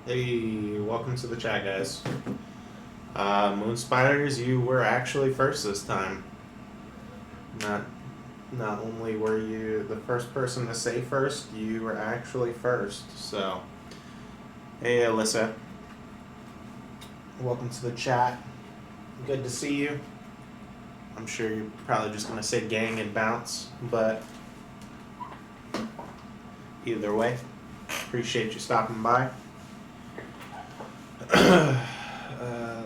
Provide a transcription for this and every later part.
Hey, welcome to the chat, guys. Moon Spiders, you were actually first this time. Not, not only were you the first person to say first, you were actually first. So, hey, Alyssa, welcome to the chat. Good to see you. I'm sure you're probably just gonna say gang and bounce, but either way, appreciate you stopping by.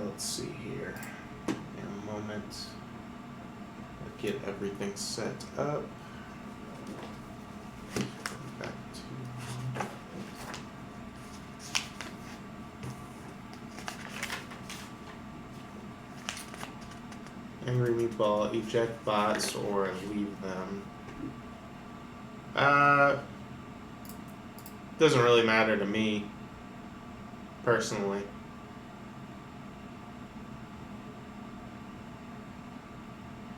Let's see here. In a moment, get everything set up. Back to Angry Meatball, eject bots or leave them. Doesn't really matter to me, personally.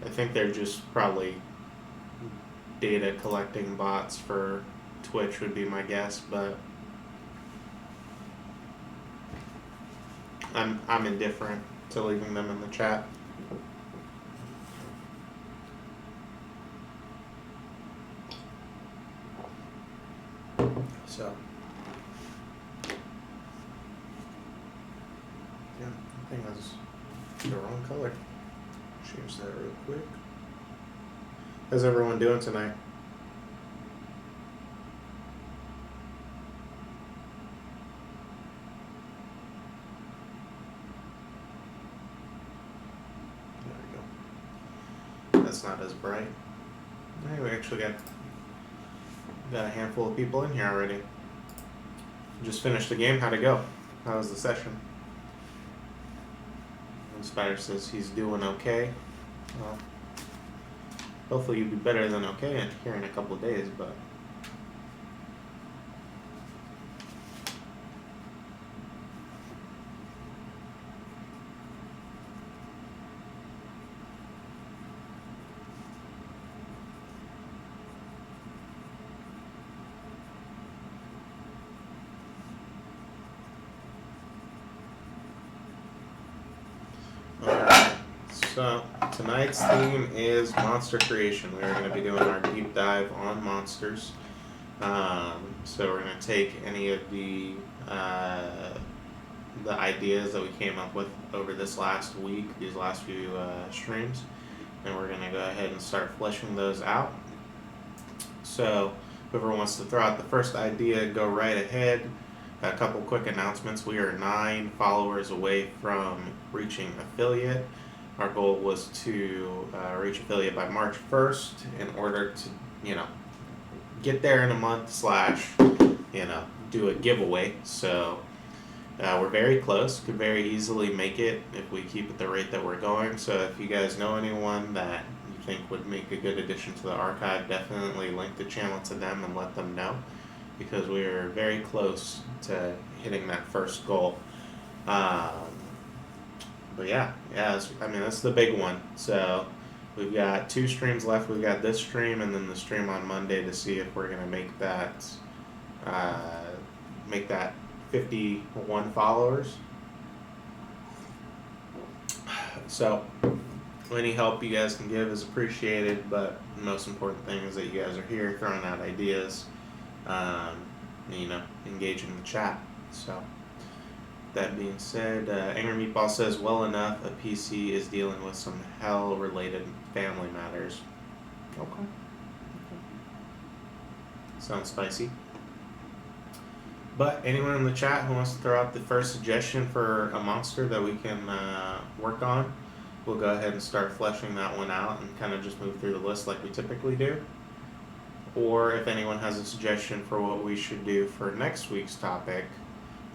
I think they're just probably data collecting bots for Twitch would be my guess, but I'm indifferent to leaving them in the chat. So, yeah, I think that's the wrong color. Change that real quick. How's everyone doing tonight? There we go. That's not as bright. Hey, we actually got a handful of people in here already. Just finished the game. How'd it go? How was the session? And Spider says he's doing okay. Well, hopefully you'll be better than okay here in a couple of days, but so tonight's theme is monster creation. We're going to be doing our deep dive on monsters. So we're going to take any of the ideas that we came up with over this last week, these last few streams, and we're going to go ahead and start fleshing those out. So whoever wants to throw out the first idea, go right ahead. A couple quick announcements. We are 9 followers away from reaching affiliate. Our goal was to reach affiliate by March 1st in order to, get there in a month / do a giveaway. So we're very close. Could very easily make it if we keep at the rate that we're going. So if you guys know anyone that you think would make a good addition to the archive, definitely link the channel to them and let them know, because we're very close to hitting that first goal. But that's the big one. So we've got 2 streams left. We've got this stream and then the stream on Monday to see if we're gonna make that 51 followers. So any help you guys can give is appreciated, but the most important thing is that you guys are here throwing out ideas, engaging the chat. So that being said, Angry Meatball says, well enough, a PC is dealing with some hell-related family matters. Okay. Sounds spicy. But anyone in the chat who wants to throw out the first suggestion for a monster that we can work on, we'll go ahead and start fleshing that one out and kind of just move through the list like we typically do. Or if anyone has a suggestion for what we should do for next week's topic,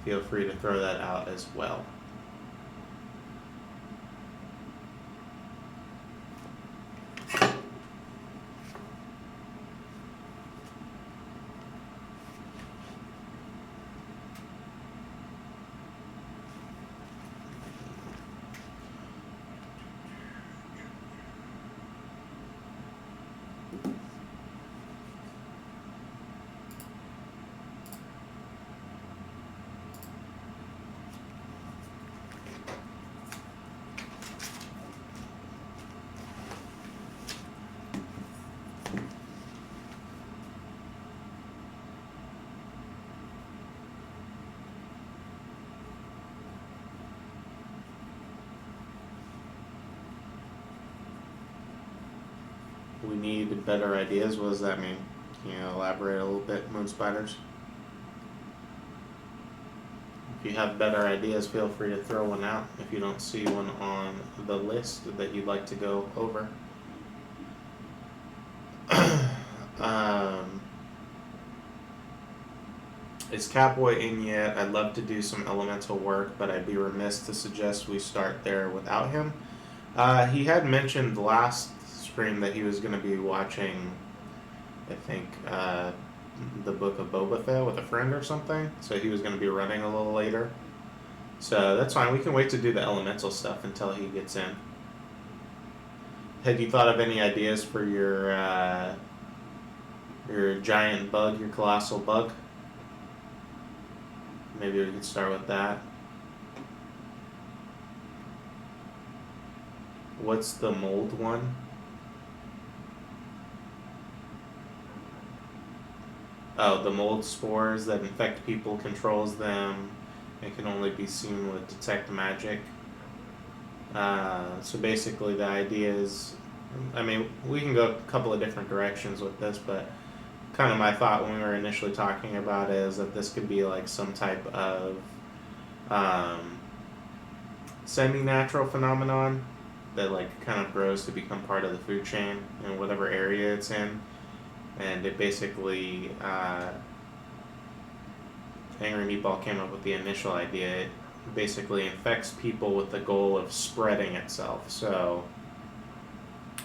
feel free to throw that out as well. we need better ideas. What does that mean? Can you elaborate a little bit, Moon Spiders? If you have better ideas, feel free to throw one out if you don't see one on the list that you'd like to go over. Is Catboy in yet? I'd love to do some elemental work, but I'd be remiss to suggest we start there without him. He had mentioned last stream that he was going to be watching, I think, the Book of Boba Fett with a friend or something. So he was going to be running a little later. So that's fine. We can wait to do the elemental stuff until he gets in. Had you thought of any ideas for your giant bug, your colossal bug? Maybe we could start with that. What's the mold one? Oh, the mold spores that infect people, controls them, and can only be seen with detect magic. So basically the idea is, I mean, we can go a couple of different directions with this, but kind of my thought when we were initially talking about it is that this could be like some type of semi-natural phenomenon that like kind of grows to become part of the food chain in whatever area it's in. And it basically, Angry Meatball came up with the initial idea. It basically infects people with the goal of spreading itself. So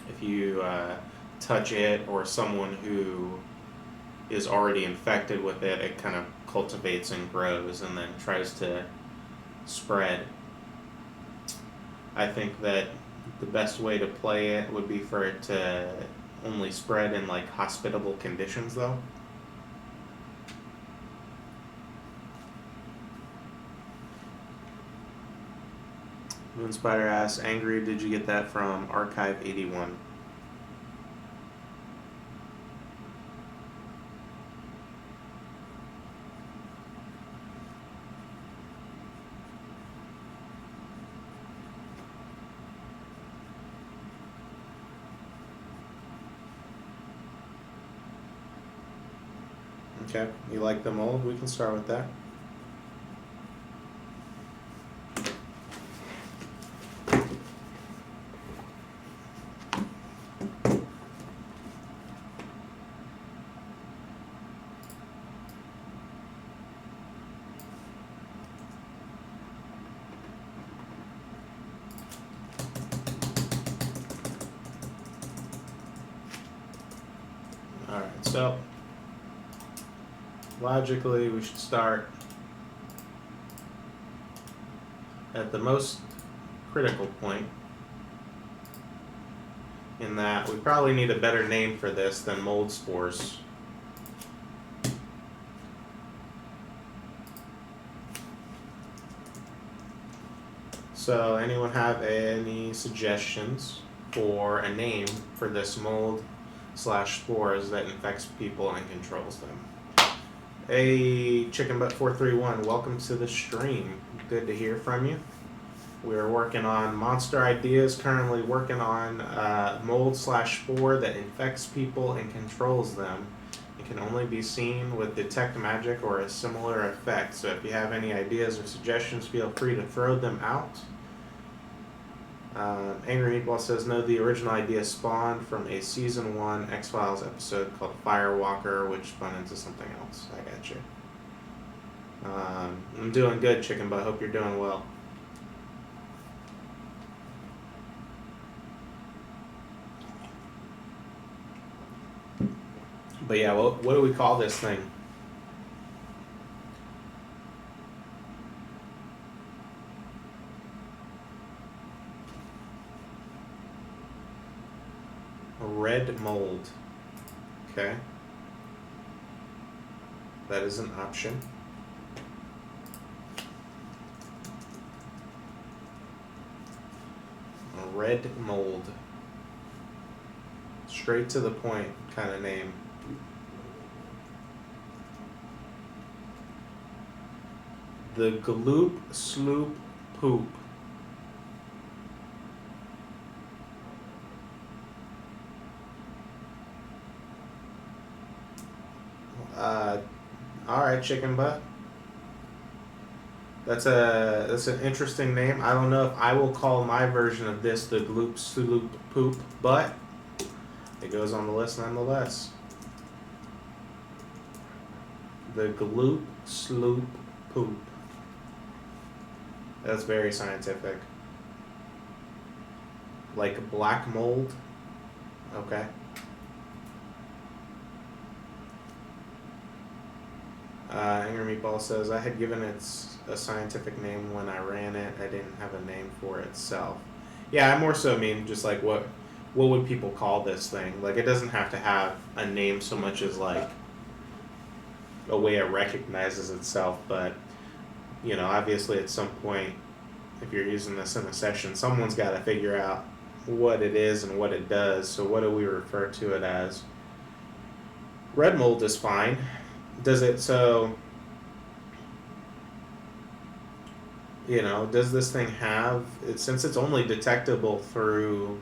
if you touch it or someone who is already infected with it, it kind of cultivates and grows and then tries to spread. I think that the best way to play it would be for it to only spread in like hospitable conditions though. Moon Spider asks, Angry, did you get that from Archive 81? Okay, you like the mold? We can start with that. Alright, so logically we should start at the most critical point, in that we probably need a better name for this than mold spores. So anyone have any suggestions for a name for this mold slash spores that infects people and controls them? Hey, Chicken Butt 431, welcome to the stream. Good to hear from you. We're working on monster ideas, currently working on mold slash spore that infects people and controls them. It can only be seen with detect magic or a similar effect. So if you have any ideas or suggestions, feel free to throw them out. Angry Meatball says, no, the original idea spawned from a season 1 X-Files episode called Firewalker, which spun into something else. I got you. I'm doing good, Chicken Butt. Hope you're doing well. But yeah, what do we call this thing? A red mold. Okay. That is an option. A red mold. Straight to the point kind of name. The Gloop Sloop Poop. chicken butt. That's an interesting name. I don't know if I will call my version of this the Gloop Sloop Poop, but it goes on the list nonetheless. The Gloop Sloop Poop. That's very scientific. Like black mold. Okay. Angry Meatball says, I had given it a scientific name when I ran it. I didn't have a name for itself. Yeah, I more so mean just like what would people call this thing? Like it doesn't have to have a name so much as like a way it recognizes itself, but you know, obviously at some point if you're using this in a session, someone's got to figure out what it is and what it does. So what do we refer to it as? Red mold is fine. Does it, so, you know, does this thing have, since it's only detectable through,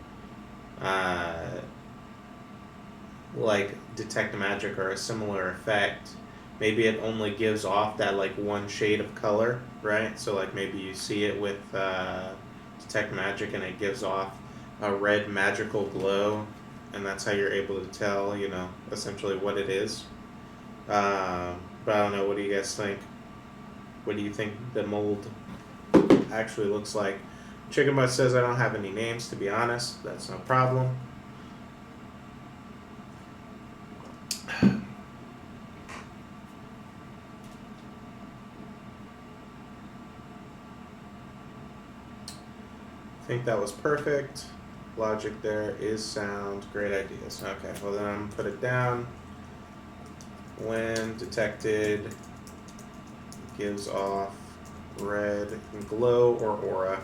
like, detect magic or a similar effect, maybe it only gives off that, like, one shade of color, right? So, like, maybe you see it with detect magic and it gives off a red magical glow, and that's how you're able to tell, you know, essentially what it is. But I don't know, what do you guys think? What do you think the mold actually looks like? Chicken Butt says, I don't have any names, to be honest. That's no problem. I think that was perfect. Logic there is sound. Great ideas. Okay, well then I'm going to put it down. When detected, gives off red glow or aura,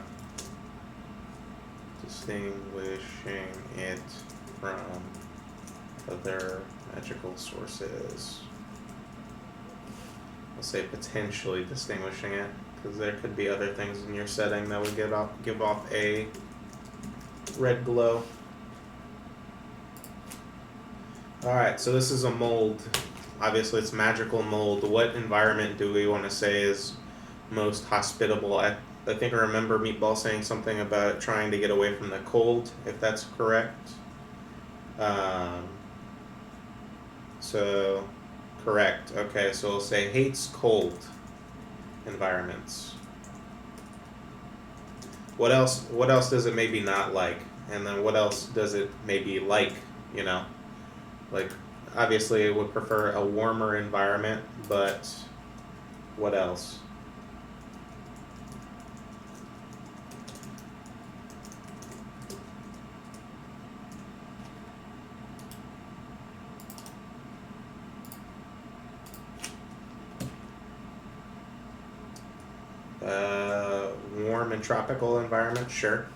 distinguishing it from other magical sources. I'll say potentially distinguishing it, because there could be other things in your setting that would give off a red glow. Alright, so this is a mold. Obviously it's magical mold. What environment do we want to say is most hospitable? I think I remember Meatball saying something about trying to get away from the cold, if that's correct. So, correct. Okay, so we'll say hates cold environments. What else does it maybe not like? And then what else does it maybe like, you know? Like, obviously it would prefer a warmer environment, but what else? Warm and tropical environment, sure.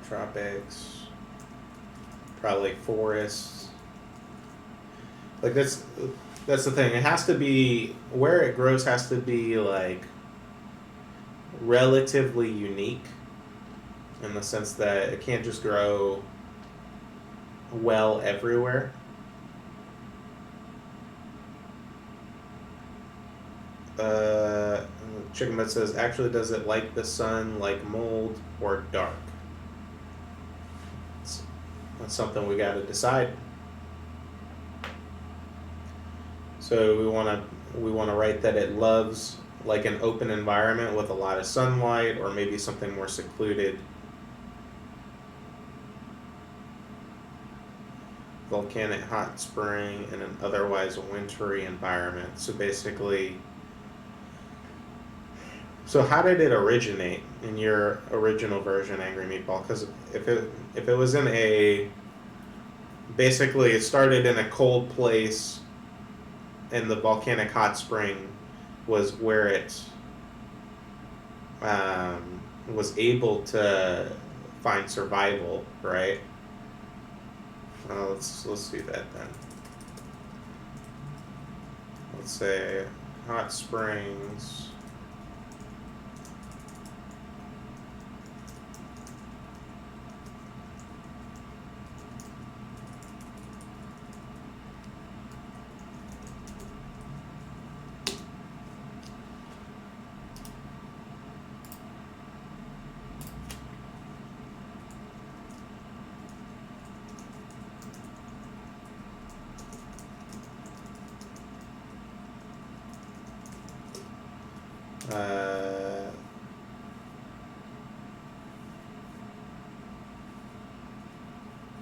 Tropics, probably forests. Like that's the thing. It has to be, where it grows has to be like relatively unique, in the sense that it can't just grow well everywhere. Chicken Butt says, actually, does it like the sun, like mold, or dark? That's something we got to decide. So we want to write that it loves like an open environment with a lot of sunlight, or maybe something more secluded. Volcanic hot spring in an otherwise wintry environment. So basically, so how did it originate in your original version, Angry Meatball? Because if it was in a, basically it started in a cold place, and the volcanic hot spring was where it was able to find survival, right? Let's do that then. Let's say hot springs.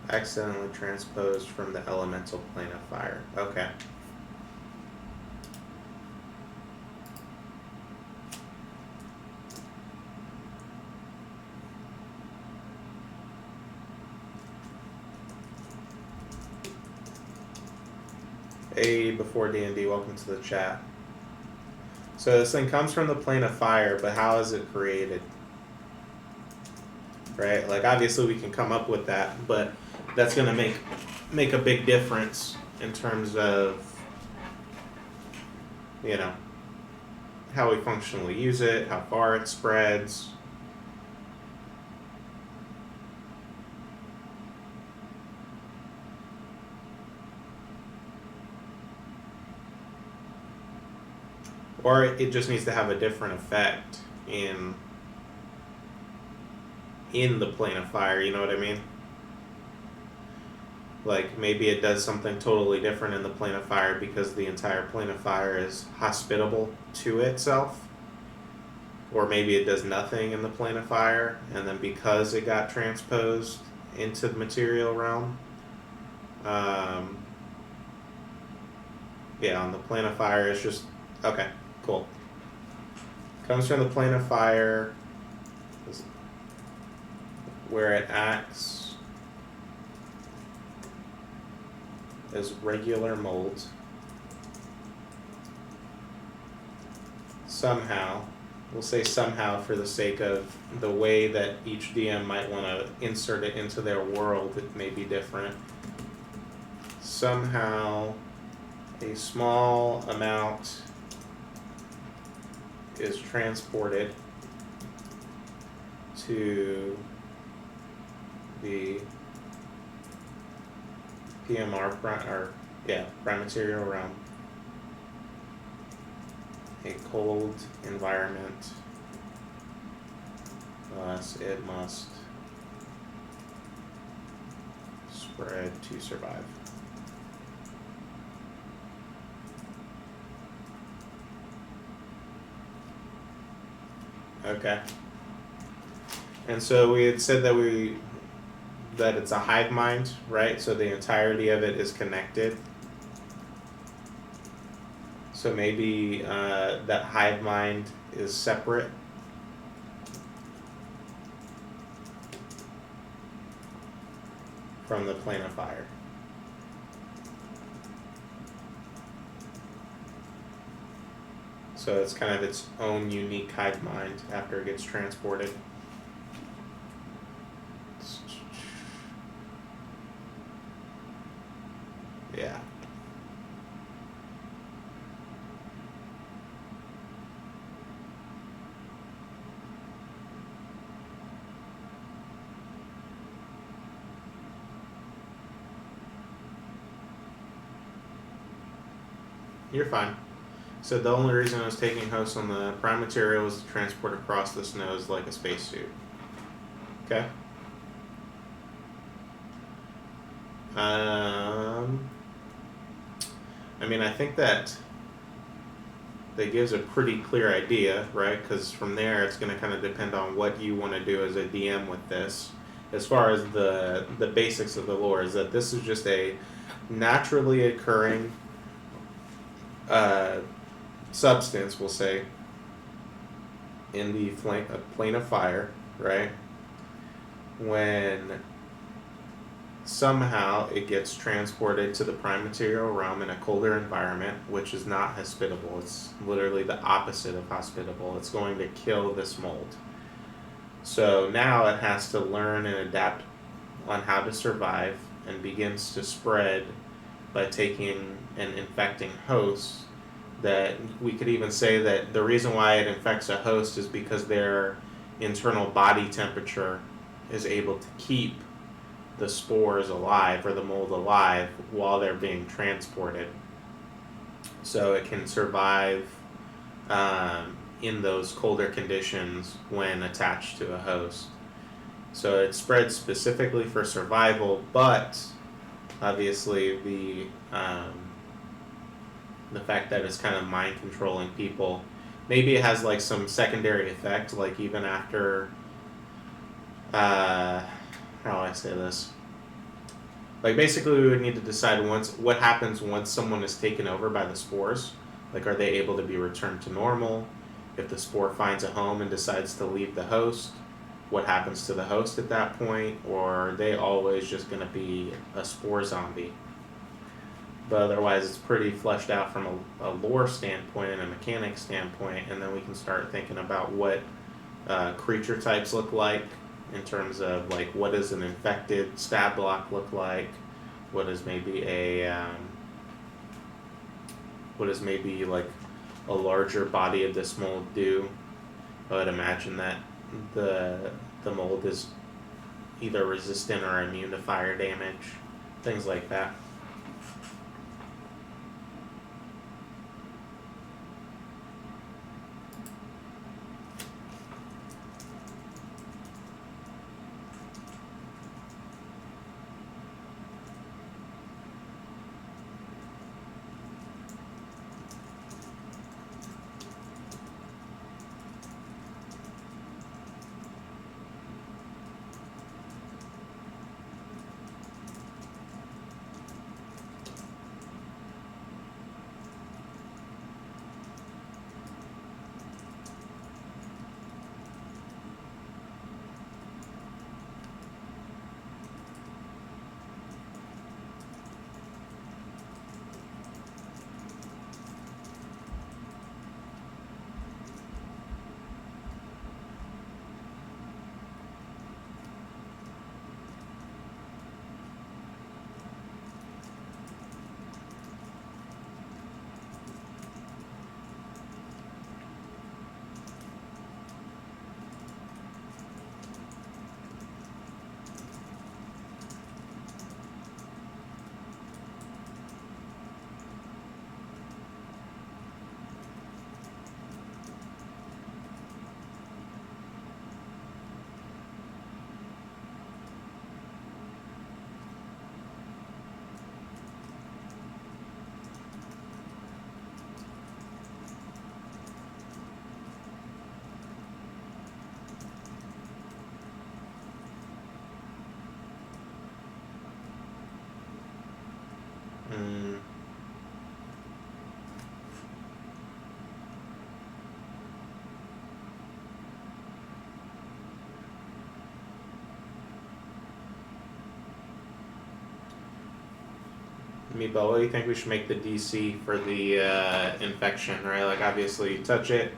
Accidentally transposed from the elemental plane of fire. Okay. Hey, before D&D, welcome to the chat. So this thing comes from the plane of fire, but how is it created? Right? Like, obviously we can come up with that, but that's going to make a big difference in terms of, you know, how we functionally use it, how far it spreads. Or it just needs to have a different effect in the plane of fire, you know what I mean? Like, maybe it does something totally different in the plane of fire because the entire plane of fire is hospitable to itself. Or maybe it does nothing in the plane of fire, and then because it got transposed into the material realm, yeah, on the plane of fire, it's just, okay, cool. Comes from the plane of fire, where it acts as regular mold. Somehow, we'll say somehow for the sake of the way that each DM might want to insert it into their world, it may be different. Somehow, a small amount is transported to the PMR, prime material realm. A cold environment, thus it must spread to survive. Okay. And so we had said that it's a hive mind, right? So the entirety of it is connected. So maybe that hive mind is separate. From the plane of fire. So it's kind of its own unique hive mind after it gets transported. Yeah. You're fine. So the only reason I was taking hosts on the prime material was to transport across the snows like a spacesuit. Okay? I mean, I think that gives a pretty clear idea, right? Because from there, it's going to kind of depend on what you want to do as a DM with this. As far as the basics of the lore, is that this is just a naturally occurring substance, we'll say, in the plane of fire, right? When somehow it gets transported to the prime material realm in a colder environment, which is not hospitable. It's literally the opposite of hospitable. It's going to kill this mold. So now it has to learn and adapt on how to survive and begins to spread by taking and infecting hosts. That we could even say that the reason why it infects a host is because their internal body temperature is able to keep the spores alive or the mold alive while they're being transported. So it can survive in those colder conditions when attached to a host. So it spreads specifically for survival, but obviously the fact that it's kind of mind controlling people maybe it has like some secondary effect, like even after, how do I say this? Like basically, we would need to decide once what happens once someone is taken over by the spores. Like, are they able to be returned to normal? If the spore finds a home and decides to leave the host, what happens to the host at that point? Or are they always just going to be a spore zombie? But otherwise, it's pretty fleshed out from a lore standpoint and a mechanic standpoint, and then we can start thinking about what creature types look like in terms of like what does an infected stab block look like, what is maybe what is maybe like a larger body of this mold do. I would imagine that the mold is either resistant or immune to fire damage, things like that. Mm. Meatball, what do you think we should make the DC for the infection, right? Like, obviously, you touch it,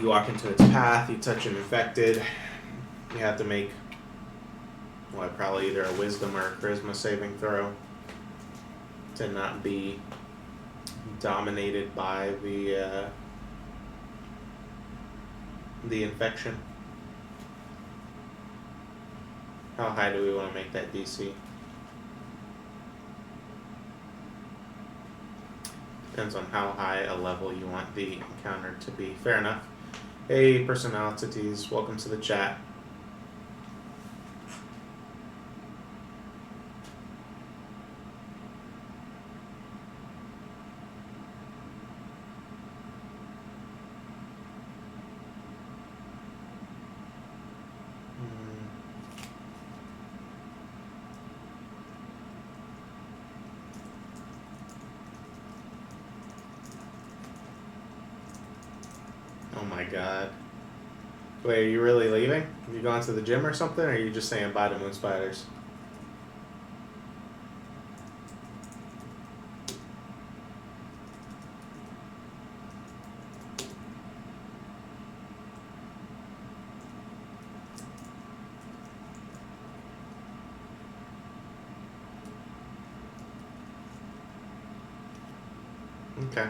you walk into its path, you touch an infected, you have to make, well, probably either a wisdom or a charisma saving throw to not be dominated by the infection. How high do we want to make that DC? Depends on how high a level you want the encounter to be. Fair enough. Hey, personalities, welcome to the chat. Oh my god. Wait, are you really leaving? Have you gone to the gym or something, or are you just saying bye to moon spiders? Okay.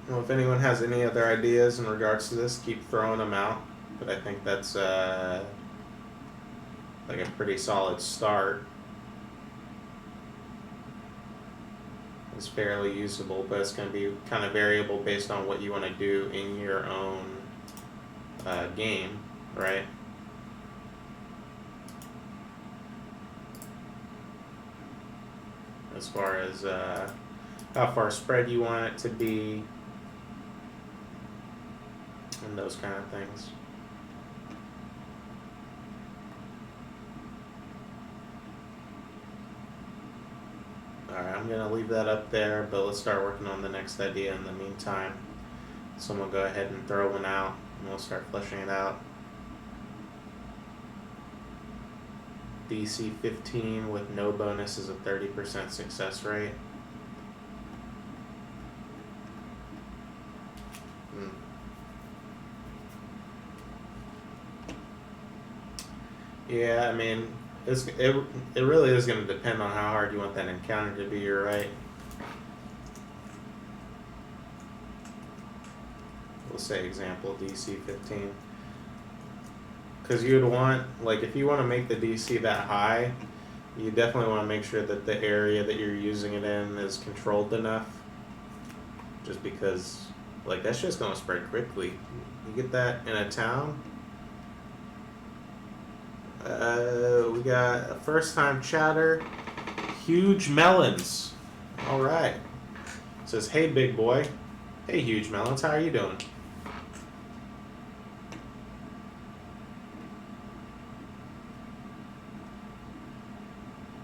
Well, if anyone has any other ideas in regards to this, keep throwing them out. But I think that's like a pretty solid start. It's fairly usable, but it's going to be kind of variable based on what you want to do in your own game, right? as far as how far spread you want it to be, and those kind of things. Alright, I'm going to leave that up there, but let's start working on the next idea in the meantime. So I'm going to go ahead and throw one out, and we'll start fleshing it out. DC 15 with no bonus is a 30% success rate. Yeah, I mean, it really is going to depend on how hard you want that encounter to be, you're right. We'll say example DC 15. Because you would want, like, if you want to make the DC that high, you definitely want to make sure that the area that you're using it in is controlled enough. Just because, like, that's just going to spread quickly. You get that in a town. We got a first time chatter. Huge melons. Alright. Says, hey big boy. Hey huge melons, how are you doing?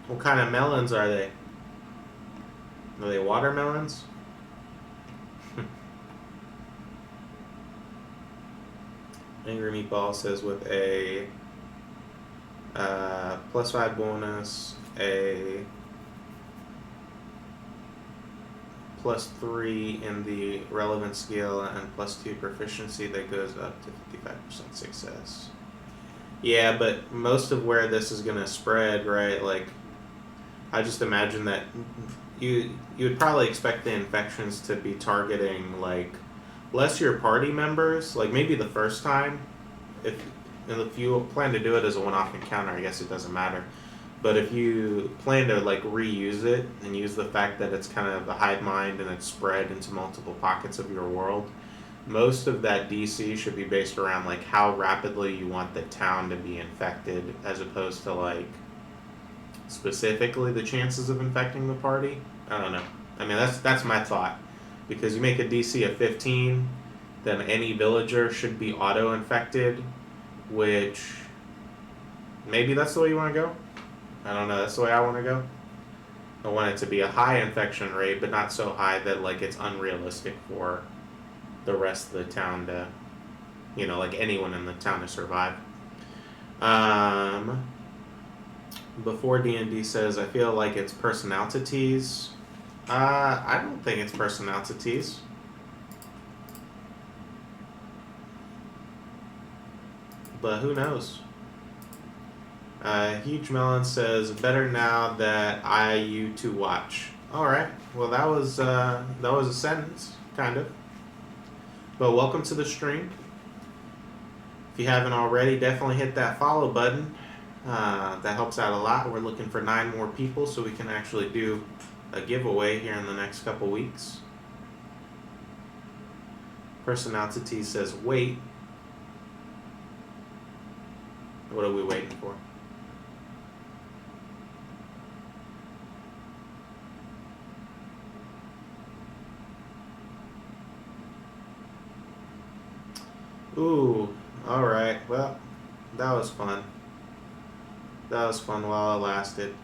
What kind of melons are they? Are they watermelons? Angry Meatball says with a +5 bonus, a +3 in the relevant skill, and +2 proficiency that goes up to 55% success. Yeah, but most of where this is going to spread, right, like, I just imagine that you would probably expect the infections to be targeting, like, less your party members, like, maybe the first time, if you plan to do it as a one-off encounter, I guess it doesn't matter. But if you plan to, like, reuse it and use the fact that it's kind of a hive mind and it's spread into multiple pockets of your world, most of that DC should be based around, like, how rapidly you want the town to be infected, as opposed to, like, specifically the chances of infecting the party. I don't know. I mean, that's my thought. Because you make a DC of 15, then any villager should be auto-infected, which maybe that's the way you want to go. I don't know. That's the way I want to go. I want it to be a high infection rate, but not so high that, like, it's unrealistic for the rest of the town to, you know, like, anyone in the town to survive. Before D&D says, I feel like it's personalities. I don't think it's personalities. But who knows? Huge Melon says, better now that I you to watch. Alright, well that was a sentence, kind of. But welcome to the stream. If you haven't already, definitely hit that follow button. That helps out a lot. We're looking for 9 more people so we can actually do a giveaway here in the next couple weeks. Personality says wait. What are we waiting for? Ooh, alright. Well, that was fun. That was fun while it lasted.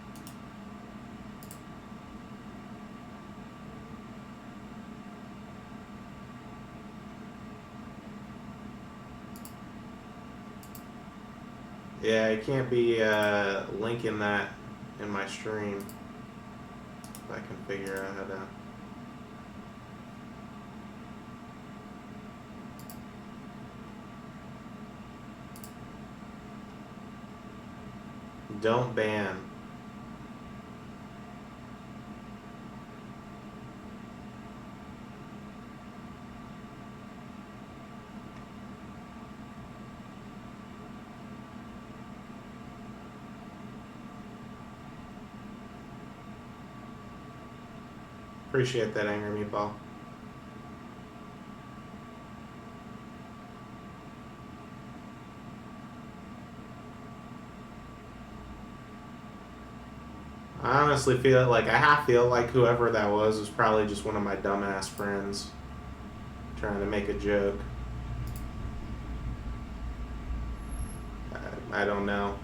Yeah, I can't be linking that in my stream. If I can figure out how to... Don't ban. Appreciate that, Angry Meatball. I honestly feel like I half feel like whoever that was probably just one of my dumbass friends trying to make a joke. I don't know.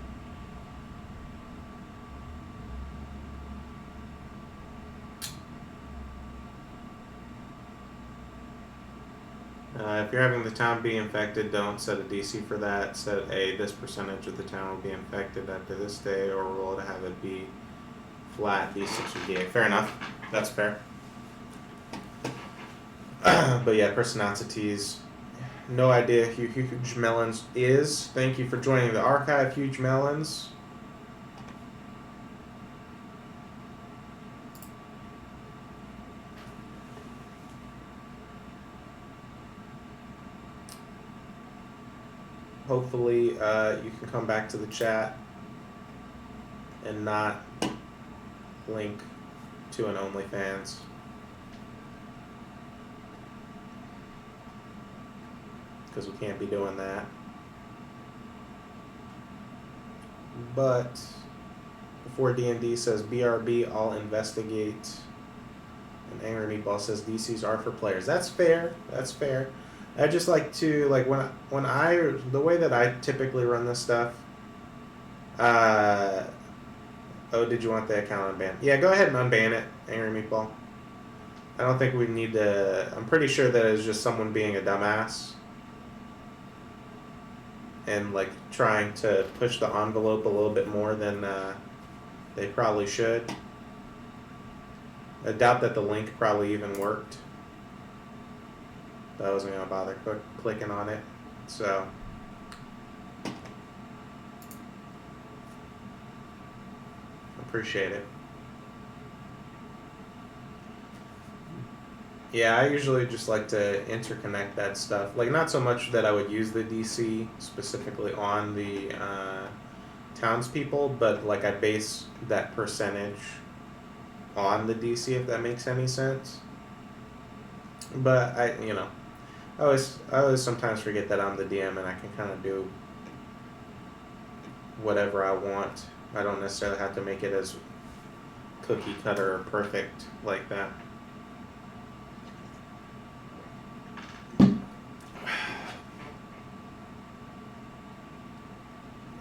If you're having the town be infected, don't set a DC for that. Set this percentage of the town will be infected after this day, or roll to have it be flat D6 or D8. Fair enough. That's fair. But yeah, personalities. No idea who Huge Melons is. Thank you for joining the archive, Huge Melons. Hopefully, you can come back to the chat and not link to an OnlyFans. Because we can't be doing that. But before D&D says BRB, I'll investigate. And Angry Meatball says DCs are for players. That's fair. That's fair. I just like to when I the way that I typically run this stuff. Oh, did you want the account unbanned? Yeah, go ahead and unban it, Angry Meatball. I don't think we need to. I'm pretty sure that it's just someone being a dumbass and like trying to push the envelope a little bit more than they probably should. I doubt that the link probably even worked. I wasn't going to bother clicking on it. So, appreciate it. Yeah, I usually just like to interconnect that stuff. Like, not so much that I would use the DC specifically on the townspeople, but like I base that percentage on the DC, if that makes any sense. But I always sometimes forget that I'm the DM and I can kind of do whatever I want. I don't necessarily have to make it as cookie cutter or perfect like that. Let's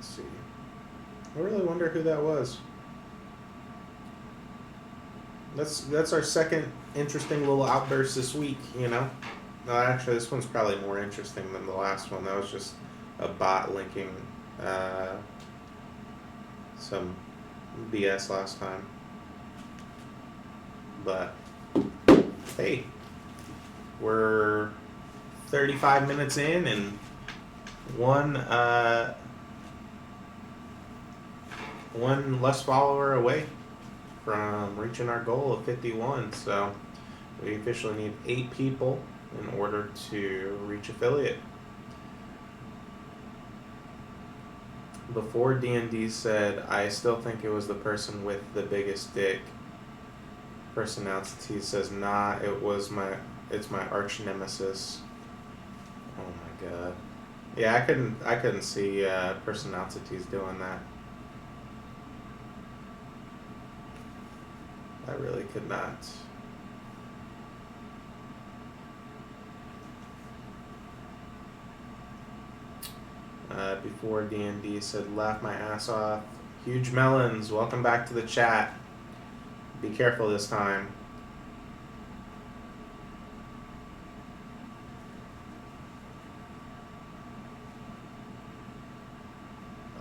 see. I really wonder who that was. That's our second interesting little outburst this week, you know? No, actually, this one's probably more interesting than the last one. That was just a bot linking some BS last time. But, hey, we're 35 minutes in and one less follower away from reaching our goal of 51. So we officially need 8 people in order to reach affiliate. Before D&D said, I still think it was the person with the biggest dick. Personality says, nah, it's my arch nemesis. Oh my god. Yeah, I couldn't see personalities doing that. I really could not. Before D&D said, laugh my ass off. Huge Melons, welcome back to the chat. Be careful this time.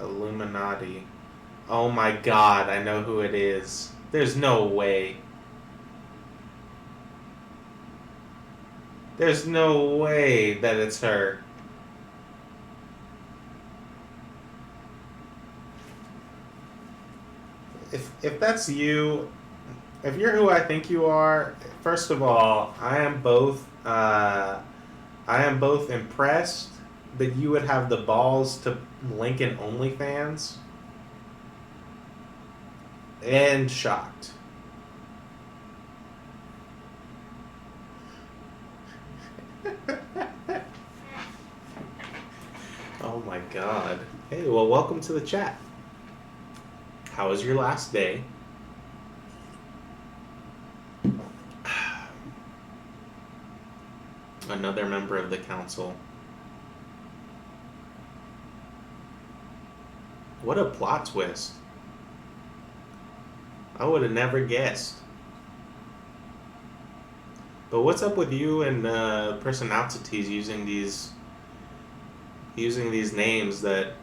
Illuminati. Oh my god, I know who it is. There's no way. There's no way that it's her. If that's you, if you're who I think you are, first of all, I am both impressed that you would have the balls to link in OnlyFans, and shocked. Oh my god. Hey, well, welcome to the chat. How was your last day? Another member of the council. What a plot twist. I would have never guessed. But what's up with you and personalities using these names that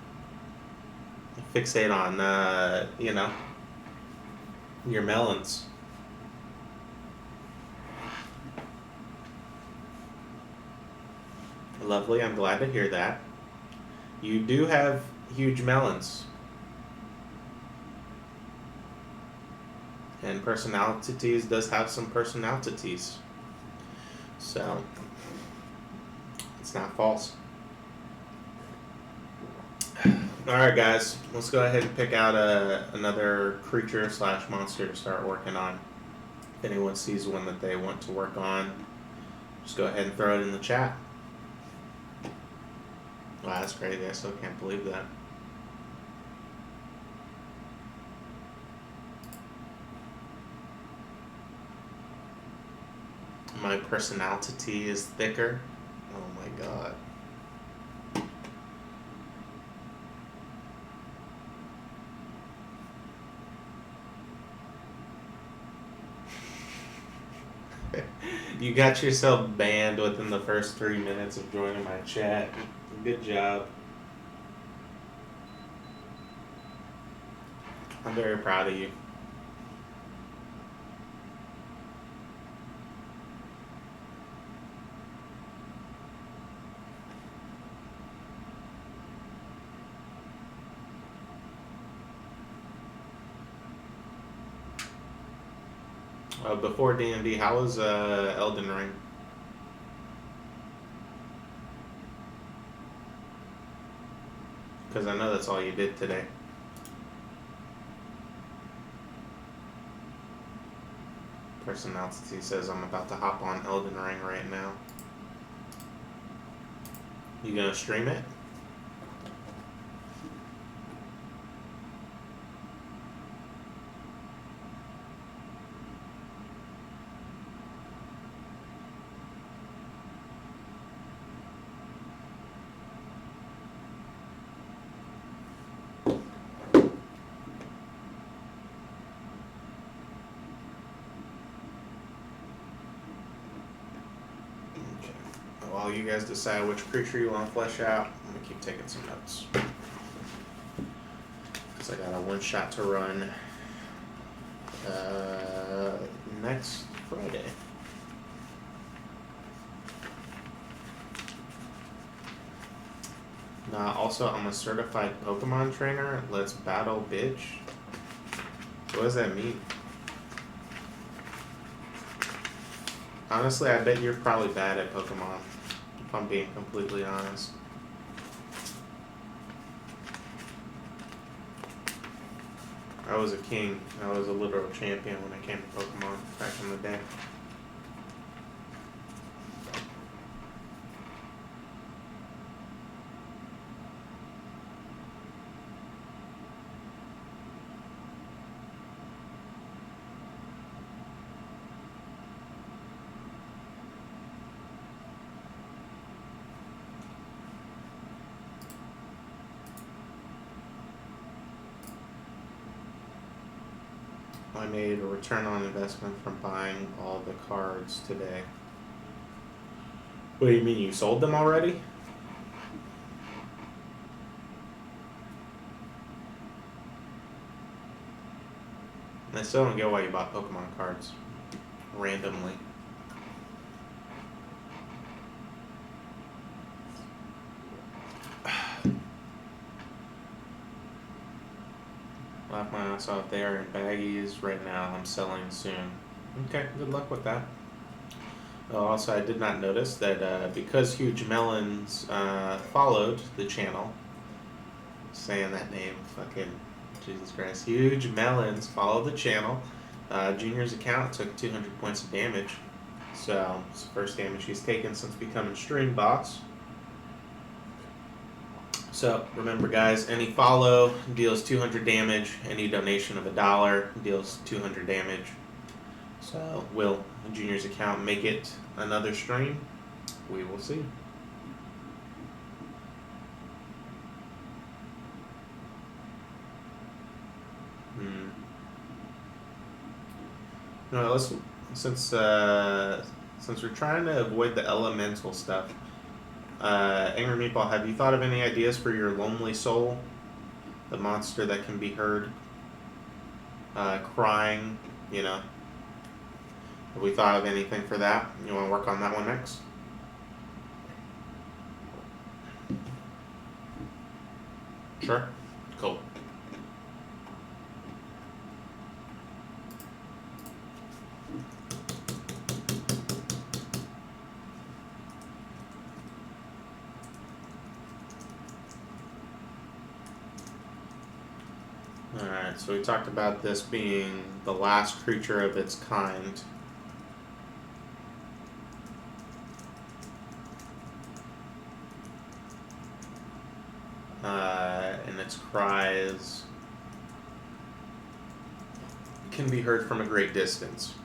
fixate on your melons? Lovely, I'm glad to hear that. You do have huge melons. And personalities does have some personalities. So, it's not false. Alright guys, let's go ahead and pick out another creature / monster to start working on. If anyone sees one that they want to work on, just go ahead and throw it in the chat. Wow, that's crazy. I still can't believe that. My personality is thicker. Oh my god. You got yourself banned within the first 3 minutes of joining my chat. Good job. I'm very proud of you. Before D&D, how was Elden Ring? Because I know that's all you did today. Personality says I'm about to hop on Elden Ring right now. You gonna stream it? While you guys decide which creature you want to flesh out, I'm gonna keep taking some notes. Because I got a one shot to run next Friday. Also, I'm a certified Pokemon trainer. Let's battle, bitch. What does that mean? Honestly, I bet you're probably bad at Pokemon, if I'm being completely honest. I was a king. I was a literal champion when it came to Pokemon back in the day. I made a return on investment from buying all the cards today. What do you mean, you sold them already? I still don't get why you bought Pokemon cards randomly. Laugh my ass off. They are in baggies right now. I'm selling soon. Okay, good luck with that. Also, I did not notice that because Huge Melons followed the channel, saying that name, fucking Jesus Christ. Huge Melons followed the channel. Junior's account took 200 points of damage. So, it's the first damage he's taken since becoming stream boss. So, remember guys, any follow deals 200 damage. Any donation of $1 deals 200 damage. So, will Junior's account make it another stream? We will see. No, let's since since we're trying to avoid the elemental stuff. Angry Meatball, have you thought of any ideas for your lonely soul? The monster that can be heard crying, you know. Have we thought of anything for that? You want to work on that one next? Sure. Cool. Alright, so we talked about this being the last creature of its kind. And its cries can be heard from a great distance.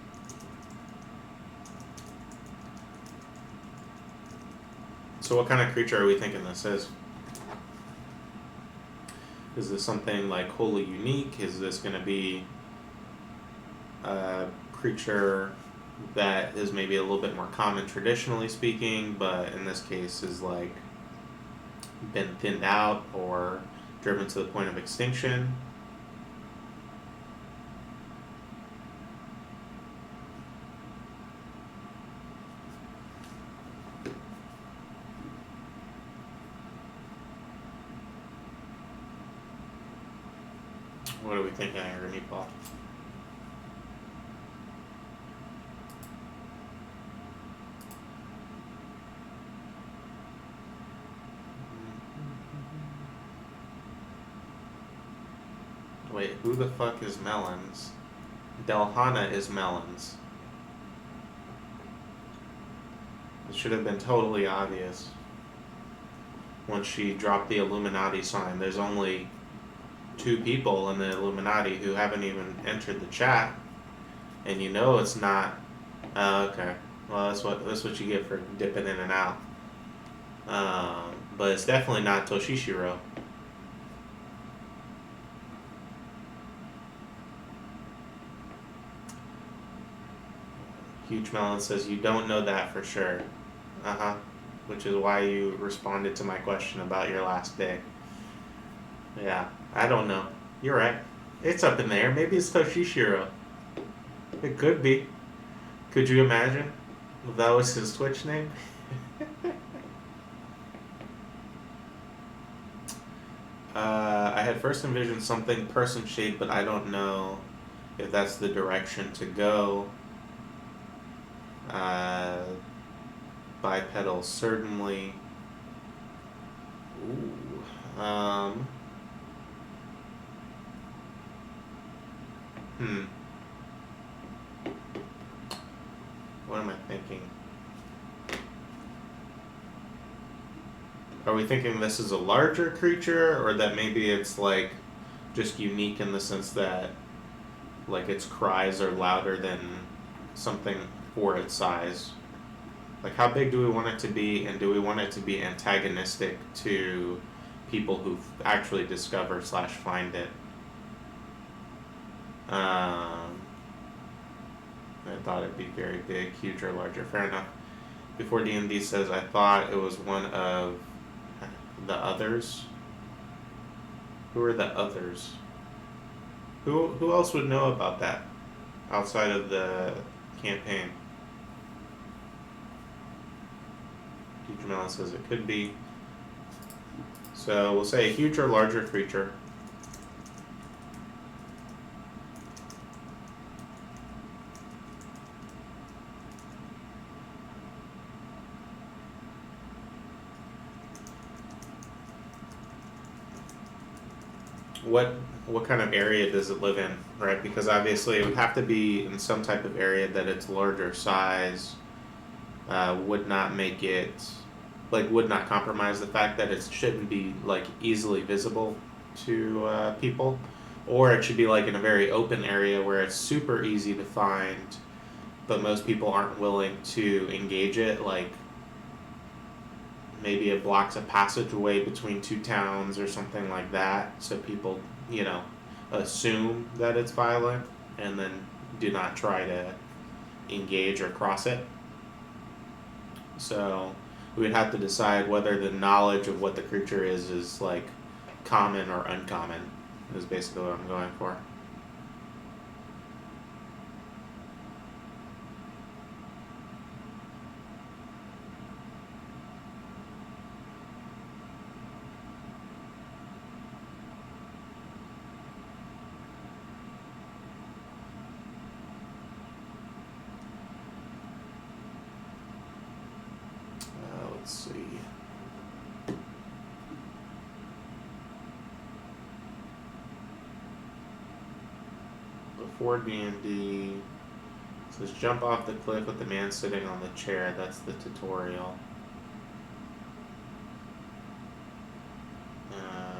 So what kind of creature are we thinking this is? Is this something like wholly unique? Is this going to be a creature that is maybe a little bit more common traditionally speaking, but in this case is like been thinned out or driven to the point of extinction? What are we thinking, Angry Meatball? Wait, who the fuck is Melons? Delhana is Melons. It should have been totally obvious. Once she dropped the Illuminati sign, there's only 2 people in the Illuminati who haven't even entered the chat, and you know it's not. Okay, well that's what you get for dipping in and out. But it's definitely not Toshishiro. Huge Melon says you don't know that for sure. Which is why you responded to my question about your last day. Yeah, I don't know. You're right. It's up in there. Maybe it's Toshishiro. It could be. Could you imagine if that was his Twitch name? I had first envisioned something person-shaped, but I don't know if that's the direction to go. Bipedal, certainly. Ooh. What am I thinking? Are we thinking this is a larger creature, or that maybe it's like just unique in the sense that like its cries are louder than something for its size? Like, how big do we want it to be, and do we want it to be antagonistic to people who actually discover / find it? I thought it'd be very big, huge, or larger. Fair enough. Before D&D says, I thought it was one of the others. Who are the others? Who else would know about that outside of the campaign? Huge Melon says it could be. So we'll say a huge or larger creature. What kind of area does it live in, right? Because obviously it would have to be in some type of area that its larger size would not make it, like, would not compromise the fact that it shouldn't be like easily visible to people, or it should be like in a very open area where it's super easy to find, but most people aren't willing to engage it, like maybe it blocks a passageway between two towns or something like that, so people, assume that it's violent and then do not try to engage or cross it. So we would have to decide whether the knowledge of what the creature is like common or uncommon, is basically what I'm going for. Let's see. Before D&D, it says jump off the cliff with the man sitting on the chair. That's the tutorial.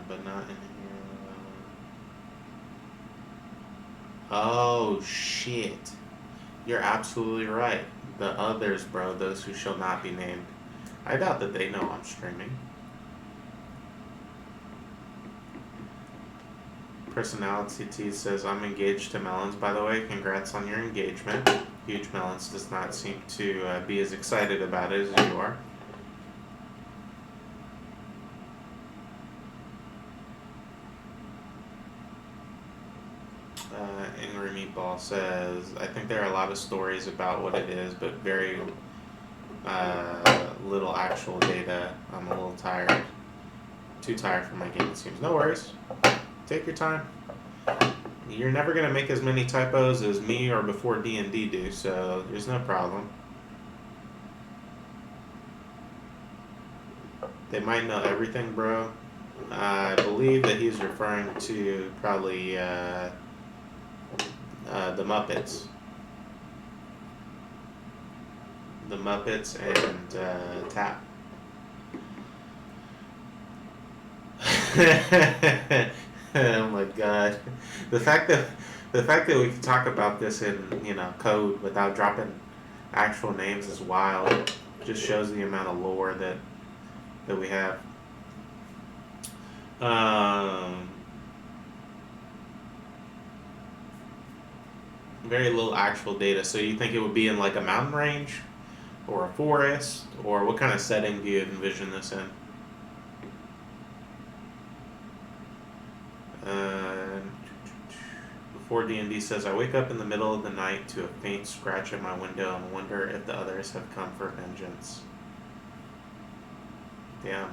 But not in here. Oh, shit. You're absolutely right. The others, bro, those who shall not be named. I doubt that they know I'm streaming. Personality T says, I'm engaged to Melons, by the way. Congrats on your engagement. Huge Melons does not seem to be as excited about it as you are. Angry Meatball says, I think there are a lot of stories about what it is, but very little actual data. I'm a little tired. Too tired for my game, it seems. No worries. Take your time. You're never going to make as many typos as me or before D&D do, so there's no problem. They might know everything, bro. I believe that he's referring to probably the Muppets. The Muppets and Tap. Oh my god. The fact that we can talk about this in, code without dropping actual names is wild. It just shows the amount of lore that we have. Very little actual data. So you think it would be in like a mountain range or a forest, or what kind of setting do you envision this in? Before D&D says, I wake up in the middle of the night to a faint scratch at my window and wonder if the others have come for vengeance. Damn.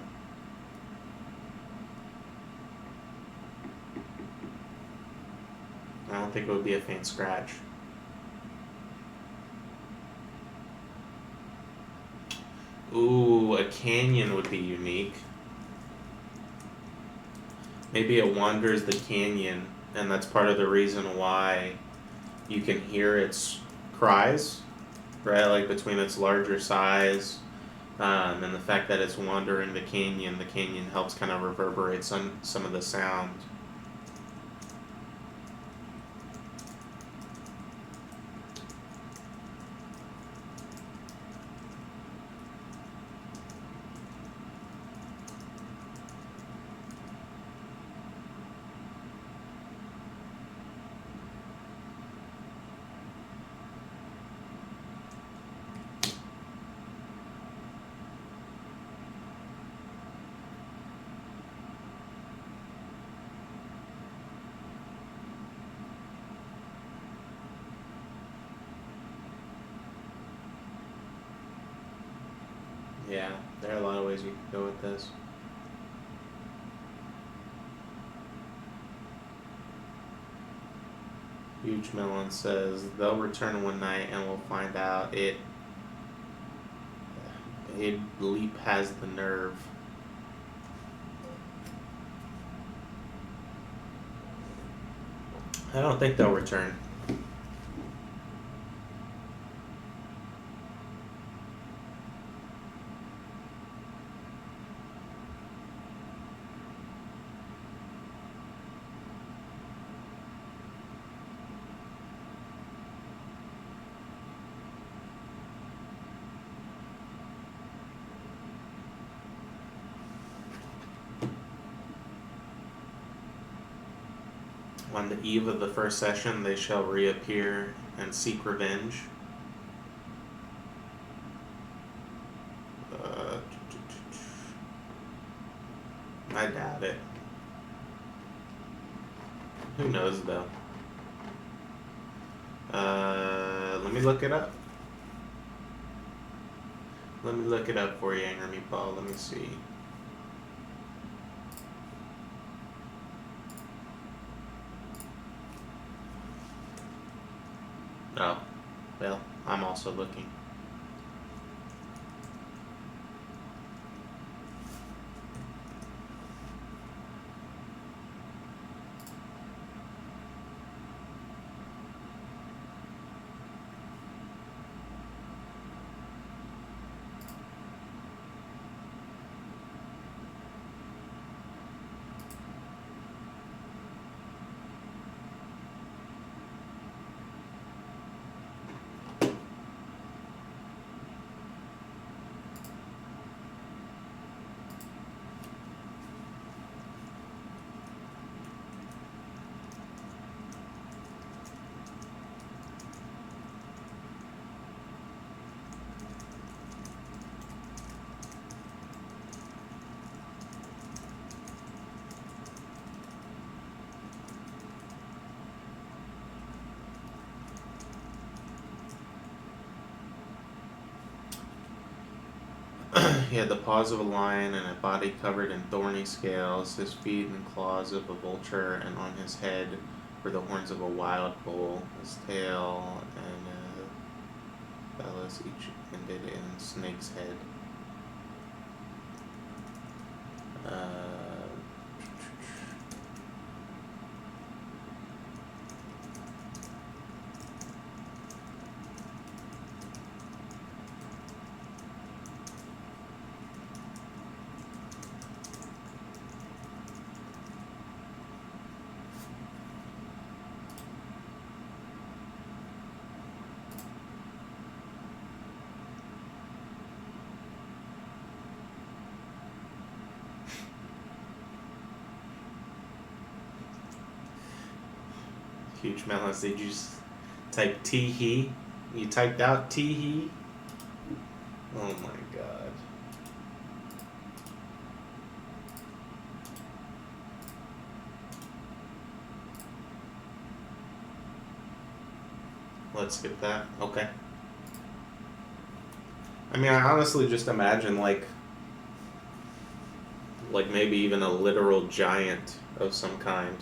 I don't think it would be a faint scratch. Ooh, a canyon would be unique. Maybe it wanders the canyon, and that's part of the reason why you can hear its cries, right? Like between its larger size and the fact that it's wandering the canyon helps kind of reverberate some of the sound. Yeah, there are a lot of ways you could go with this. Huge Melon says, they'll return one night and we'll find out it Leap has the nerve. I don't think they'll return. On the eve of the first session, they shall reappear and seek revenge. I doubt it. Who knows, though? Let me look it up. Let me look it up for you, Angry Meatball. Let me see. Oh, well, I'm also looking. He had the paws of a lion and a body covered in thorny scales, his feet and claws of a vulture, and on his head were the horns of a wild bull, his tail and phallus each ended in a snake's head. Huge melons. Did you just type tee-hee? You typed out tee-hee? Oh my god. Let's skip that. Okay. I mean, I honestly just imagine like maybe even a literal giant of some kind.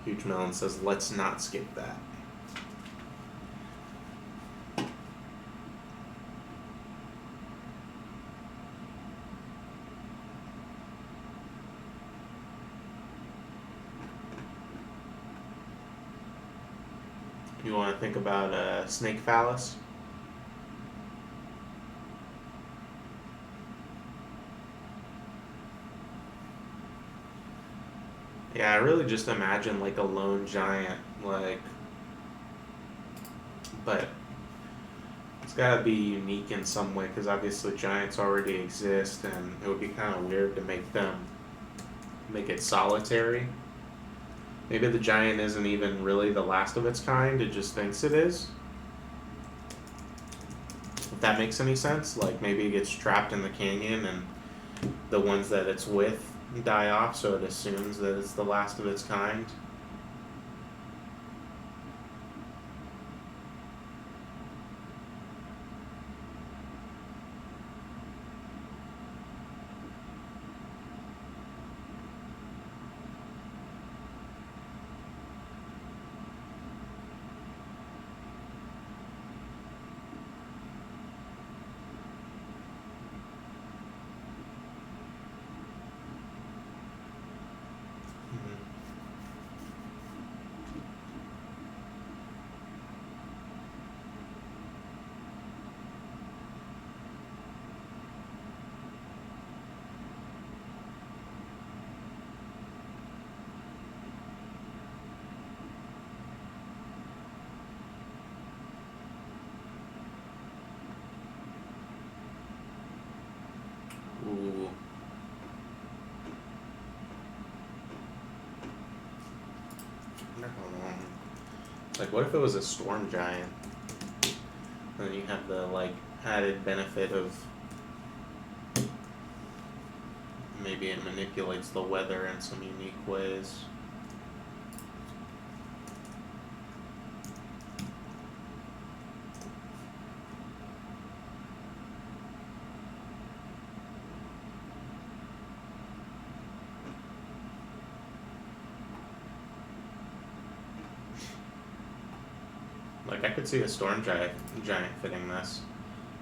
Huge Melon says, let's not skip that. You want to think about snake phallus? Yeah, I really just imagine like a lone giant, like, but it's gotta be unique in some way because obviously giants already exist, and it would be kind of weird to make it solitary. Maybe the giant isn't even really the last of its kind; it just thinks it is. If that makes any sense, like maybe it gets trapped in the canyon, and the ones that it's with die off, so it assumes that it's the last of its kind. Like, what if it was a storm giant? And then you have the, like, added benefit of maybe it manipulates the weather in some unique ways. Like, I could see a storm giant fitting this.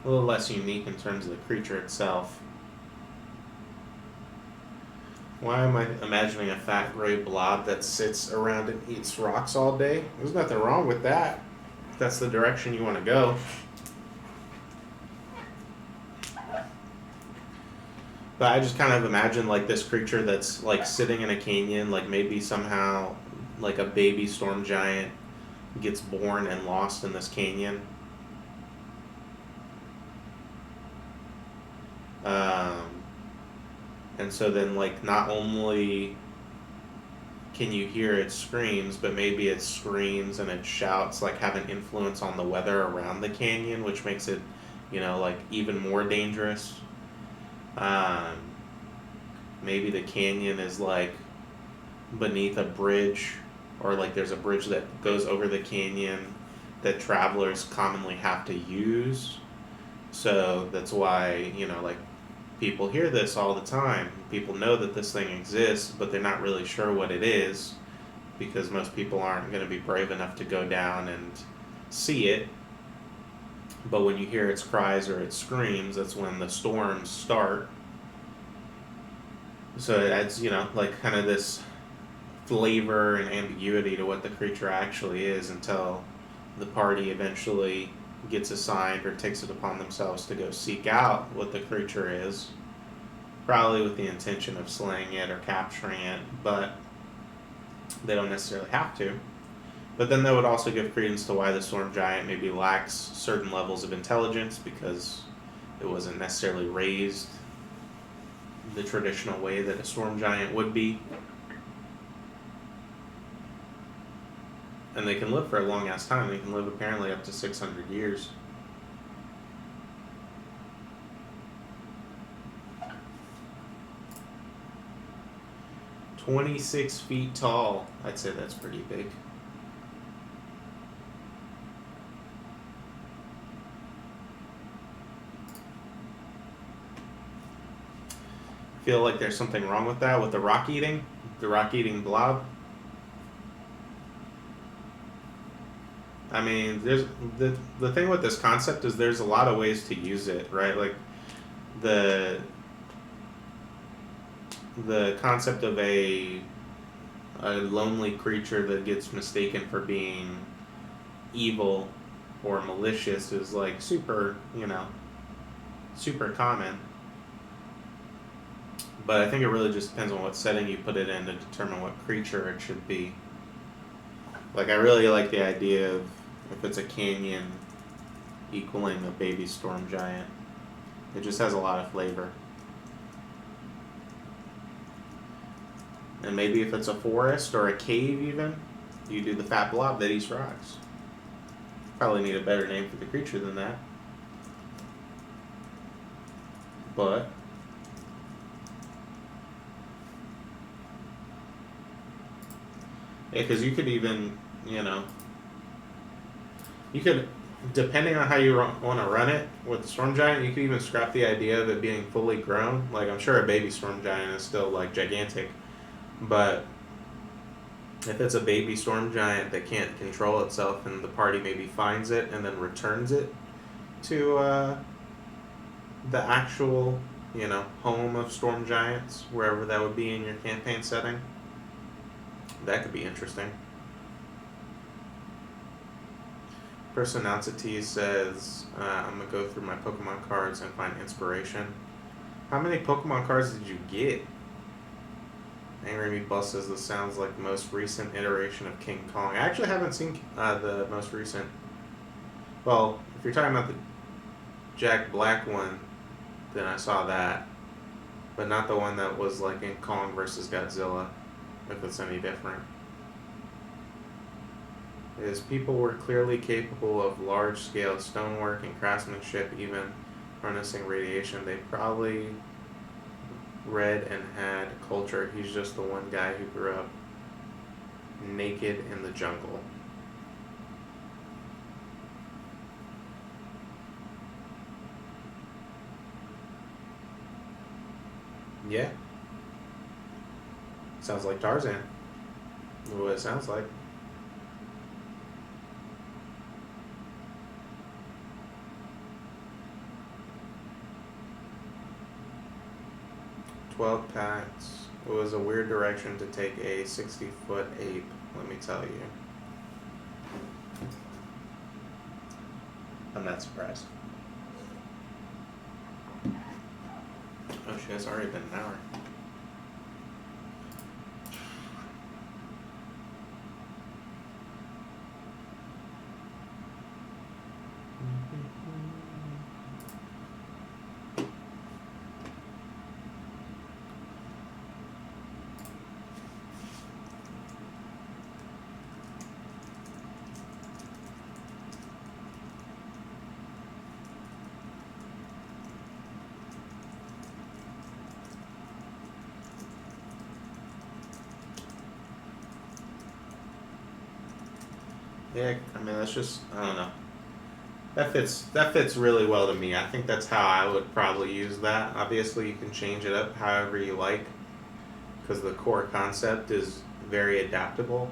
A little less unique in terms of the creature itself. Why am I imagining a fat gray blob that sits around and eats rocks all day? There's nothing wrong with that. If that's the direction you want to go. But I just kind of imagine like this creature that's like sitting in a canyon, like maybe somehow like a baby storm giant gets born and lost in this canyon. And so then, like, not only can you hear its screams, but maybe its screams and its shouts, like, have an influence on the weather around the canyon, which makes it, you know, like, even more dangerous. Maybe the canyon is, like, beneath a bridge, or, like, there's a bridge that goes over the canyon that travelers commonly have to use. So that's why, you know, like, people hear this all the time. People know that this thing exists, but they're not really sure what it is because most people aren't going to be brave enough to go down and see it. But when you hear its cries or its screams, that's when the storms start. So it adds, you know, like kind of this flavor and ambiguity to what the creature actually is until the party eventually gets assigned or takes it upon themselves to go seek out what the creature is, probably with the intention of slaying it or capturing it, but they don't necessarily have to. But then that would also give credence to why the storm giant maybe lacks certain levels of intelligence because it wasn't necessarily raised the traditional way that a storm giant would be. And they can live for a long ass time. They can live apparently up to 600 years. "26 feet tall." I'd say that's pretty big. Feel like there's something wrong with that, with the rock eating blob. I mean, there's the thing with this concept is there's a lot of ways to use it, right? Like the concept of a lonely creature that gets mistaken for being evil or malicious is like super, you know, super common. But I think it really just depends on what setting you put it in to determine what creature it should be. Like, I really like the idea of if it's a canyon equaling a baby storm giant. It just has a lot of flavor. And maybe if it's a forest or a cave even, you do the fat blob that eats rocks. Probably need a better name for the creature than that. But yeah, because you could even, you know, you could, depending on how you want to run it with the storm giant, you could even scrap the idea of it being fully grown. Like, I'm sure a baby storm giant is still like gigantic, but if it's a baby storm giant that can't control itself and the party maybe finds it and then returns it to the actual, you know, home of storm giants, wherever that would be in your campaign setting, that could be interesting. Personality says, I'm going to go through my Pokemon cards and find inspiration. How many Pokemon cards did you get? Angry Meatball says this sounds like the most recent iteration of King Kong. I actually haven't seen the most recent. Well, if you're talking about the Jack Black one, then I saw that. But not the one that was like in Kong versus Godzilla, if it's any different. is people were clearly capable of large-scale stonework and craftsmanship, even harnessing radiation. They probably read and had culture. He's just the one guy who grew up naked in the jungle. Yeah. Sounds like Tarzan. What it sounds like. "12 packs. It was a weird direction to take a 60-foot ape, let me tell you." I'm not surprised. Oh shit, it's already been an hour. Yeah, I mean that's just, I don't know. That fits really well to me. I think that's how I would probably use that. Obviously, you can change it up however you like, because the core concept is very adaptable.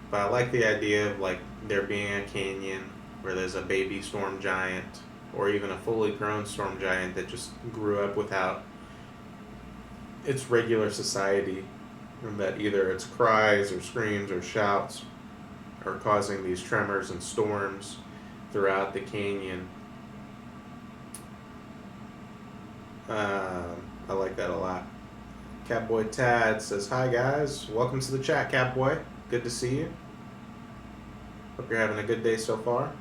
But I like the idea of like there being a canyon where there's a baby storm giant, or even a fully grown storm giant that just grew up without its regular society, and that either its cries or screams or shouts are causing these tremors and storms throughout the canyon. I like that a lot. Catboy Tad says, "Hi guys, welcome to the chat, Catboy. Good to see you. Hope you're having a good day so far."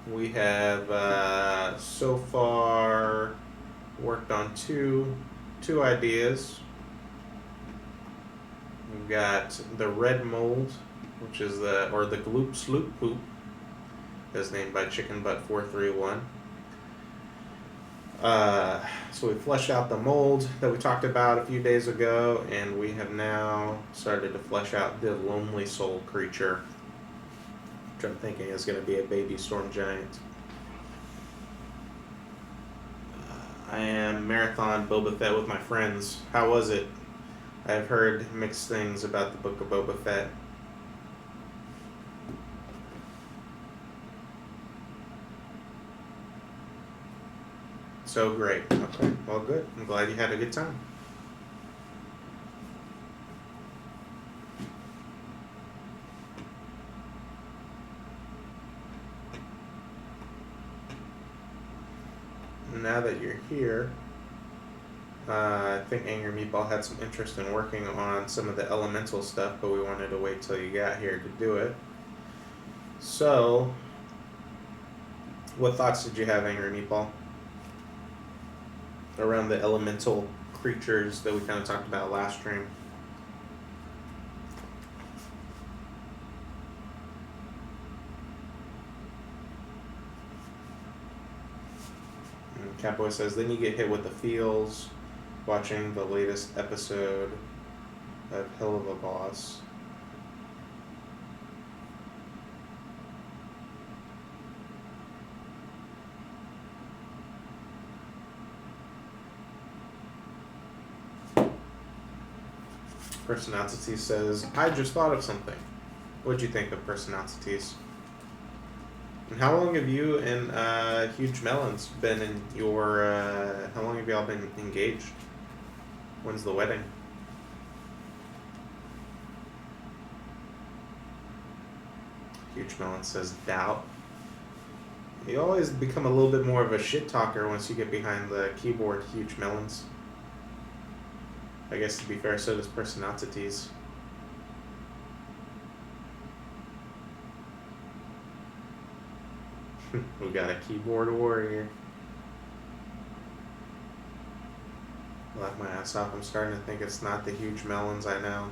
We have so far worked on two ideas. We've got the red mold, which is the gloop sloop poop, as named by Chicken Butt 431. So we fleshed out the mold that we talked about a few days ago, and we have now started to flesh out the lonely soul creature, which I'm thinking is going to be a baby storm giant. I am Marathon Boba Fett with my friends. How was it? I've heard mixed things about the Book of Boba Fett. So great. Okay, well, good. I'm glad you had a good time. Now that you're here, I think Angry Meatball had some interest in working on some of the elemental stuff, but we wanted to wait till you got here to do it. So, what thoughts did you have, Angry Meatball, around the elemental creatures that we kind of talked about last stream? And Catboy says, then you get hit with the feels watching the latest episode of Hill of a Boss. Personality says, I just thought of something. What'd you think of Personalities? And how long have you and Huge Melons been in your, how long have y'all been engaged? When's the wedding? Huge Melon says, doubt. You always become a little bit more of a shit talker once you get behind the keyboard, Huge Melons. I guess to be fair, so does Personalities. We got a keyboard warrior. Laugh my ass off. I'm starting to think it's not the Huge Melons I know.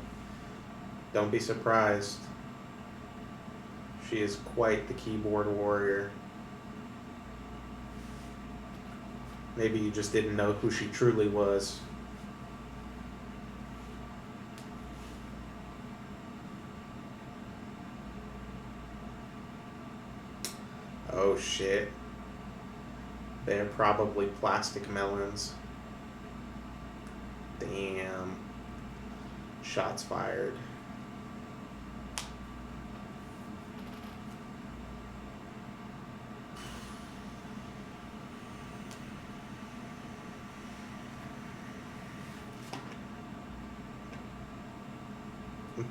Don't be surprised. She is quite the keyboard warrior. Maybe you just didn't know who she truly was. Oh shit. They're probably plastic melons. Damn. Shots fired.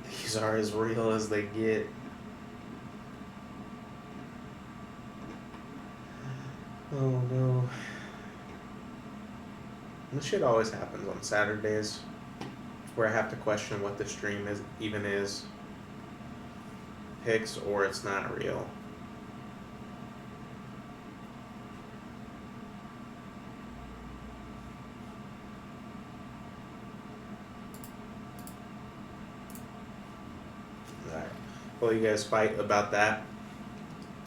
These are as real as they get. Oh no. This shit always happens on Saturdays, where I have to question what the stream even is. Picks or it's not real. Alright. While you guys fight about that,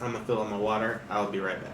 I'm gonna fill up my water. I'll be right back.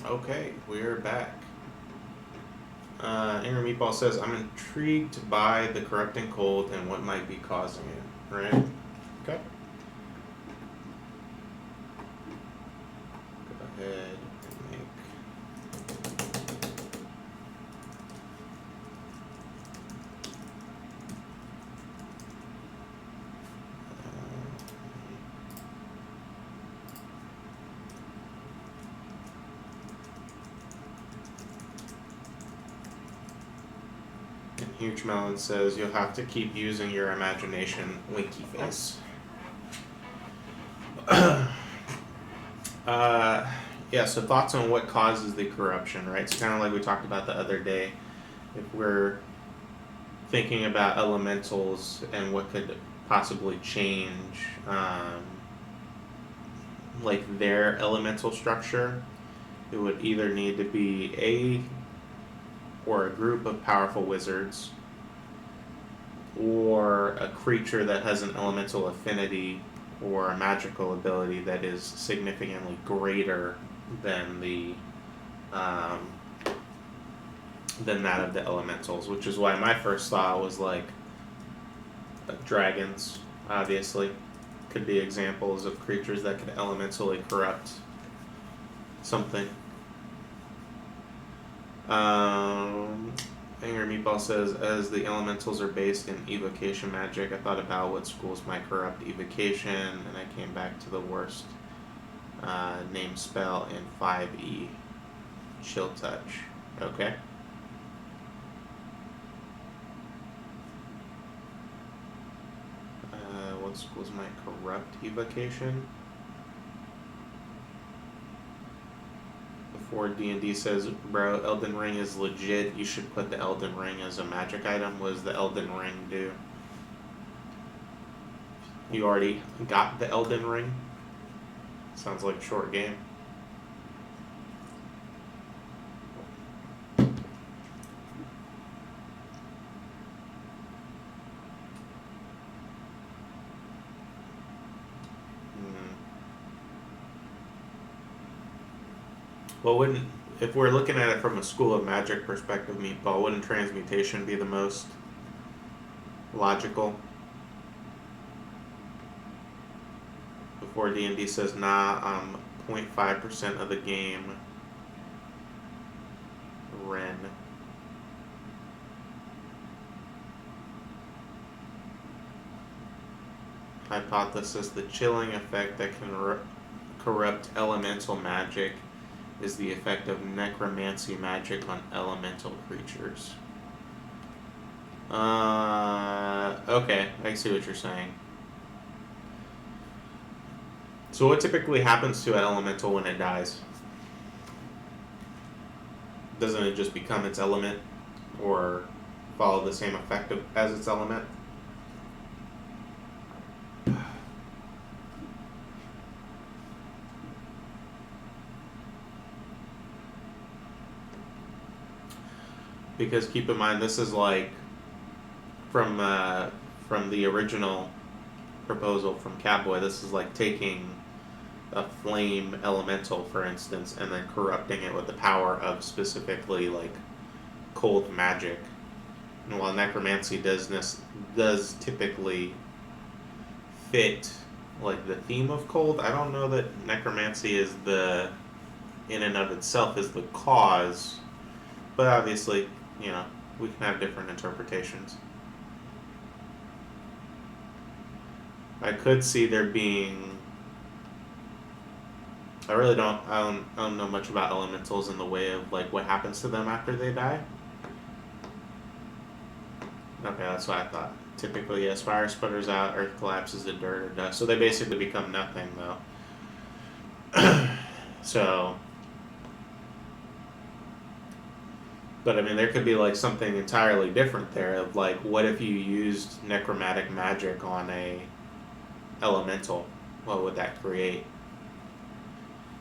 Okay, we're back. Angry Meatball says, I'm intrigued by the corrupting cold and what might be causing it. Right? Okay. Go ahead and make... Huge Melon says, you'll have to keep using your imagination, winky face. Yeah, so thoughts on what causes the corruption, right? It's kind of like we talked about the other day. If we're thinking about elementals and what could possibly change, like their elemental structure, it would either need to be or a group of powerful wizards, or a creature that has an elemental affinity or a magical ability that is significantly greater than than that of the elementals, which is why my first thought was like dragons, obviously, could be examples of creatures that could elementally corrupt something. Angry Meatball says, as the elementals are based in evocation magic, I thought about what schools might corrupt evocation, and I came back to the worst name spell in 5e, Chill Touch. Okay. What schools might corrupt evocation? Before D&D says, bro, Elden Ring is legit, you should put the Elden Ring as a magic item. What does the Elden Ring do? You already got the Elden Ring? Sounds like a short game. Well, wouldn't if we're looking at it from a school of magic perspective, Meatball, wouldn't transmutation be the most logical? Before D&D says, nah, 0.5% of the game. Ren. Hypothesis: the chilling effect that can corrupt elemental magic is the effect of necromancy magic on elemental creatures. Okay, I see what you're saying. So what typically happens to an elemental when it dies? Doesn't it just become its element or follow the same effect as its element? Because keep in mind, this is like from the original proposal from Catboy. This is like taking a flame elemental, for instance, and then corrupting it with the power of specifically like cold magic. And while necromancy does typically fit like the theme of cold, I don't know that necromancy is the in and of itself is the cause. But obviously, you know, we can have different interpretations. I could see there being. I don't know much about elementals in the way of like what happens to them after they die. Okay, that's what I thought. Typically, yes, fire sputters out, earth collapses to dirt or dust. So they basically become nothing, though. So. But I mean, there could be like something entirely different there of like, what if you used necromantic magic on a elemental? What would that create?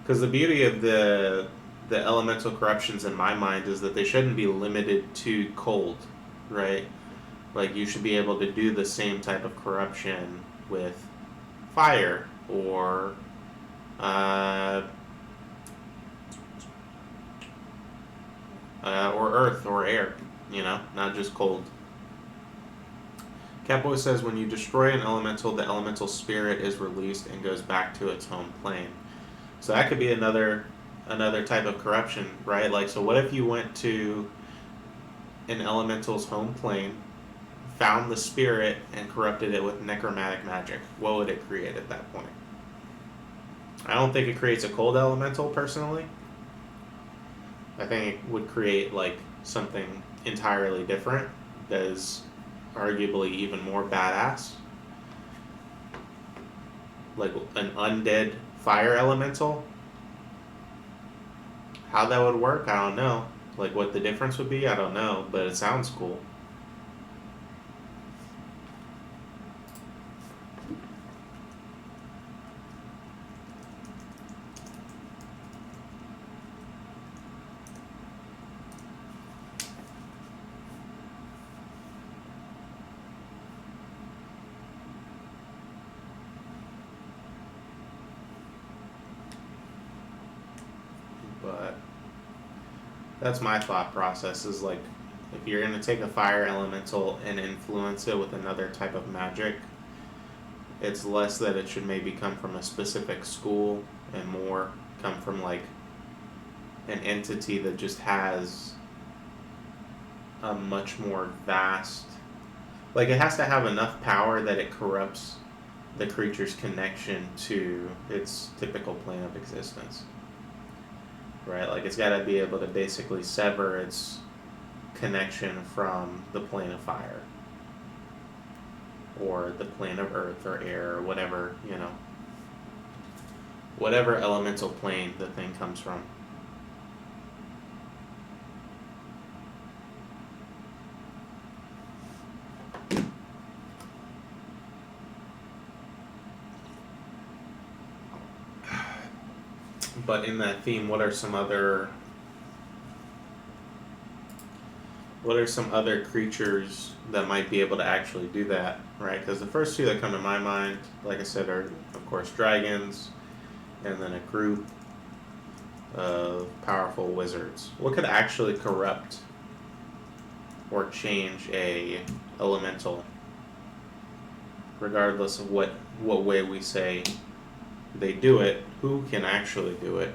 Because the beauty of the elemental corruptions in my mind is that they shouldn't be limited to cold, right? Like you should be able to do the same type of corruption with fire or or earth or air, you know, not just cold. Catboy says when you destroy an elemental, the elemental spirit is released and goes back to its home plane. So that could be another type of corruption, right? Like, so what if you went to an elemental's home plane, found the spirit, and corrupted it with necromantic magic? What would it create at that point? I don't think it creates a cold elemental, personally. I think it would create, like, something entirely different that is arguably even more badass. Like an undead fire elemental. How that would work, I don't know. Like what the difference would be, I don't know, but it sounds cool. But that's my thought process is like if you're going to take a fire elemental and influence it with another type of magic, it's less that it should maybe come from a specific school and more come from like an entity that just has a much more vast, like it has to have enough power that it corrupts the creature's connection to its typical plane of existence. Right? Like it's got to be able to basically sever its connection from the plane of fire or the plane of earth or air or whatever, you know, whatever elemental plane the thing comes from. But in that theme, what are some other creatures that might be able to actually do that, right? Because the first two that come to my mind, like I said, are of course dragons, and then a group of powerful wizards. What could actually corrupt or change a elemental, regardless of what way we say they do it? Who can actually do it?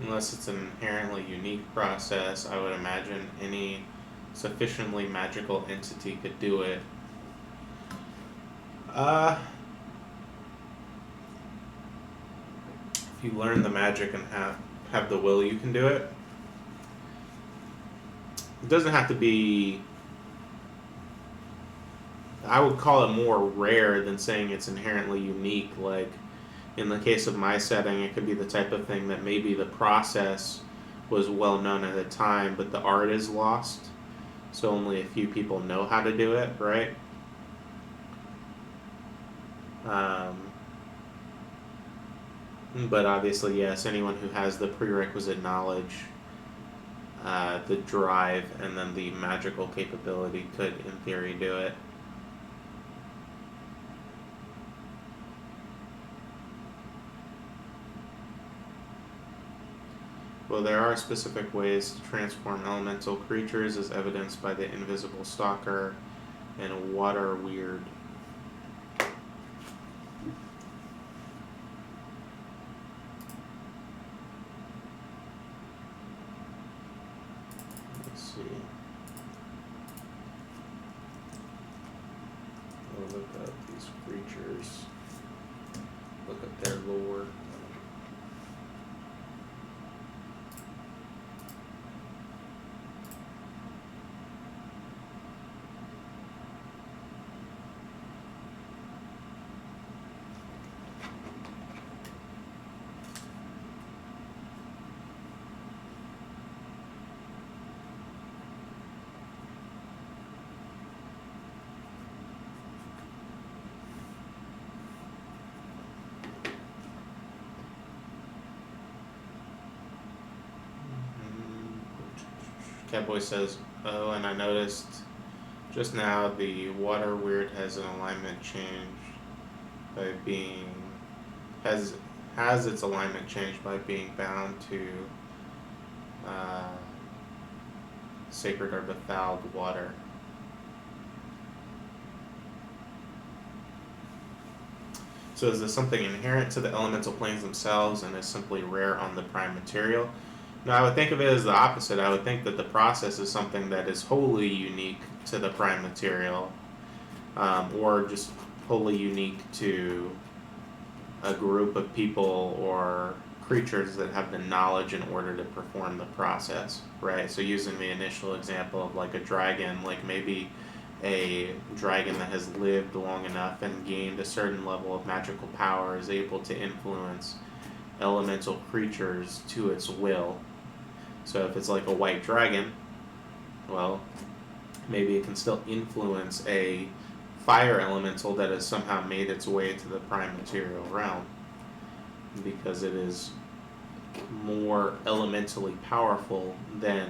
Unless it's an inherently unique process, I would imagine any sufficiently magical entity could do it. If you learn the magic and have the will, you can do it. It doesn't have to be. I would call it more rare than saying it's inherently unique. Like, in the case of my setting, it could be the type of thing that maybe the process was well known at the time, but the art is lost. So only a few people know how to do it, right? But obviously, yes, anyone who has the prerequisite knowledge, the drive, and then the magical capability could, in theory, do it. Well, there are specific ways to transform elemental creatures, as evidenced by the invisible stalker and water weird. Let's see. I'll look up these creatures. Look up their lore. Catboy says, "Oh, and I noticed just now the water weird has an alignment change by being has its alignment changed by being bound to sacred or befouled water." So is this something inherent to the elemental planes themselves and is simply rare on the prime material? No, I would think of it as the opposite. I would think that the process is something that is wholly unique to the prime material, or just wholly unique to a group of people or creatures that have the knowledge in order to perform the process, right? So using the initial example of like a dragon, like maybe a dragon that has lived long enough and gained a certain level of magical power is able to influence elemental creatures to its will. So if it's like a white dragon, well, maybe it can still influence a fire elemental that has somehow made its way to the prime material realm because it is more elementally powerful than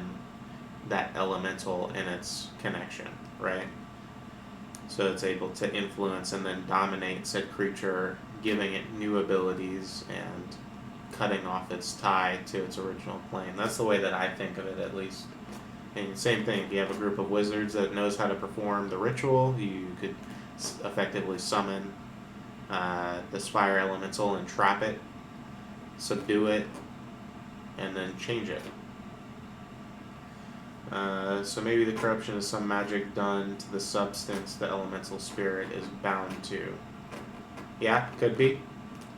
that elemental in its connection, right? So it's able to influence and then dominate said creature, giving it new abilities and cutting off its tie to its original plane. That's the way that I think of it, at least. And same thing, if you have a group of wizards that knows how to perform the ritual, you could effectively summon the Spire Elemental and trap it, subdue it, and then change it. So maybe the corruption is some magic done to the substance the elemental spirit is bound to. Yeah, could be.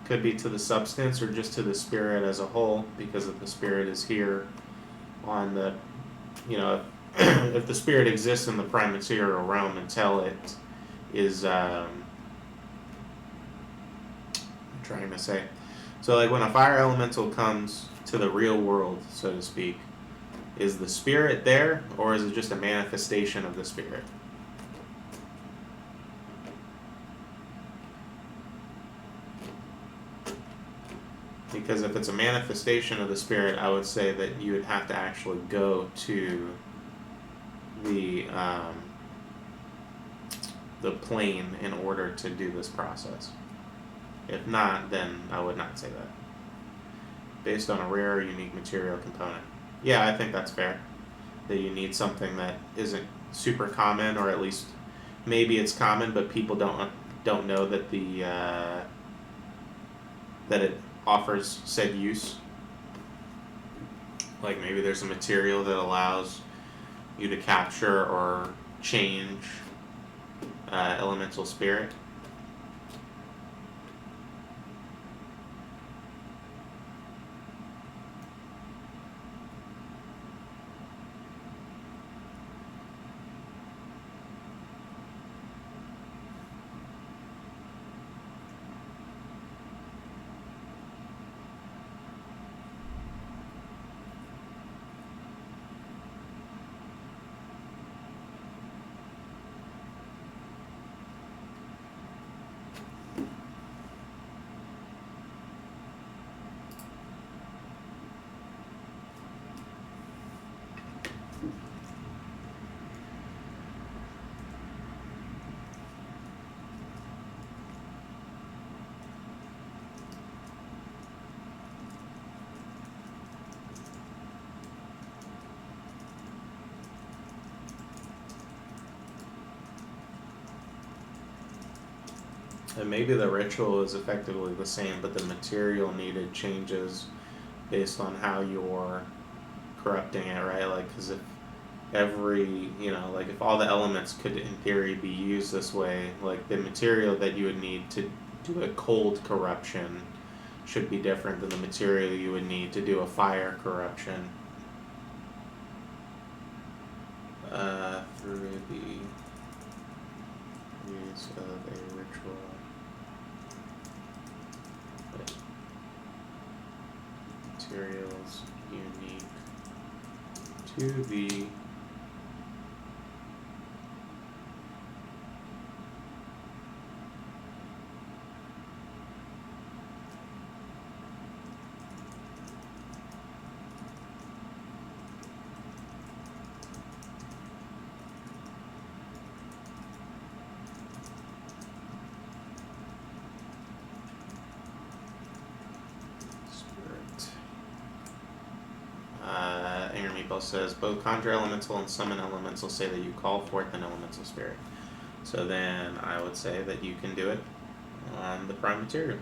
Could be to the substance or just to the spirit as a whole, because if the spirit is here on the, if the spirit exists in the prime material realm until it is, I'm trying to say. So like when a fire elemental comes to the real world, so to speak, is the spirit there, or is it just a manifestation of the spirit? Because if it's a manifestation of the spirit, I would say that you would have to actually go to the plane in order to do this process. If not, then I would not say that. Based on a rare or unique material component. Yeah, I think that's fair. That you need something that isn't super common, or at least maybe it's common, but people don't know that that it offers said use. Like maybe there's a material that allows you to capture or change elemental spirit. And maybe the ritual is effectively the same, but the material needed changes based on how you're corrupting it, right? Like, because if if all the elements could in theory be used this way, like the material that you would need to do a cold corruption should be different than the material you would need to do a fire corruption. Through the use of a ritual. Materials unique to the says both conjure elemental and summon elemental say that you call forth an elemental spirit. So then I would say that you can do it on the prime material.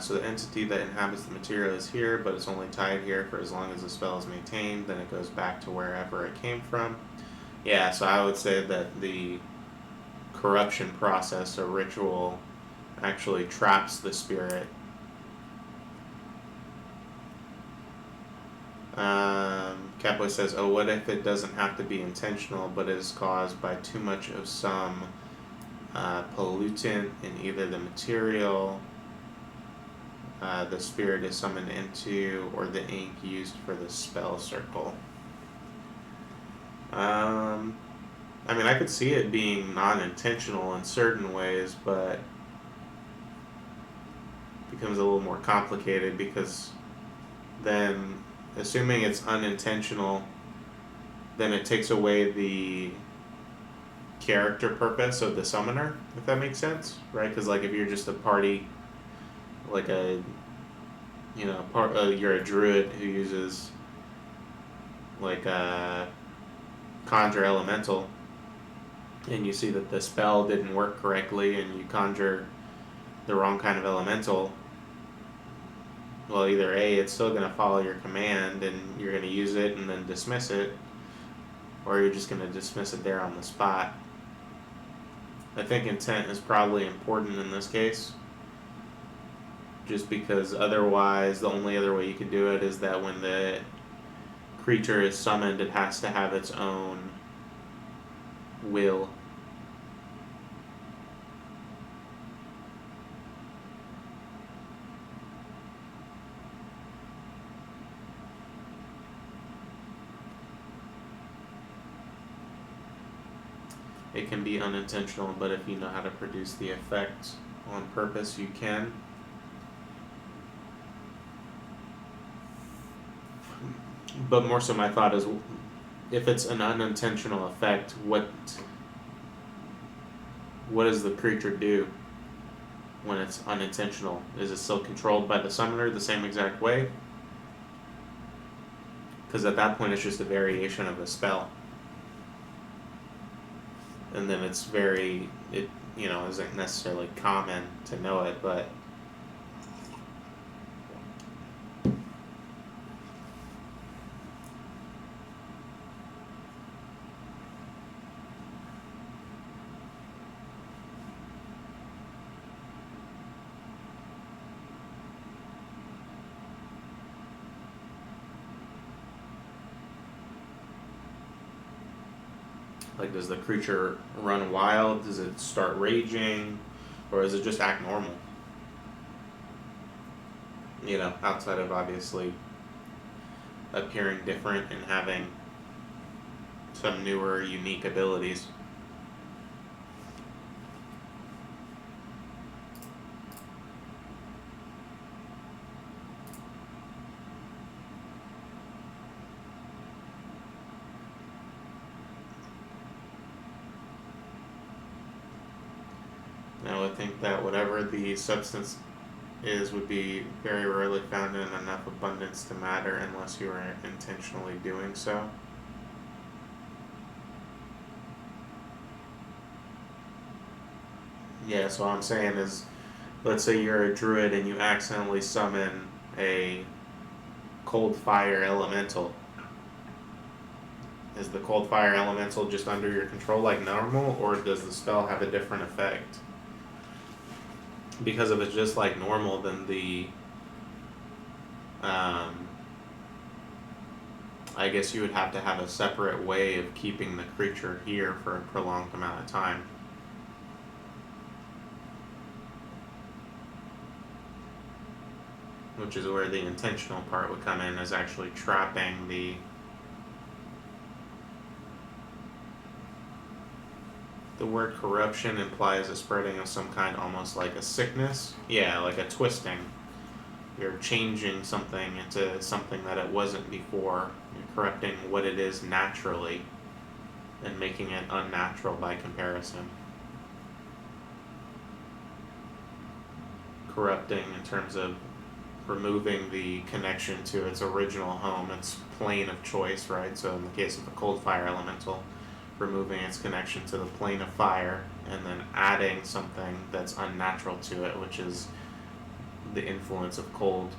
So the entity that inhabits the material is here, but it's only tied here for as long as the spell is maintained. Then it goes back to wherever it came from. Yeah, so I would say that the corruption process or ritual actually traps the spirit. Capoy says, oh, what if it doesn't have to be intentional, but is caused by too much of some pollutant in either the material the spirit is summoned into, or the ink used for the spell circle? I mean, I could see it being non-intentional in certain ways, but it becomes a little more complicated because then, assuming it's unintentional, then it takes away the character purpose of the summoner, if that makes sense, right? Because like if you're just a party, like a you're a druid who uses like a conjure elemental, and you see that the spell didn't work correctly, and you conjure the wrong kind of elemental. Well, either A, it's still going to follow your command and you're going to use it and then dismiss it, or you're just going to dismiss it there on the spot. I think intent is probably important in this case, just because otherwise the only other way you could do it is that when the creature is summoned, it has to have its own will. It can be unintentional, but if you know how to produce the effect on purpose, you can. But more so my thought is, if it's an unintentional effect, what does the creature do when it's unintentional? Is it still controlled by the summoner the same exact way? Because at that point it's just a variation of a spell. And then it isn't necessarily common to know it, but like, does the creature run wild? Does it start raging? Or does it just act normal? Outside of obviously appearing different and having some newer, unique abilities. I would think that whatever the substance is would be very rarely found in enough abundance to matter unless you are intentionally doing so. Yeah, so what I'm saying is, let's say you're a druid and you accidentally summon a cold fire elemental. Is the cold fire elemental just under your control like normal, or does the spell have a different effect? Because if it's just like normal, then I guess you would have to have a separate way of keeping the creature here for a prolonged amount of time. Which is where the intentional part would come in, is actually trapping the word corruption implies a spreading of some kind, almost like a sickness. Yeah, like a twisting. You're changing something into something that it wasn't before. You're corrupting what it is naturally and making it unnatural by comparison. Corrupting in terms of removing the connection to its original home, its plane of choice, right? So in the case of the cold fire elemental, removing its connection to the plane of fire and then adding something that's unnatural to it, which is the influence of cold.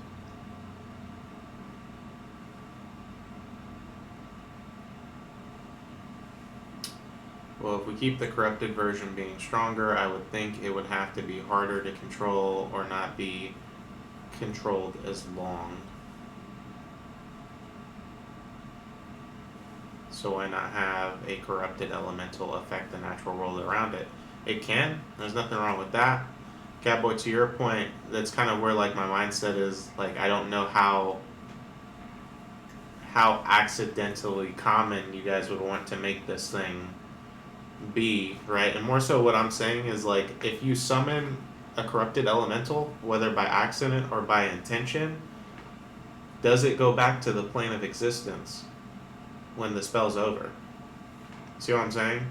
Well, if we keep the corrupted version being stronger, I would think it would have to be harder to control or not be controlled as long. So why not have a corrupted elemental affect the natural world around it? It can. There's nothing wrong with that. Catboy, to your point, that's kind of where like my mindset is. Like, I don't know how accidentally common you guys would want to make this thing be, right? And more so what I'm saying is, like, if you summon a corrupted elemental, whether by accident or by intention, does it go back to the plane of existence? when the spell's over. See what I'm saying?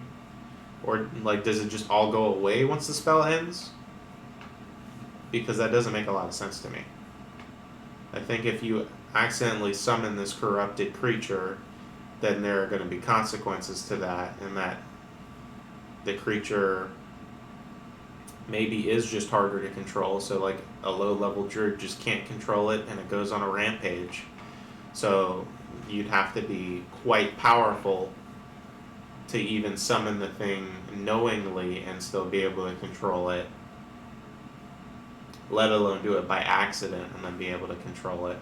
Or, like, does it just all go away once the spell ends? Because that doesn't make a lot of sense to me. I think if you accidentally summon this corrupted creature, then there are going to be consequences to that, and that the creature maybe is just harder to control. So, like, a low-level druid just can't control it, and it goes on a rampage. So, you'd have to be quite powerful to even summon the thing knowingly and still be able to control it, let alone do it by accident and then be able to control it.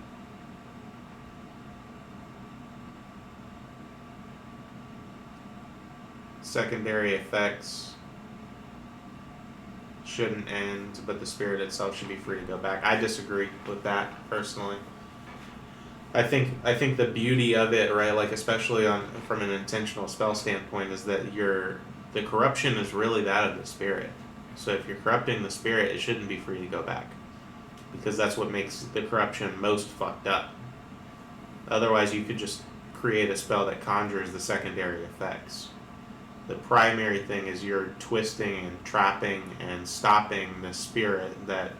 Secondary effects shouldn't end, but the spirit itself should be free to go back. I disagree with that personally. I think the beauty of it, right, like especially from an intentional spell standpoint, is that the corruption is really that of the spirit. So if you're corrupting the spirit, it shouldn't be free to go back, because that's what makes the corruption most fucked up. Otherwise, you could just create a spell that conjures the secondary effects. The primary thing is you're twisting and trapping and stopping the spirit that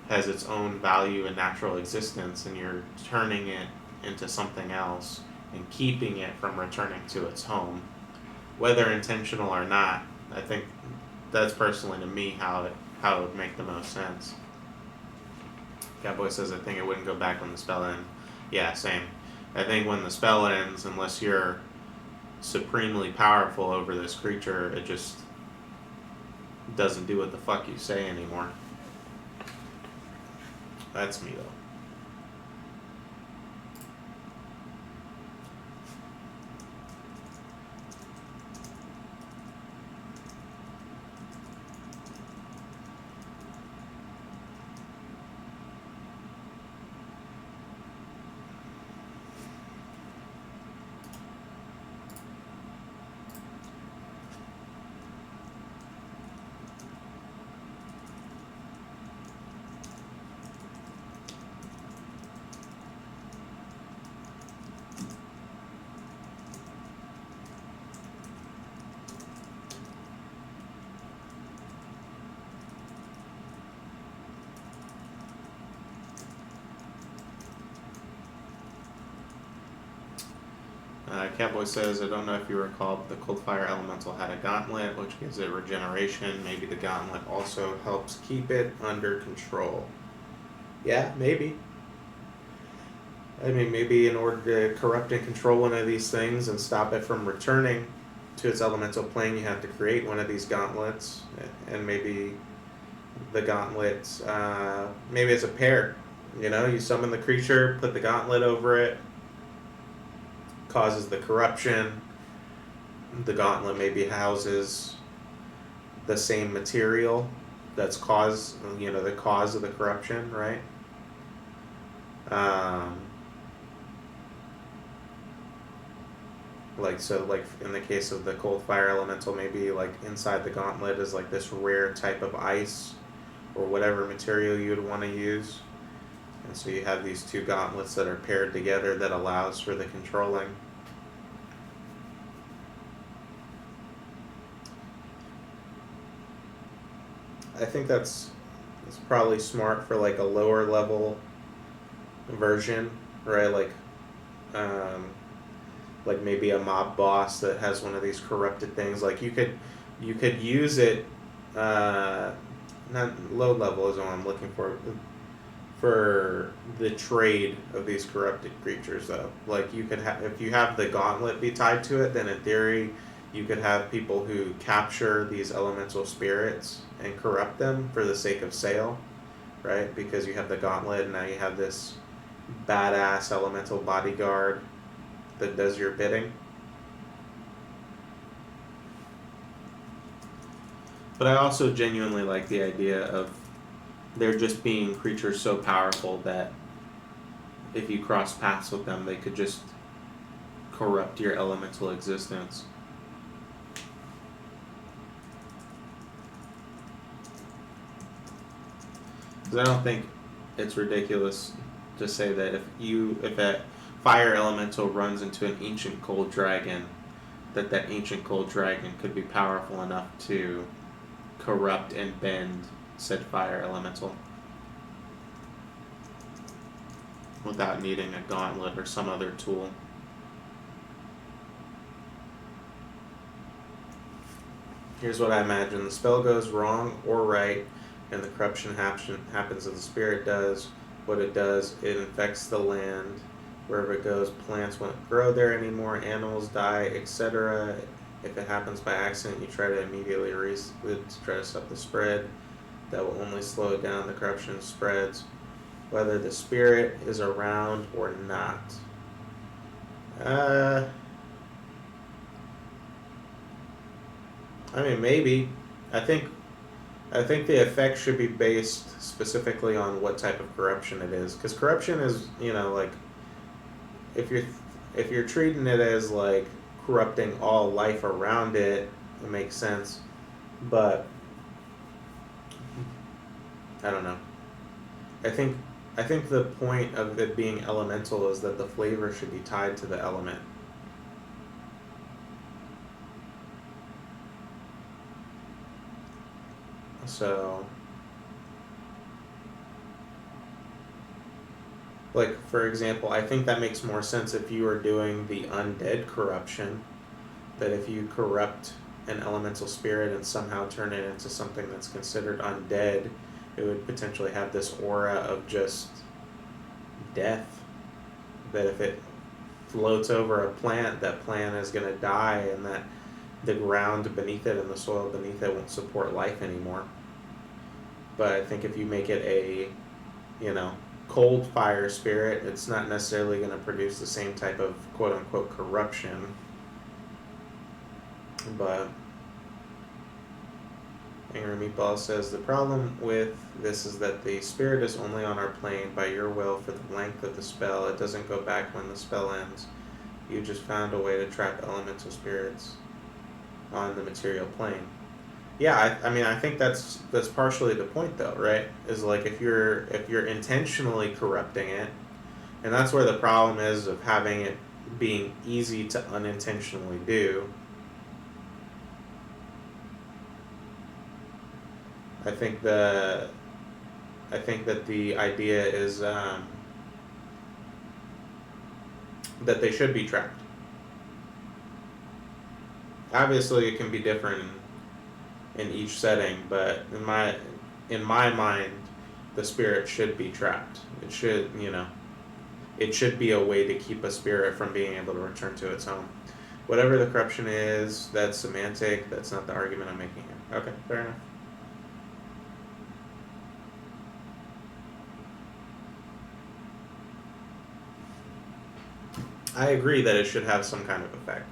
has its own value and natural existence, and you're turning it into something else and keeping it from returning to its home, whether intentional or not. I think that's personally to me how it would make the most sense. Cowboy says, I think it wouldn't go back when the spell ends. Yeah, same. I think when the spell ends, unless you're supremely powerful over this creature, it just doesn't do what the fuck you say anymore. That's me, though. Catboy says, I don't know if you recall, but the Cold Fire Elemental had a gauntlet, which gives it regeneration. Maybe the gauntlet also helps keep it under control. Yeah, maybe. I mean, maybe in order to corrupt and control one of these things and stop it from returning to its elemental plane, you have to create one of these gauntlets. And maybe the gauntlet, maybe it's a pair. You know, you summon the creature, put the gauntlet over it, causes the corruption. The gauntlet maybe houses the same material that's the cause of the corruption, right? Like in the case of the Cold Fire Elemental, maybe like inside the gauntlet is like this rare type of ice or whatever material you would want to use. And so you have these two gauntlets that are paired together that allows for the controlling. I think that's probably smart for like a lower level version, right? Like maybe a mob boss that has one of these corrupted things. Like you could use it. Not low level is what I'm looking for the trade of these corrupted creatures, though. Like you could if you have the gauntlet be tied to it, then in theory you could have people who capture these elemental spirits and corrupt them for the sake of sale, right? Because you have the gauntlet and now you have this badass elemental bodyguard that does your bidding. But I also genuinely like the idea of there just being creatures so powerful that if you cross paths with them, they could just corrupt your elemental existence. Because I don't think it's ridiculous to say that fire elemental runs into an ancient cold dragon, that ancient cold dragon could be powerful enough to corrupt and bend said fire elemental without needing a gauntlet or some other tool. Here's what I imagine. The spell goes wrong or right, and the corruption happens as the spirit does. What it does, it infects the land. Wherever it goes, plants won't grow there anymore, animals die, etc. If it happens by accident, you try to immediately try to stop the spread. That will only slow down the corruption spreads, whether the spirit is around or not. I mean, maybe. I think the effect should be based specifically on what type of corruption it is, because corruption is, like, if you're treating it as like corrupting all life around it, it makes sense. But I don't know. I think the point of it being elemental is that the flavor should be tied to the element. So, like, for example, I think that makes more sense if you are doing the undead corruption, that if you corrupt an elemental spirit and somehow turn it into something that's considered undead, it would potentially have this aura of just death. That if it floats over a plant, that plant is going to die, and that the ground beneath it and the soil beneath it won't support life anymore. But I think if you make it a, cold fire spirit, it's not necessarily going to produce the same type of quote-unquote corruption. But Angry Meatball says, the problem with this is that the spirit is only on our plane by your will for the length of the spell. It doesn't go back when the spell ends. You just found a way to trap elemental spirits on the material plane. Yeah, I think that's partially the point, though, right? Is like if you're intentionally corrupting it, and that's where the problem is of having it being easy to unintentionally do. I think that the idea is that they should be trapped. Obviously, it can be different in each setting, but in my mind, the spirit should be trapped. It should, it should be a way to keep a spirit from being able to return to its home. Whatever the corruption is, that's semantic. That's not the argument I'm making here. Okay, fair enough. I agree that it should have some kind of effect.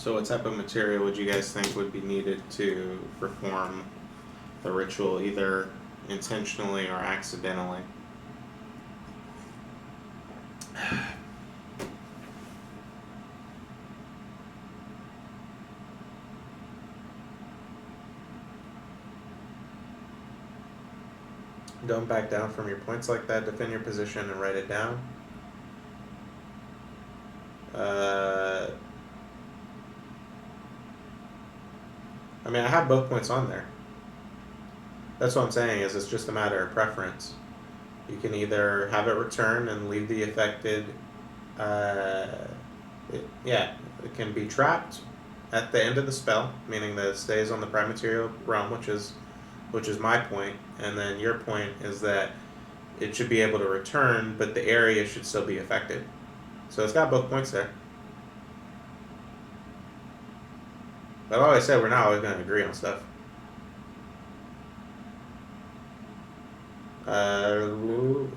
So what type of material would you guys think would be needed to perform the ritual, either intentionally or accidentally? Don't back down from your points like that. Defend your position and write it down. I mean, I have both points on there. That's what I'm saying, is it's just a matter of preference. You can either have it return and leave the affected, it can be trapped at the end of the spell, meaning that it stays on the prime material realm, which is my point, and then your point is that it should be able to return, but the area should still be affected. So it's got both points there. But like I said, we're not always going to agree on stuff.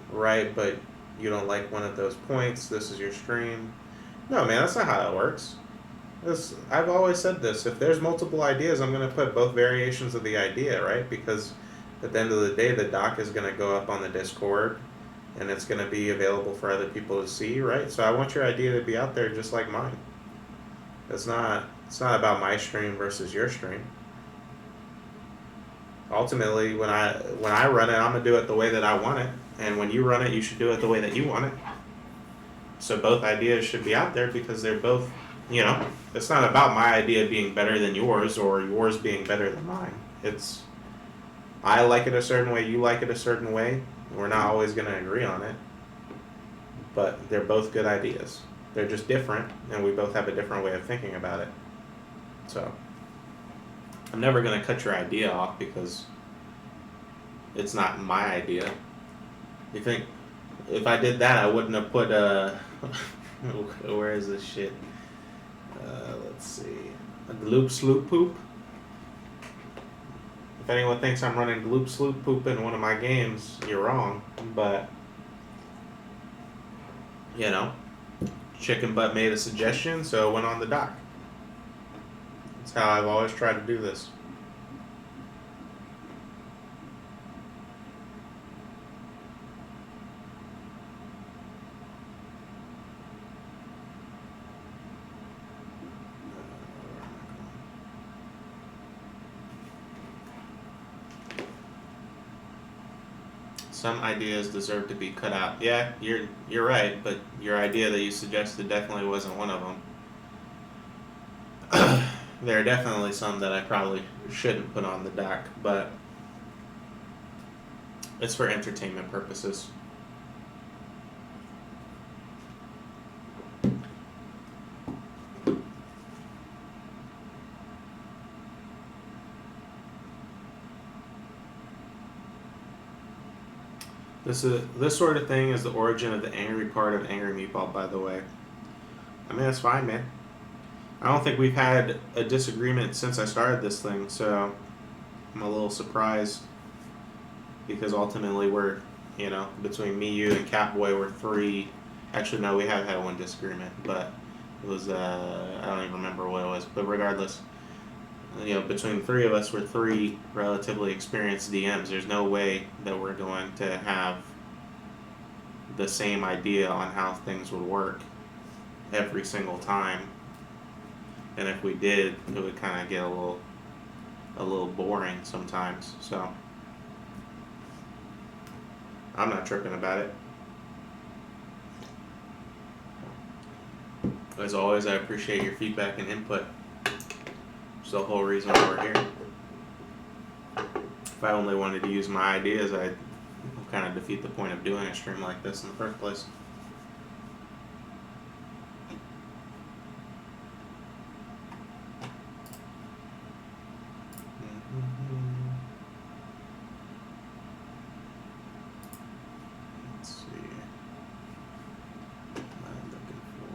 Right, but you don't like one of those points. This is your stream. No, man, that's not how that works. I've always said this. If there's multiple ideas, I'm going to put both variations of the idea, right? Because at the end of the day, the doc is going to go up on the Discord, and it's going to be available for other people to see, right? So I want your idea to be out there just like mine. It's not about my stream versus your stream. Ultimately, when I run it, I'm gonna do it the way that I want it, and when you run it, you should do it the way that you want it. So both ideas should be out there because they're both, it's not about my idea being better than yours or yours being better than mine. It's, I like it a certain way, you like it a certain way. We're not always gonna agree on it, but they're both good ideas. They're just different, and we both have a different way of thinking about it. So I'm never going to cut your idea off because it's not my idea. You think if I did that, I wouldn't have put where is this shit? Let's see. A gloop sloop poop. If anyone thinks I'm running gloop sloop poop in one of my games, you're wrong. But, Chicken Butt made a suggestion, so it went on the dock. That's how I've always tried to do this. Some ideas deserve to be cut out. Yeah, you're right, but your idea that you suggested definitely wasn't one of them. There are definitely some that I probably shouldn't put on the dock, but it's for entertainment purposes. This sort of thing is the origin of the angry part of Angry Meatball, by the way. I mean, that's fine, man. I don't think we've had a disagreement since I started this thing, so I'm a little surprised because ultimately we're, between me, you, and Catboy, we're three. Actually, no, we have had one disagreement, but it was, I don't even remember what it was, but regardless, between the three of us, we're three relatively experienced DMs. There's no way that we're going to have the same idea on how things would work every single time. And if we did, it would kind of get a little boring sometimes. So I'm not tripping about it. As always, I appreciate your feedback and input. It's the whole reason why we're here. If I only wanted to use my ideas, I'd kind of defeat the point of doing a stream like this in the first place. Let's see. What am I looking for?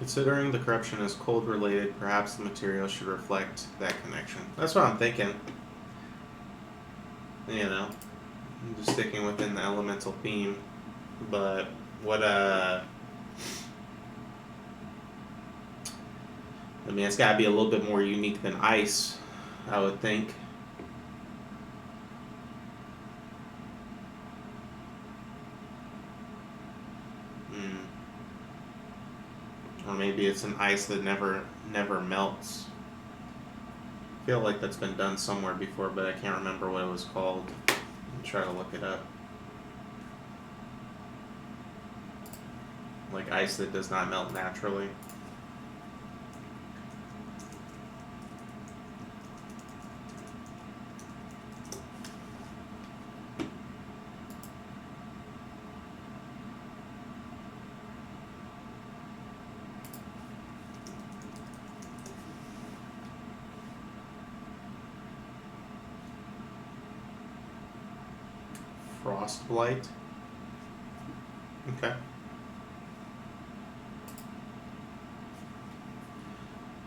Considering the corruption is cold related, perhaps the material should reflect that connection. That's what I'm thinking. You know, I'm just sticking within the elemental theme. But what I mean, it's got to be a little bit more unique than ice, I would think. Or maybe it's an ice that never melts. I feel like that's been done somewhere before, but I can't remember what it was called. I'll try to look it up. Like ice that does not melt naturally. Frostblight. Okay.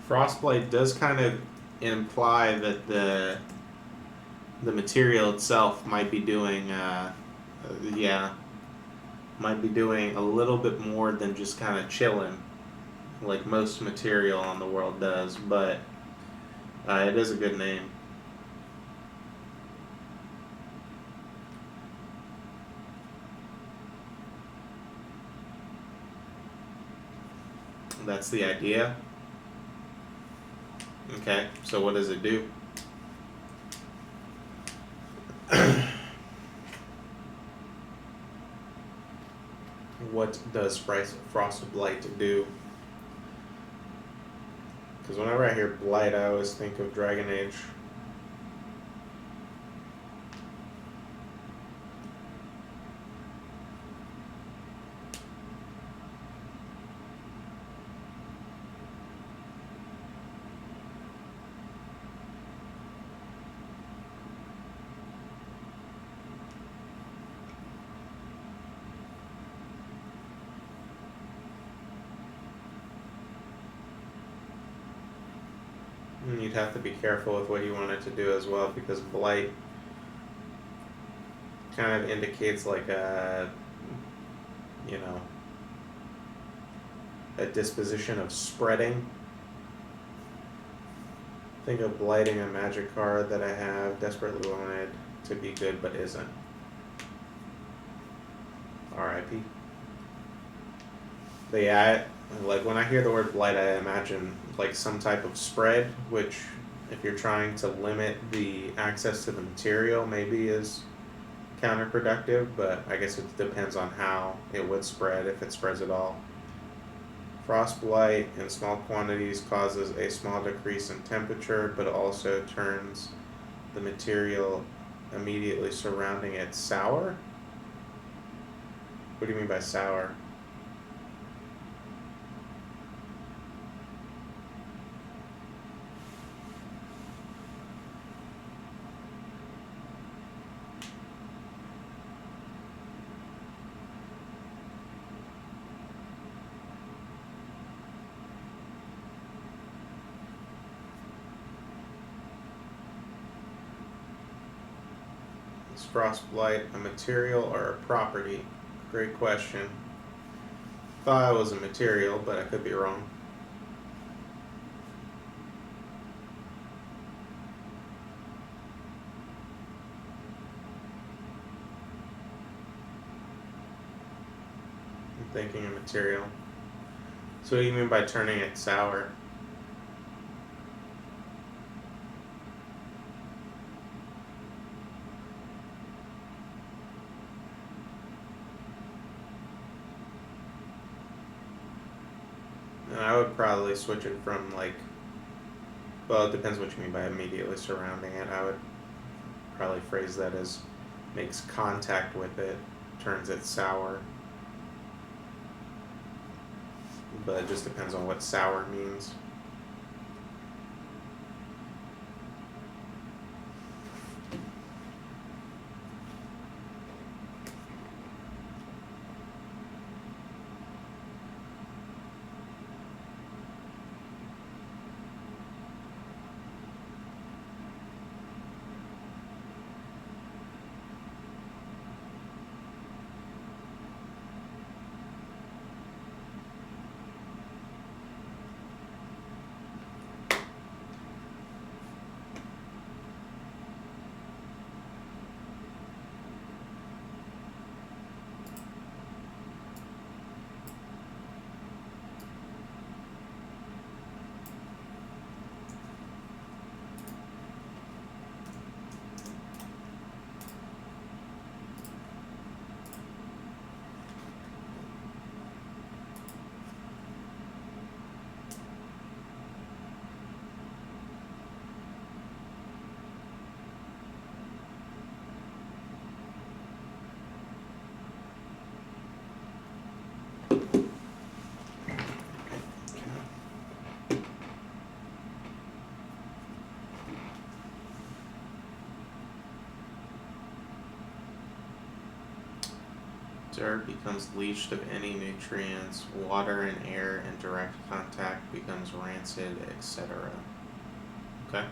Frostblight does kind of imply that the material itself might be doing might be doing a little bit more than just kind of chilling like most material on the world does, but it is a good name. That's the idea. Okay, so what does it do? What does Frostblight do? Because whenever I hear Blight, I always think of Dragon Age. You'd have to be careful with what you want it to do as well, because blight kind of indicates like a, you know, a disposition of spreading. Think of blighting a magic card that I have desperately wanted to be good but isn't. R.I.P. But yeah, like when I hear the word blight, I imagine like some type of spread, which if you're trying to limit the access to the material, maybe is counterproductive, but I guess it depends on how it would spread, if it spreads at all. Frostblight in small quantities causes a small decrease in temperature, but also turns the material immediately surrounding it sour? What do you mean by sour? Is frostblight a material or a property? Great question. Thought it was a material, but I could be wrong. I'm thinking a material. So what do you mean by turning it sour? And I would probably switch it from like, well, it depends what you mean by immediately surrounding it. I would probably phrase that as makes contact with it, turns it sour. But it just depends on what sour means. Dirt becomes leached of any nutrients. Water and air in direct contact becomes rancid, etc. Okay?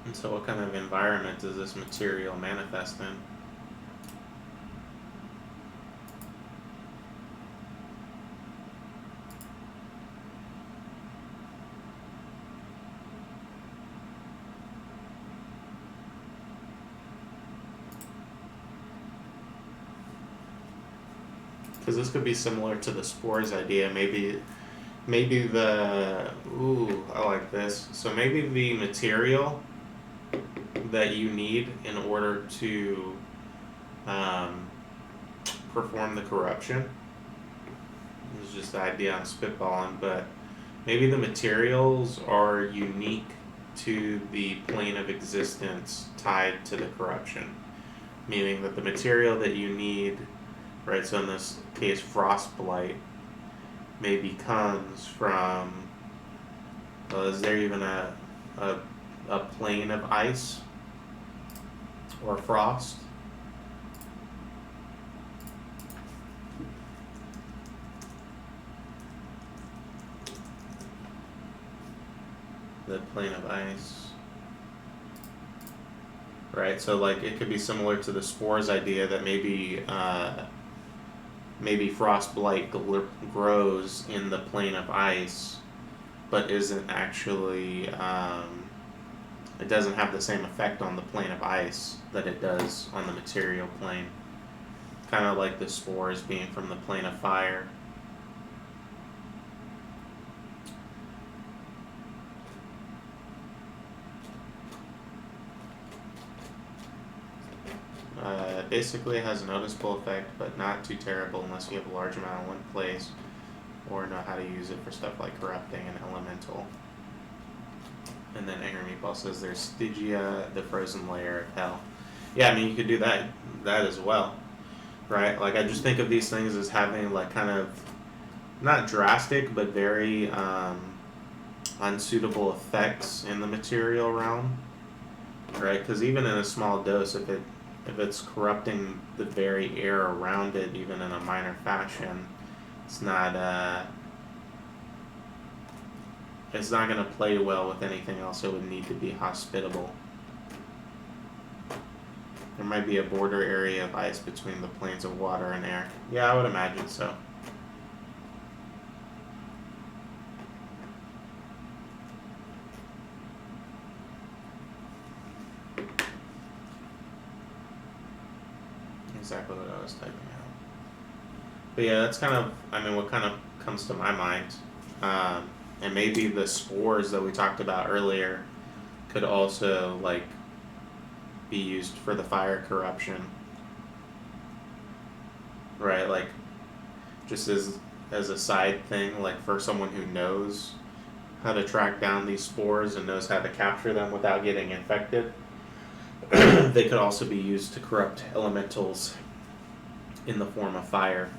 And so what kind of environment does this material manifest in? Because this could be similar to the spores idea. Maybe the, ooh, I like this. So maybe the material that you need in order to perform the corruption. This is just the idea I'm spitballing, but maybe the materials are unique to the plane of existence tied to the corruption. Meaning that the material that you need, right, so in this case, frostblight, maybe comes from, well, is there even a plane of ice or frost? The plane of ice. Right, so like it could be similar to the spores idea that maybe frostblight grows in the plane of ice, but isn't actually it doesn't have the same effect on the plane of ice that it does on the material plane. Kind of like the spores being from the plane of fire. Basically has a noticeable effect, but not too terrible unless you have a large amount in one place or know how to use it for stuff like corrupting an elemental. And then Angry Meatball says there's Stygia, the frozen layer of hell. Yeah, I mean, you could do that as well, right? Like, I just think of these things as having, like, kind of, not drastic, but very unsuitable effects in the material realm, right? Because even in a small dose, if it's corrupting the very air around it, even in a minor fashion, it's not going to play well with anything else. It would need to be hospitable. There might be a border area of ice between the planes of water and air. Yeah, I would imagine so. Exactly what I was typing out. But yeah, that's kind of, I mean, what kind of comes to my mind. And maybe the spores that we talked about earlier could also, like, be used for the fire corruption. Right, like, just as a side thing, like for someone who knows how to track down these spores and knows how to capture them without getting infected, they could also be used to corrupt elementals in the form of fire.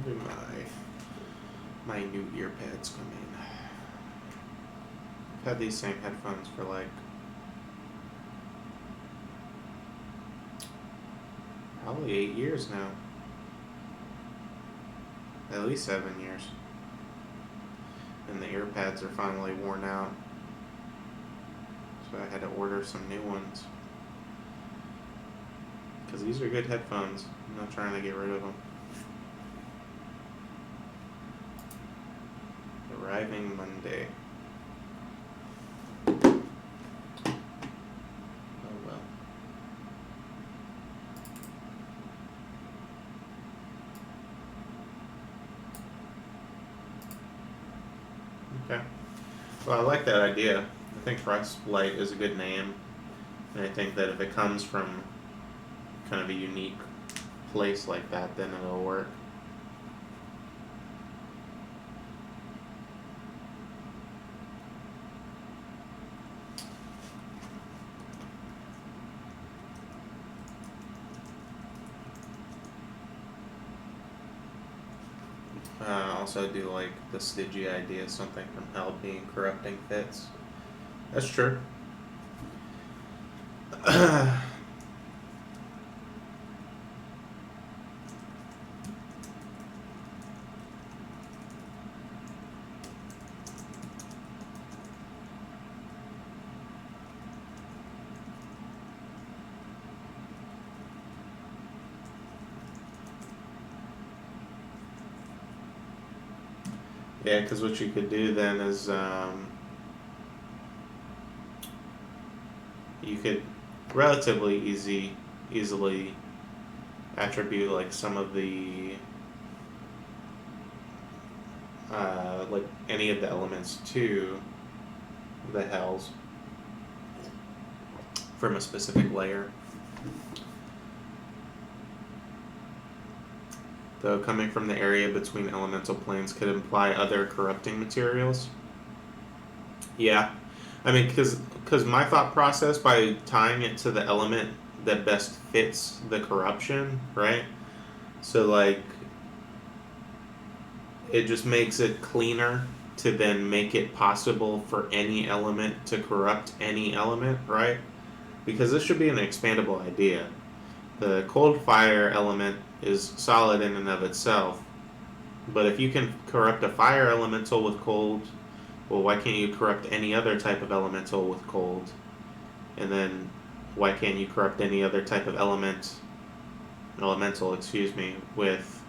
When do my new ear pads come in? I've had these same headphones for like probably 8 years now. At least 7 years. And the ear pads are finally worn out. So I had to order some new ones. because these are good headphones. I'm not trying to get rid of them. Arriving Monday. Oh well. Okay. Well, I like that idea. I think Frostlight is a good name. And I think that if it comes from kind of a unique place like that, then it'll work. Also do like the Stygia idea, something from hell being corrupting fits. That's true. Yeah, because what you could do then is you could relatively easily attribute like some of the like any of the elements to the hells from a specific layer. Though coming from the area between elemental planes could imply other corrupting materials. Yeah. I mean, because my thought process, by tying it to the element that best fits the corruption, right? So, like, it just makes it cleaner to then make it possible for any element to corrupt any element, right? Because this should be an expandable idea. The cold fire element is solid in and of itself, but if you can corrupt a fire elemental with cold, well, why can't you corrupt any other type of elemental with cold? And then why can't you corrupt any other type of elemental, with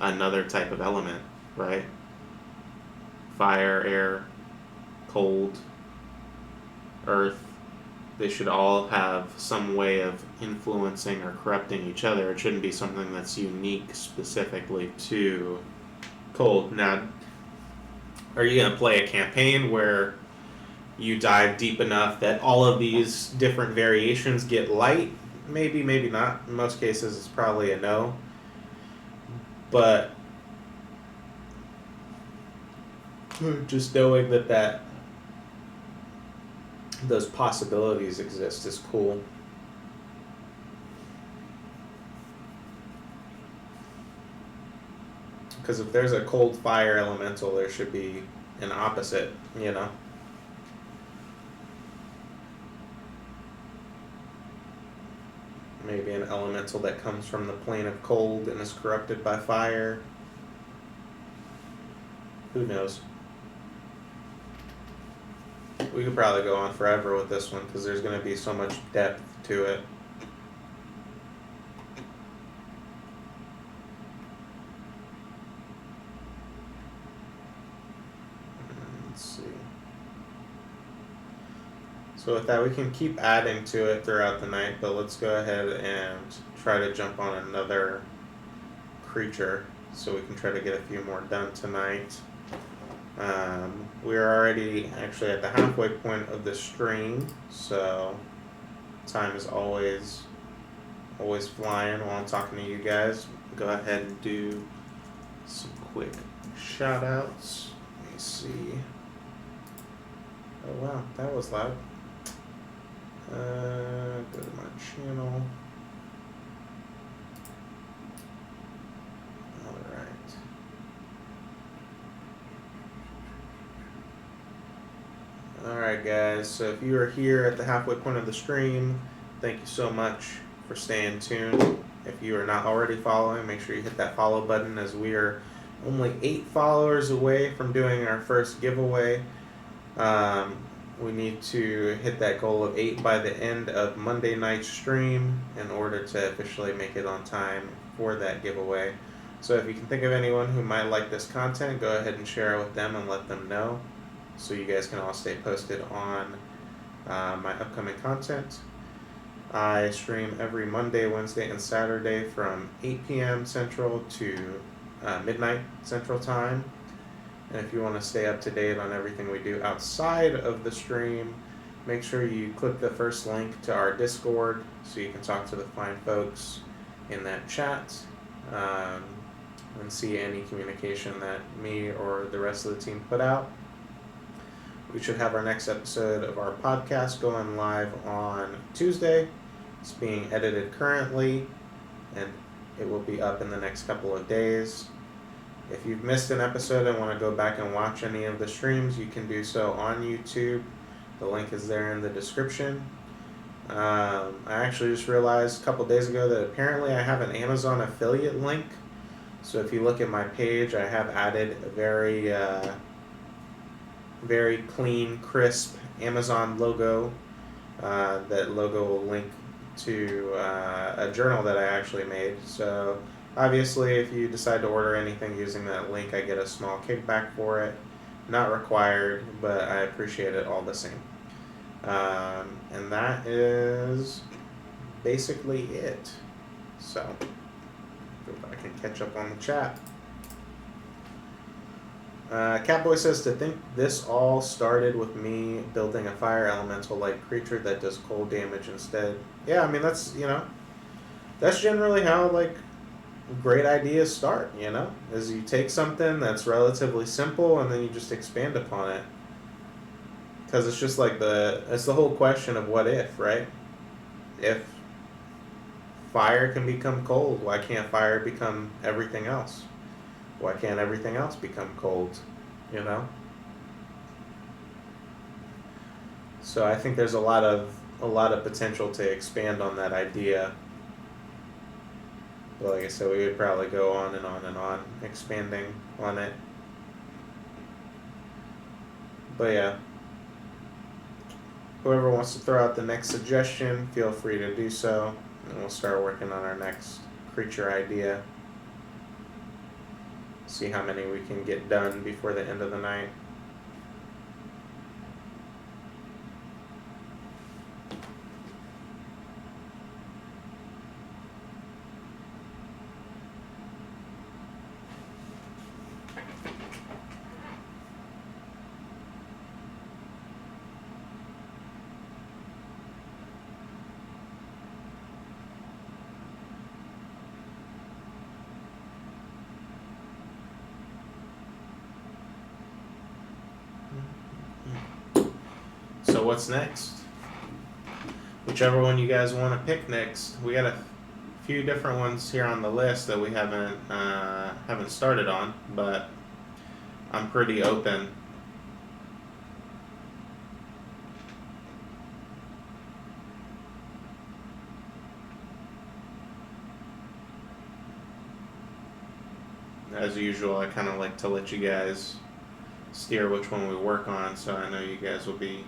another type of element, right? Fire, air, cold, earth, they should all have some way of influencing or corrupting each other. It shouldn't be something that's unique specifically to cold. Now, are you going to play a campaign where you dive deep enough that all of these different variations get light? Maybe, maybe not. In most cases, it's probably a no. But just knowing that those possibilities exist is cool. Because if there's a cold fire elemental, there should be an opposite, you know? Maybe an elemental that comes from the plane of cold and is corrupted by fire. Who knows? We could probably go on forever with this one because there's going to be so much depth to it. Let's see. So with that, we can keep adding to it throughout the night, but let's go ahead and try to jump on another creature so we can try to get a few more done tonight. We're already actually at the halfway point of the stream, so time is always flying while I'm talking to you guys. Go ahead and do some quick shout outs. Let me see. Oh wow, that was loud. Go to my channel. Alright guys, so if you are here at the halfway point of the stream, thank you so much for staying tuned. If you are not already following, make sure you hit that follow button, as we are only 8 followers away from doing our first giveaway. we need to hit that goal of 8 by the end of Monday night's stream in order to officially make it on time for that giveaway. So if you can think of anyone who might like this content, go ahead and share it with them and let them know, so you guys can all stay posted on my upcoming content. I stream every Monday, Wednesday, and Saturday from 8 p.m. Central to midnight Central Time. And if you want to stay up to date on everything we do outside of the stream, make sure you click the first link to our Discord so you can talk to the fine folks in that chat and see any communication that me or the rest of the team put out. We should have our next episode of our podcast going live on Tuesday. It's being edited currently, and it will be up in the next couple of days. If you've missed an episode and want to go back and watch any of the streams, you can do so on YouTube. The link is there in the description. I actually just realized a couple days ago that apparently I have an Amazon affiliate link. So if you look at my page, I have added a very clean, crisp Amazon logo. That logo will link to a journal that I actually made. So obviously, if you decide to order anything using that link, I get a small kickback for it. Not required, but I appreciate it all the same. And that is basically it. So, go back and catch up on the chat. Catboy says to think this all started with me building a fire elemental like creature that does cold damage instead. Yeah, I mean that's generally how like great ideas start, is you take something that's relatively simple and then you just expand upon it. Because it's just like it's the whole question of what if, right? If fire can become cold, why can't fire become everything else? Why can't everything else become cold, So I think there's a lot of potential to expand on that idea. But like I said, we would probably go on and on and on expanding on it. But yeah, whoever wants to throw out the next suggestion, feel free to do so, and we'll start working on our next creature idea. See how many we can get done before the end of the night. So what's next? Whichever one you guys want to pick next. We got a few different ones here on the list that we haven't started on, but I'm pretty open. As usual, I kind of like to let you guys steer which one we work on, so I know you guys will be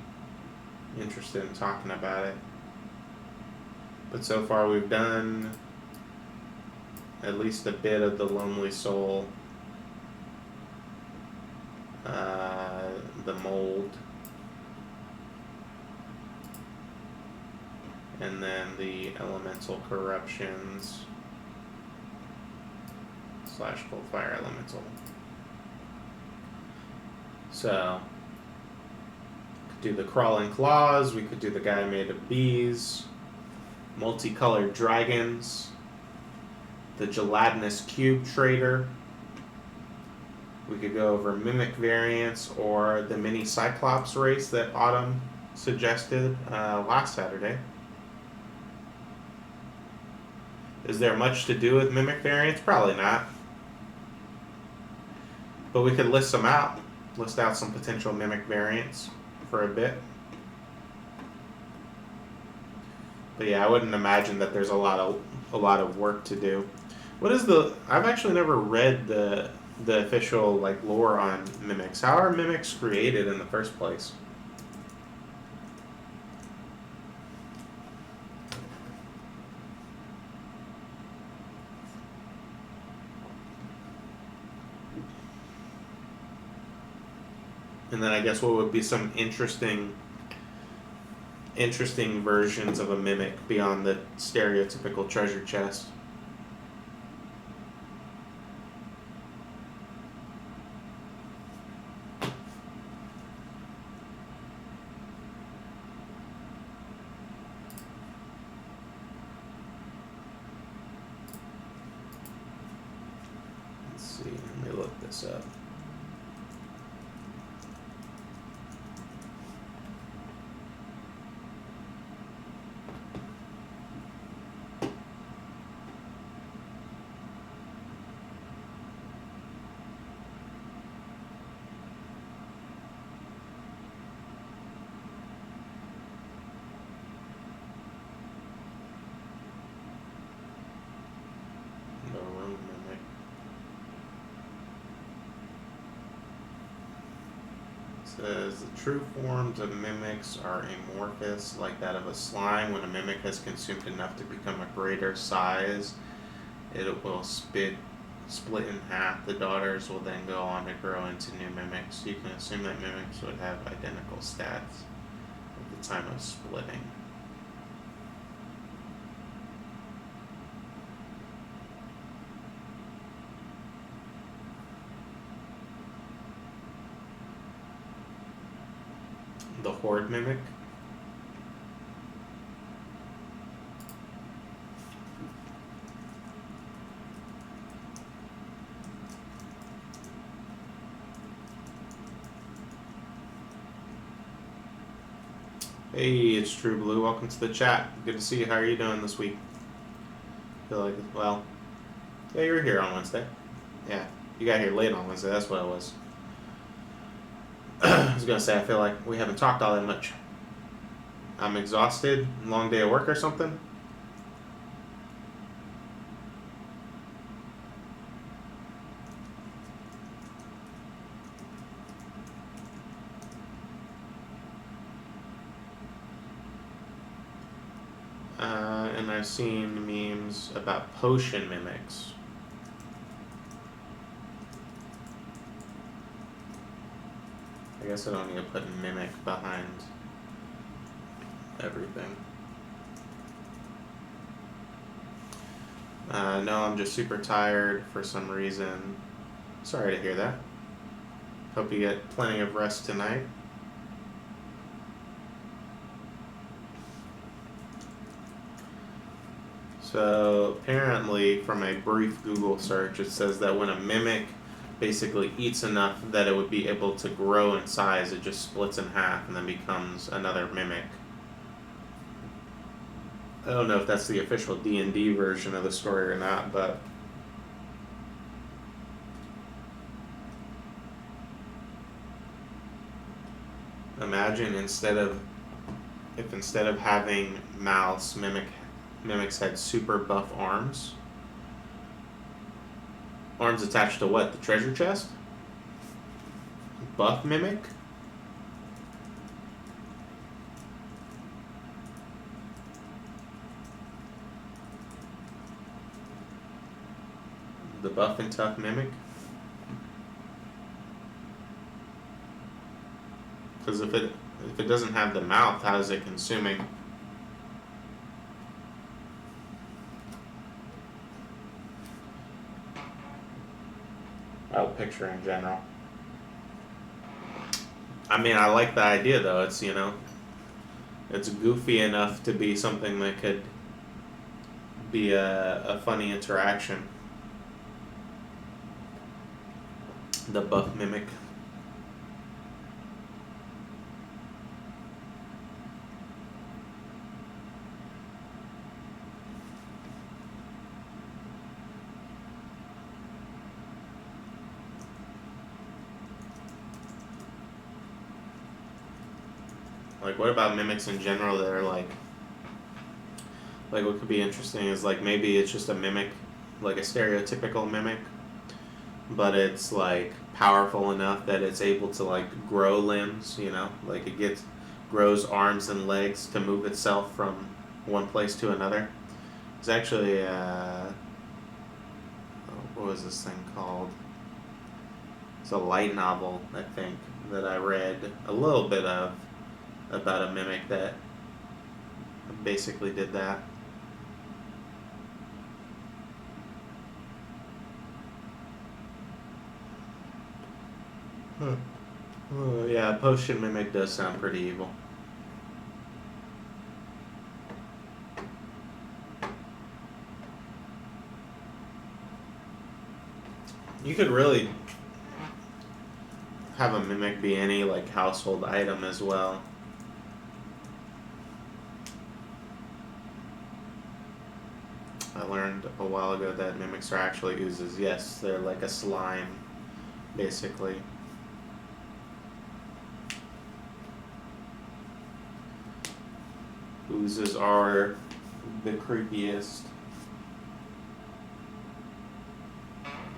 interested in talking about it. But so far we've done at least a bit of the Lonely Soul, the Mold, and then the Elemental Corruptions / Cold Fire Elemental. So do the Crawling Claws, we could do the guy made of bees, multicolored dragons, the Gelatinous Cube Trader. We could go over Mimic variants or the mini Cyclops race that Autumn suggested last Saturday. Is there much to do with Mimic variants? Probably not. But we could list them out, list out some potential Mimic variants for a bit. But yeah, I wouldn't imagine that there's a lot of work to do. What is I've actually never read the official lore on mimics. How are mimics created in the first place? And then I guess what would be some interesting versions of a mimic beyond the stereotypical treasure chest? Let's see, let me look this up. The room mimic. It says the true forms of mimics are amorphous, like that of a slime. When a mimic has consumed enough to become a greater size, it will split in half. The daughters will then go on to grow into new mimics. You can assume that mimics would have identical stats at the time of splitting. The horde mimic. Hey, it's True Blue. Welcome to the chat. Good to see you. How are you doing this week? Feel like, well, yeah, you were here on Wednesday. Yeah, you got here late on Wednesday. That's what it was. I was gonna say I feel like we haven't talked all that much. I'm exhausted. Long day of work or something. And I've seen memes about potion mimics. I guess I don't need to put mimic behind everything. No, I'm just super tired for some reason. Sorry to hear that. Hope you get plenty of rest tonight. So apparently, from a brief Google search, it says that when a mimic basically eats enough that it would be able to grow in size, it just splits in half and then becomes another mimic. I don't know if that's the official D&D version of the story or not, but imagine instead of having mouths, mimics had super buff arms. Arms attached to what? The treasure chest? Buff mimic? The buff and tough mimic? Because if it doesn't have the mouth, how is it consuming? Oh, picture in general. I mean, I like the idea though. It's, it's goofy enough to be something that could be a funny interaction. The buff mimic. Like, what about mimics in general that are like what could be interesting is like maybe it's just a mimic, like a stereotypical mimic, but it's like powerful enough that it's able to like grow limbs, like it grows arms and legs to move itself from one place to another. It's actually what was this thing called? It's a light novel, I think, that I read a little bit of about a mimic that basically did that. Huh. Oh, yeah, potion mimic does sound pretty evil. You could really have a mimic be any like household item as well. I learned a while ago that mimics are actually oozes. Yes, they're like a slime, basically. Oozes are the creepiest.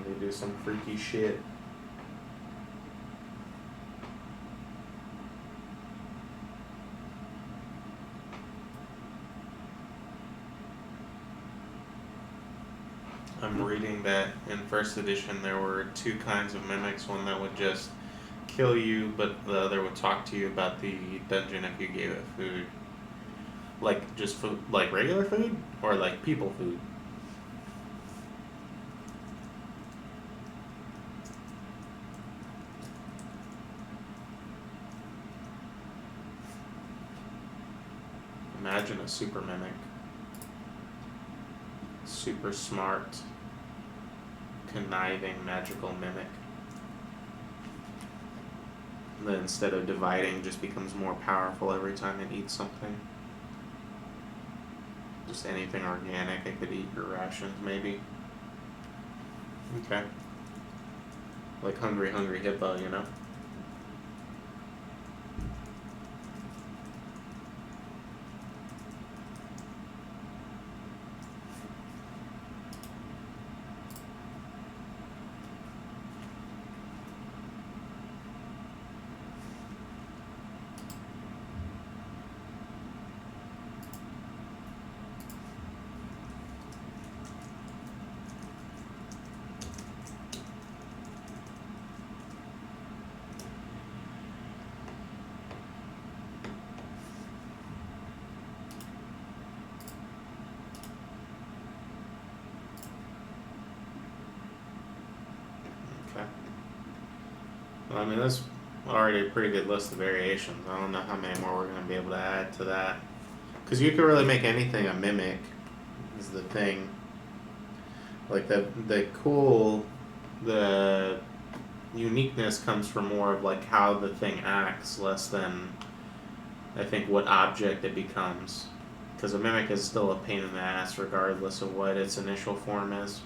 They do some freaky shit. I'm reading that in first edition there were two kinds of mimics. One that would just kill you, but the other would talk to you about the dungeon if you gave it food. Like just food, like regular food, or like people food. Imagine a super mimic. Super smart, conniving, magical mimic. That instead of dividing, just becomes more powerful every time it eats something. Just anything organic, it could eat your rations, maybe. Okay. Like Hungry Hungry Hippo, you know? Okay. Well, I mean, that's already a pretty good list of variations. I don't know how many more we're going to be able to add to that. Because you could really make anything a mimic, is the thing. Like, the uniqueness comes from more of, like, how the thing acts, less than, I think, what object it becomes. Because a mimic is still a pain in the ass, regardless of what its initial form is.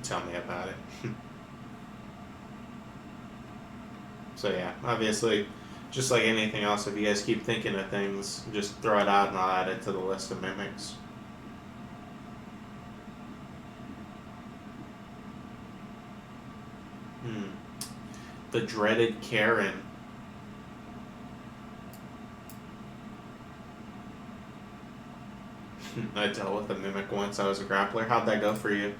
Tell me about it. So yeah, obviously, just like anything else, if you guys keep thinking of things, just throw it out and I'll add it to the list of mimics. The dreaded Karen. I dealt with a mimic once. I was a grappler. How'd that go for you?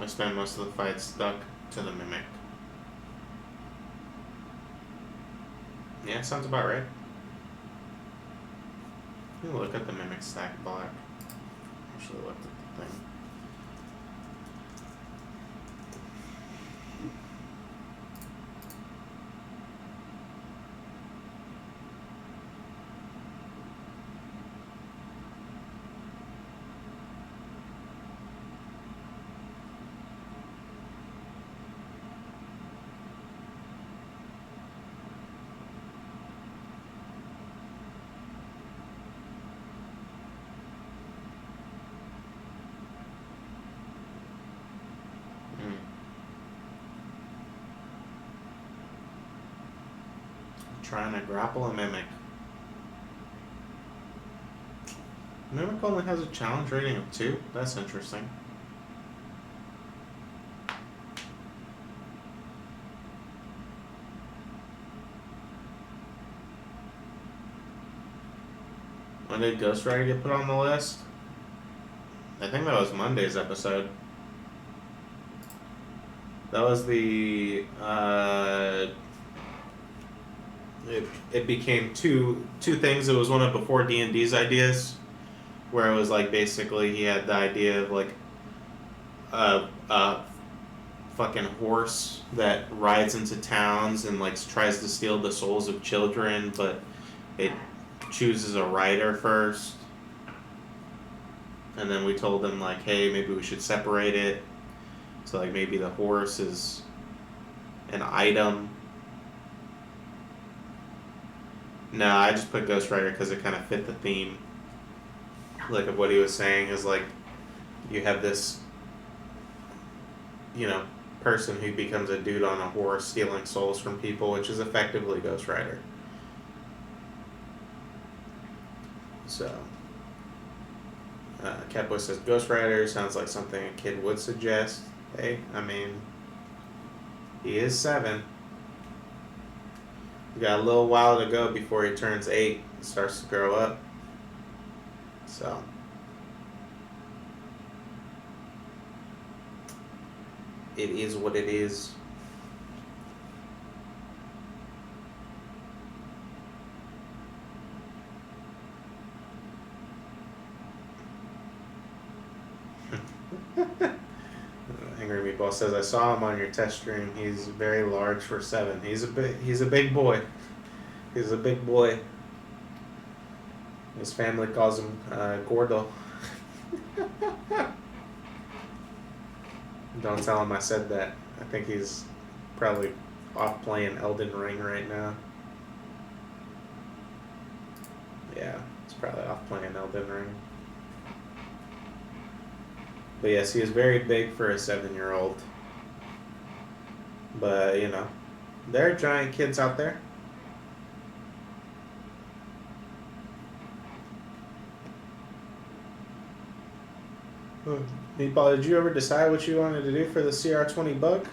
I spent most of the fight stuck to the mimic. Yeah, sounds about right. Let me look at the mimic stack block. Actually looked at the thing. trying to grapple a mimic. Mimic only has a challenge rating of 2? That's interesting. When did Ghost Rider get put on the list? I think that was Monday's episode. That was the it became two things. It was one of before D&D's ideas, where it was like basically he had the idea of like a fucking horse that rides into towns and like tries to steal the souls of children, but it chooses a rider first. And then we told them like, hey, maybe we should separate it. So like maybe the horse is an item. No, I just put Ghost Rider because it kind of fit the theme. Like of what he was saying is like, you have this, person who becomes a dude on a horse stealing souls from people, which is effectively Ghost Rider. So, Catboy says Ghost Rider sounds like something a kid would suggest. Hey, I mean, he is 7. You got a little while to go before he turns 8 and starts to grow up. So, it is what it is. Angry Meatball says, I saw him on your test stream. He's very large for 7. He's a big boy. He's a big boy. His family calls him Gordo. Don't tell him I said that. I think he's probably off playing Elden Ring right now. Yeah, he's probably off playing Elden Ring. But yes, he is very big for a 7-year-old. But, there are giant kids out there. Meatball, did you ever decide what you wanted to do for the CR20 bug?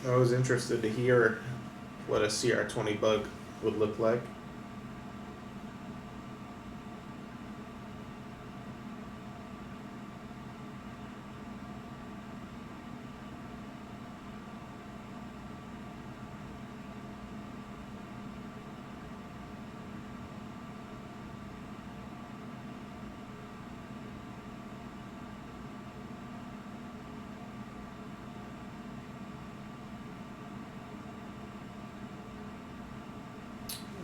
I was interested to hear what a CR20 bug would look like.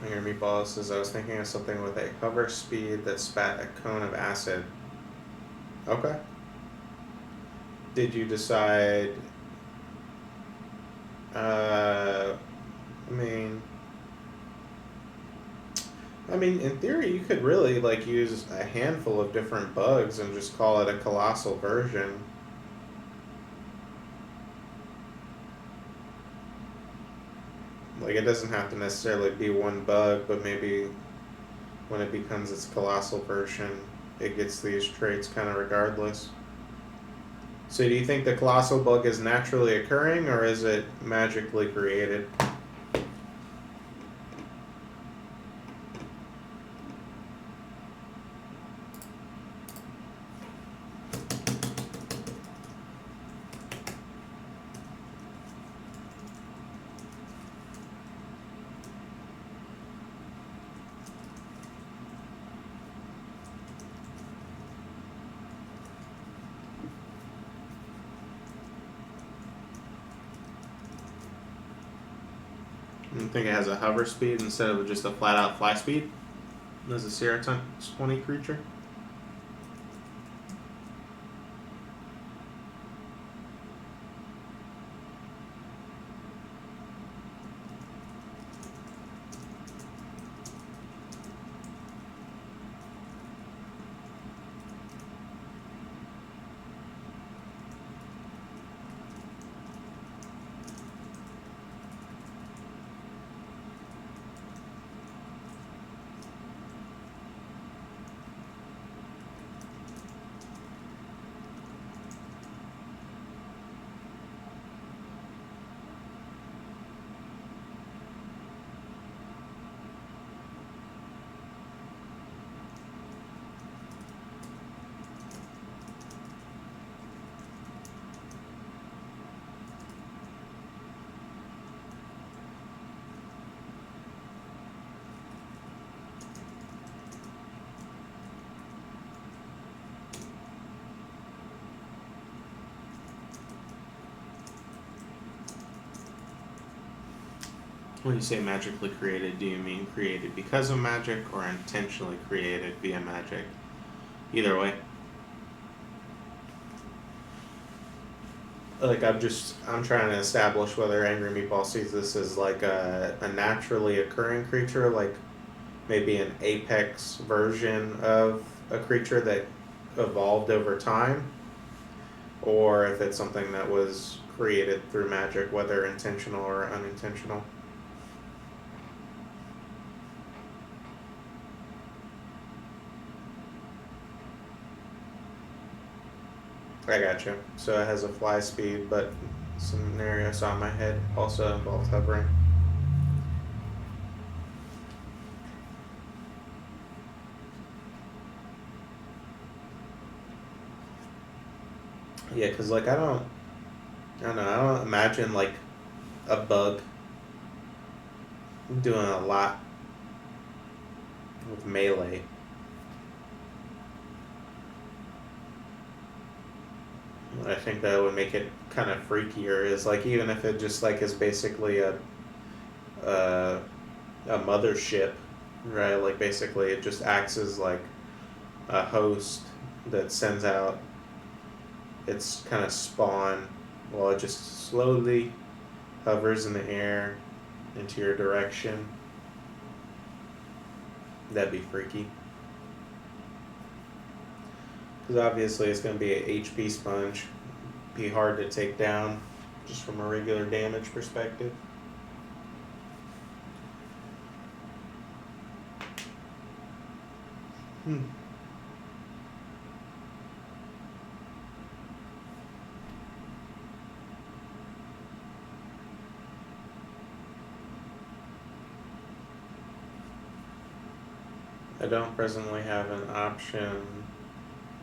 Here, Meatball says, I was thinking of something with a hover speed that spat a cone of acid. Okay. Did you decide... I mean, in theory, you could really, use a handful of different bugs and just call it a colossal version. It doesn't have to necessarily be one bug, but maybe when it becomes its colossal version, it gets these traits kind of regardless. So do you think the colossal bug is naturally occurring, or is it magically created? You think it has a hover speed instead of just a flat-out fly speed as a CR20 creature? When you say magically created, do you mean created because of magic or intentionally created via magic? Either way. Like, I'm trying to establish whether Angry Meatball sees this as like a naturally occurring creature, like maybe an apex version of a creature that evolved over time, or if it's something that was created through magic, whether intentional or unintentional. I got you. So it has a fly speed, but scenario I saw in my head also involves hovering. Yeah, because like I don't know, I don't imagine like a bug doing a lot with melee. I think that would make it kind of freakier. Is like even if it just like is basically a a mothership, right? Like basically it just acts as like a host that sends out its kind of spawn while it just slowly hovers in the air into your direction. That'd be freaky. Because obviously it's going to be an HP sponge. Be hard to take down just from a regular damage perspective. I don't presently have an option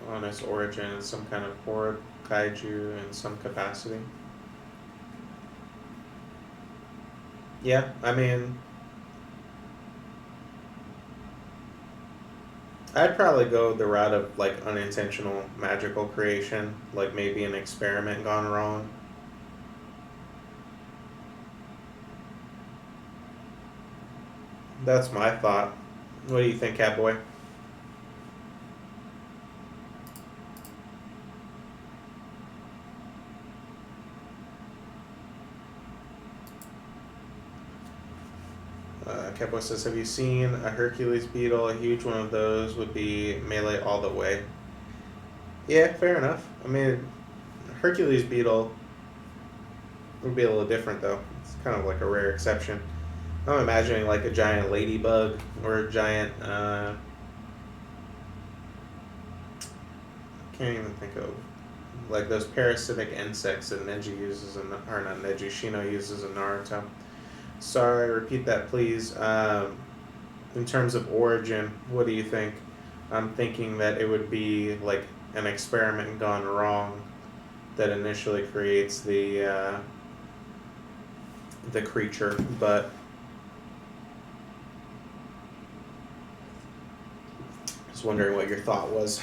on its origin. It's some kind of horde kaiju in some capacity. Yeah, I mean, I'd probably go the route of like unintentional magical creation, like maybe an experiment gone wrong. That's my thought. What do you think, Catboy? Catboy says, have you seen a Hercules beetle? A huge one of those would be melee all the way. Yeah, fair enough. I mean, Hercules beetle would be a little different, though. It's kind of like a rare exception. I'm imagining like a giant ladybug or a giant, can't even think of, like those parasitic insects that Neji uses, or not Neji, Shino uses in Naruto. Sorry, repeat that please. In terms of origin, what do you think? I'm thinking that it would be like an experiment gone wrong that initially creates the creature, but just wondering what your thought was.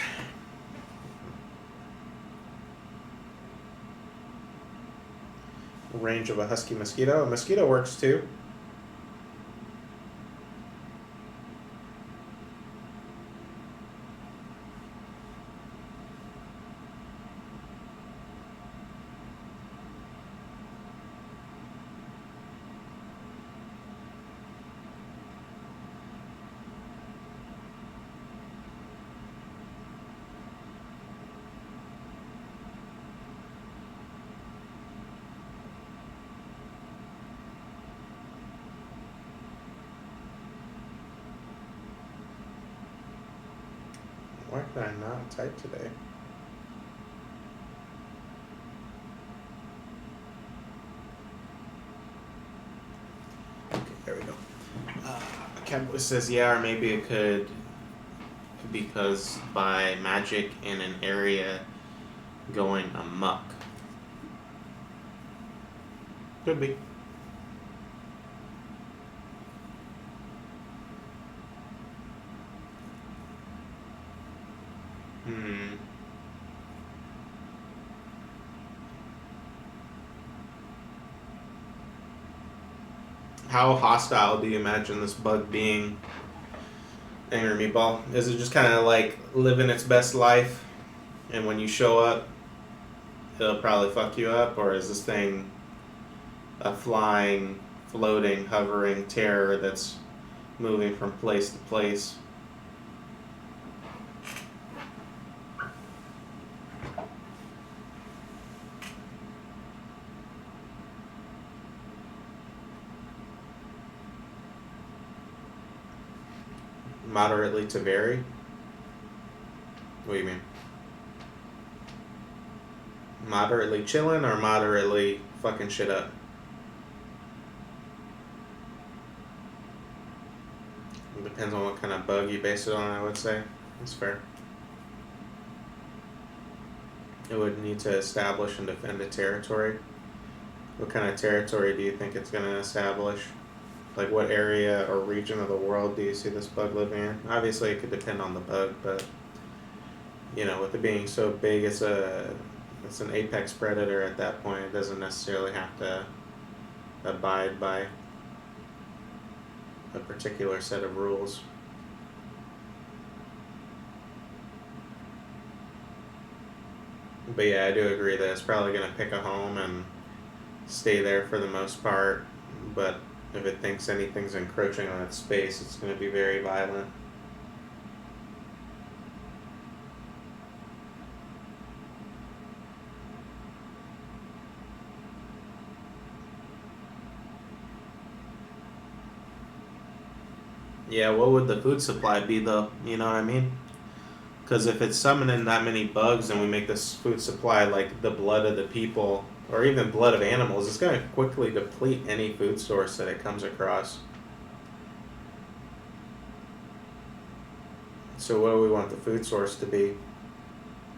Range of a husky mosquito. A mosquito works too. Why can I not type today? Okay, there we go. Cowboy says, yeah, or maybe it could, because by magic in an area going amok. Could be. How hostile do you imagine this bug being, Angry Meatball? Is it just kind of like living its best life, and when you show up, it'll probably fuck you up, or is this thing a flying, floating, hovering terror that's moving from place to place? Moderately to very? What do you mean? Moderately chilling or moderately fucking shit up? It depends on what kind of bug you base it on, I would say. That's fair. It would need to establish and defend a territory. What kind of territory do you think it's going to establish? Like, what area or region of the world do you see this bug living in? Obviously, it could depend on the bug, but, you know, with it being so big, it's an apex predator at that point. It doesn't necessarily have to abide by a particular set of rules. But yeah, I do agree that it's probably going to pick a home and stay there for the most part. But if it thinks anything's encroaching on its space, it's going to be very violent. Yeah, what would the food supply be though? You know what I mean? Because if it's summoning that many bugs and we make this food supply like the blood of the people or even blood of animals, it's going to quickly deplete any food source that it comes across. So what do we want the food source to be?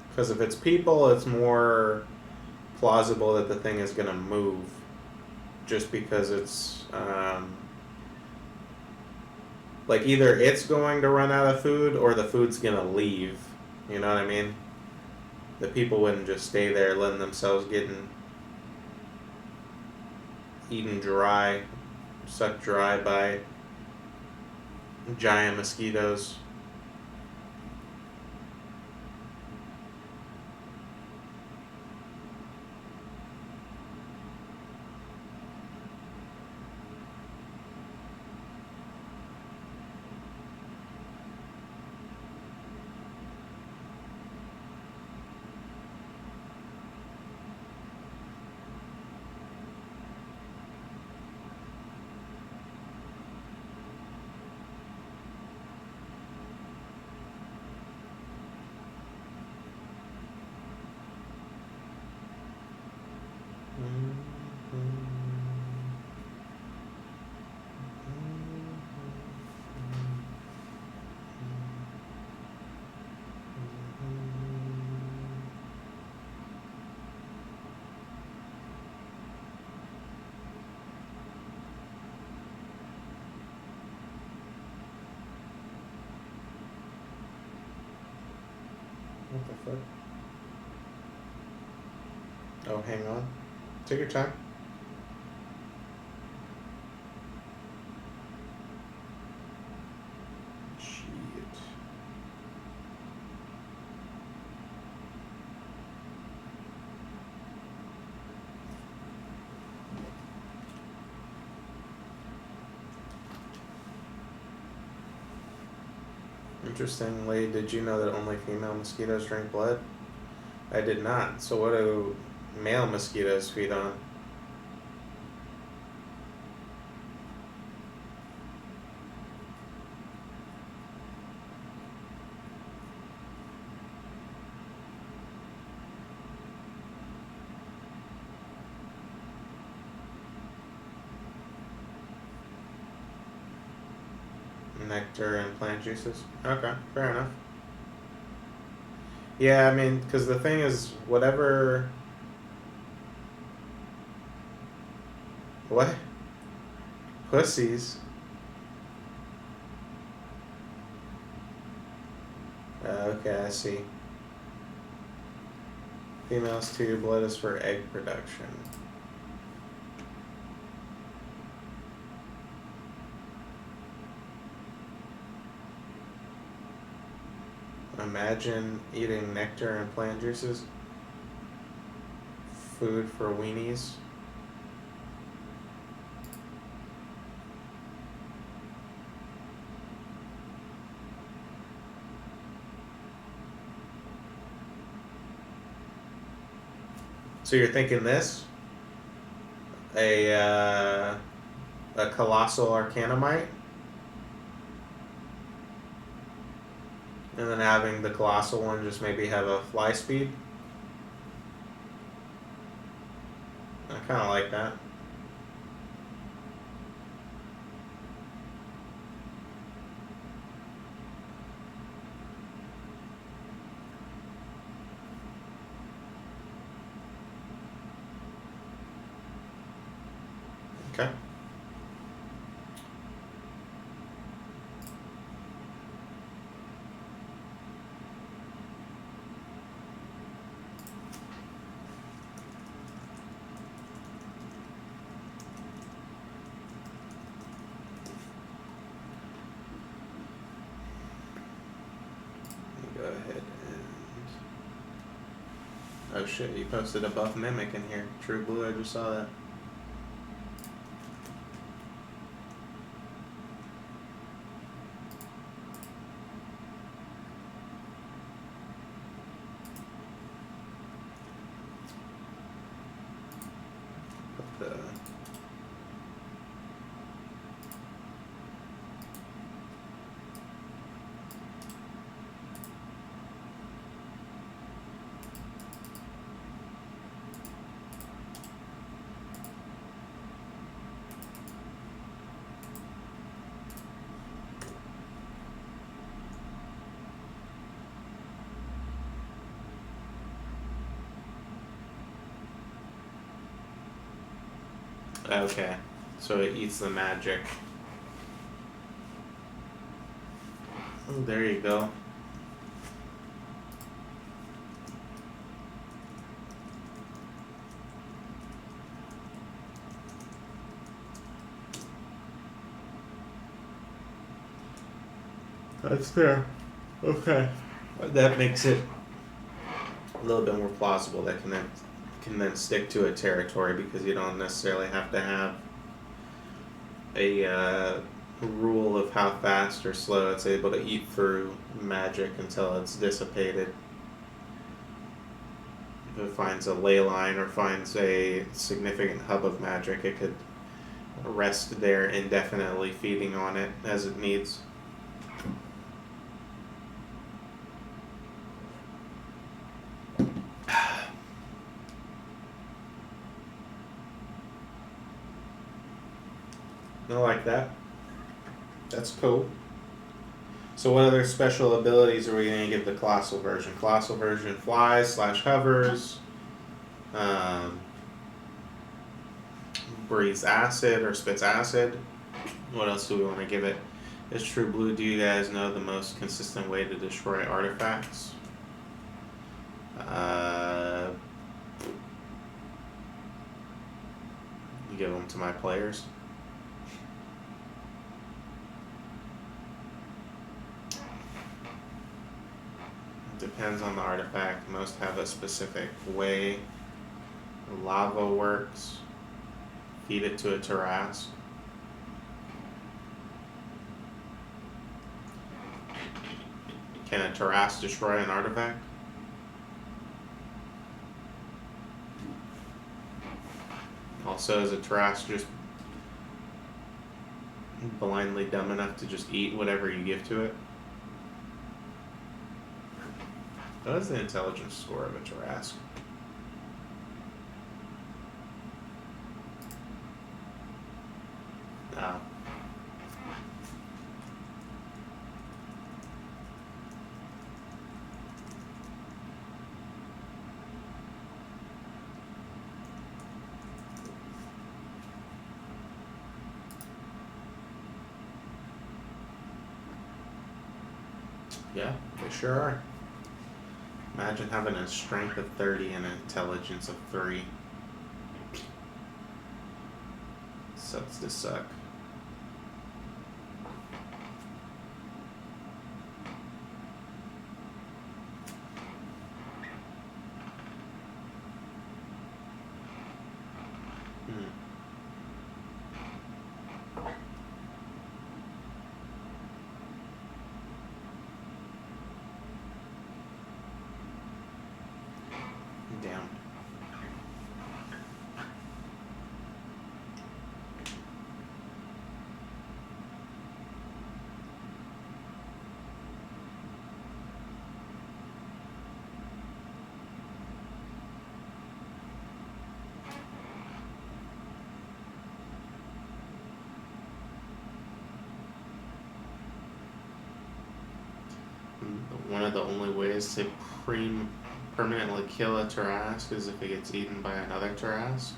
Because if it's people, it's more plausible that the thing is going to move just because it's like either it's going to run out of food or the food's going to leave. You know what I mean? The people wouldn't just stay there letting themselves get eaten dry, sucked dry by giant mosquitoes. What the fuck? Oh, hang on. Take your time. Shit. Interestingly, did you know that only female mosquitoes drink blood? I did not. So what do male mosquitoes feed on? Nectar and plant juices? Okay, fair enough. Yeah, I mean, because the thing is, whatever. What? Pussies? Okay, I see. Females too, blood is for egg production. Imagine eating nectar and plant juices. Food for weenies. So you're thinking this? A colossal arcanumite? And then having the colossal one just maybe have a fly speed? I kind of like that. Okay. Go ahead and... Oh shit, you posted a buff mimic in here. True Blue, I just saw that. Put the... Okay, so it eats the magic. Oh, there you go. That's fair. Okay. That makes it a little bit more plausible that can then stick to a territory because you don't necessarily have to have a rule of how fast or slow it's able to eat through magic until it's dissipated. If it finds a ley line or finds a significant hub of magic, it could rest there indefinitely, feeding on it as it needs. I like that. That's cool. So what other special abilities are we going to give the colossal version? Colossal version flies / hovers, breathes acid or spits acid. What else do we want to give it? Is True Blue, do you guys know the most consistent way to destroy artifacts? You give them to my players. Depends on the artifact. Most have a specific way. Lava works. Feed it to a Tarrasque. Can a Tarrasque destroy an artifact? Also, is a Tarrasque just blindly dumb enough to just eat whatever you give to it? What is the intelligence score of a Tarrasque? No. Yeah, they sure are. Imagine having a strength of 30 and an intelligence of 3. Sucks to suck. one of the only ways to permanently kill a Tarrasque is if it gets eaten by another Tarrasque.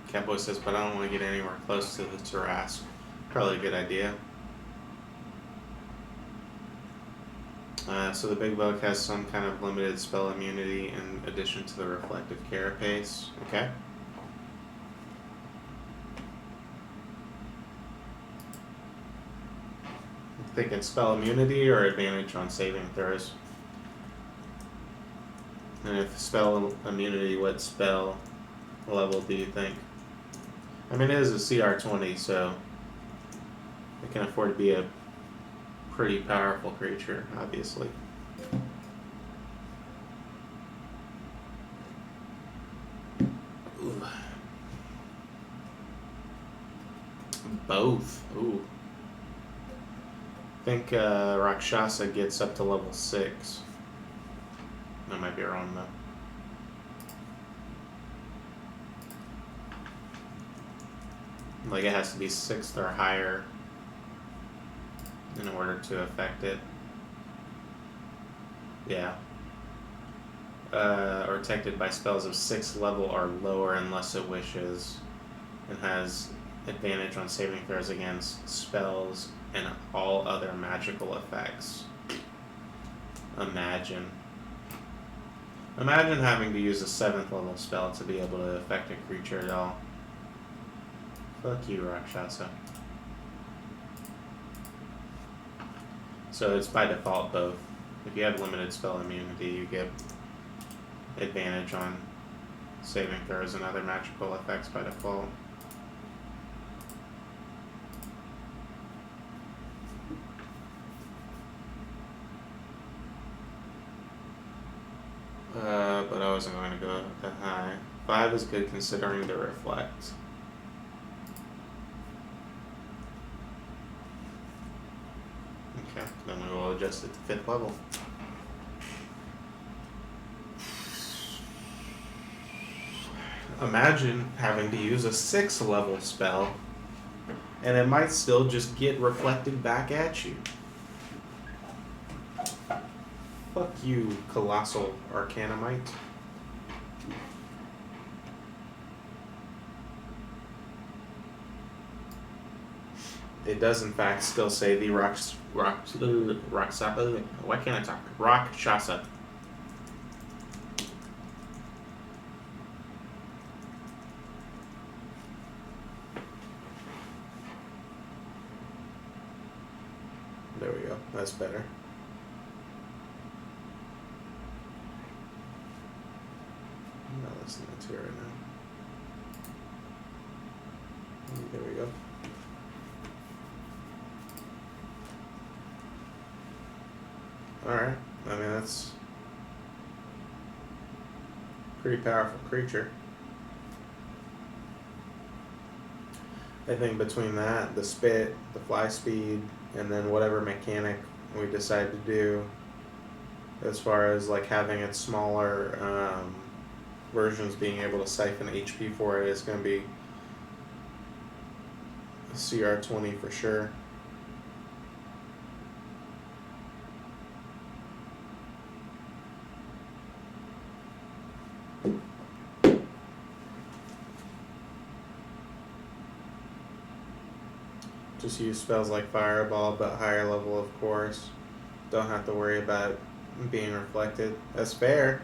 Catboy says, but I don't want to get anywhere close to the Tarrasque. Probably a good idea. So the big bug has some kind of limited spell immunity in addition to the reflective carapace. Okay. Thinking spell immunity or advantage on saving throws. And if spell immunity, what spell level do you think? I mean, it is a CR 20, so it can afford to be a pretty powerful creature, obviously. Ooh. Both. Ooh. I think Rakshasa gets up to level 6. I might be wrong though. Like it has to be 6th or higher in order to affect it. Yeah. Or protected by spells of 6th level or lower unless it wishes, and has advantage on saving throws against spells and all other magical effects. Imagine having to use a 7th level spell to be able to affect a creature at all. Fuck you, Rakshasa. So it's by default both. If you have limited spell immunity, you get advantage on saving throws and other magical effects by default. But I wasn't going to go that high. 5 is good considering the reflect. Okay, then we will adjust it to 5th level. Imagine having to use a 6th level spell and it might still just get reflected back at you. Fuck you, Colossal Arcanumite. It does in fact still say the Rakshasa. Why can't I talk? Rakshasa. There we go. That's better. I'm not listening to it right now. There we go. Alright. I mean, that's a pretty powerful creature. I think between that, the spit, the fly speed, and then whatever mechanic we decide to do as far as like having its smaller versions being able to siphon HP for it is going to be a CR 20 for sure. Just use spells like Fireball, but higher level, of course. Don't have to worry about being reflected. That's fair.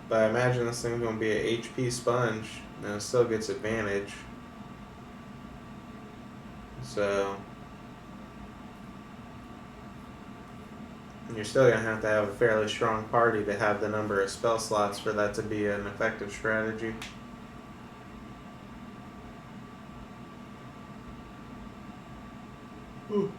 But I imagine this thing's going to be an HP sponge, and it still gets advantage. So you're still going to have a fairly strong party to have the number of spell slots for that to be an effective strategy. Ooh.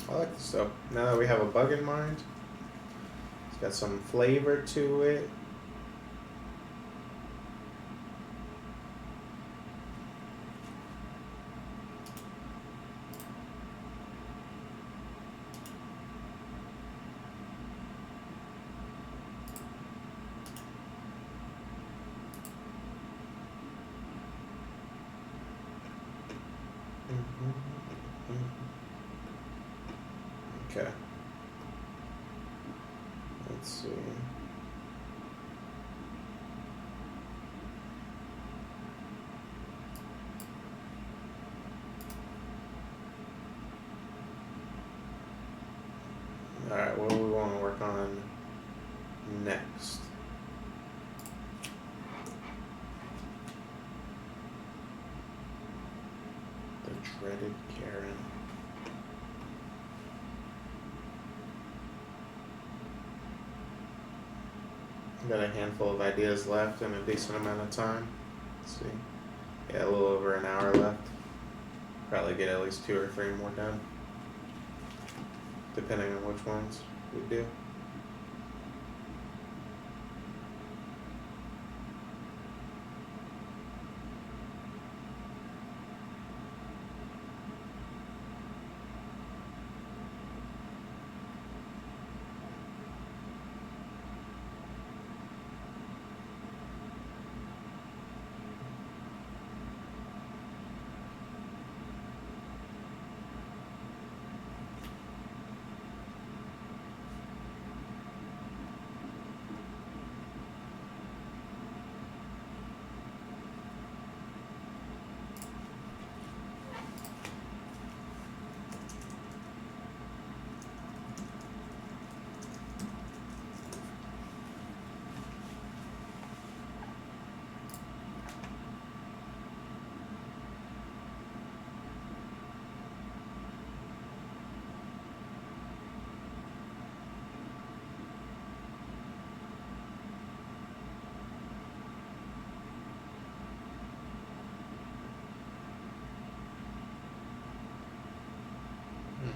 I like this though. Now that we have a bug in mind, it's got some flavor to it. Okay. Let's see. Alright, what do we want to work on next? The dreaded Karen. Got a handful of ideas left and a decent amount of time. Let's see. Yeah, a little over an hour left. Probably get at least 2 or 3 more done, depending on which ones we do. Hmm.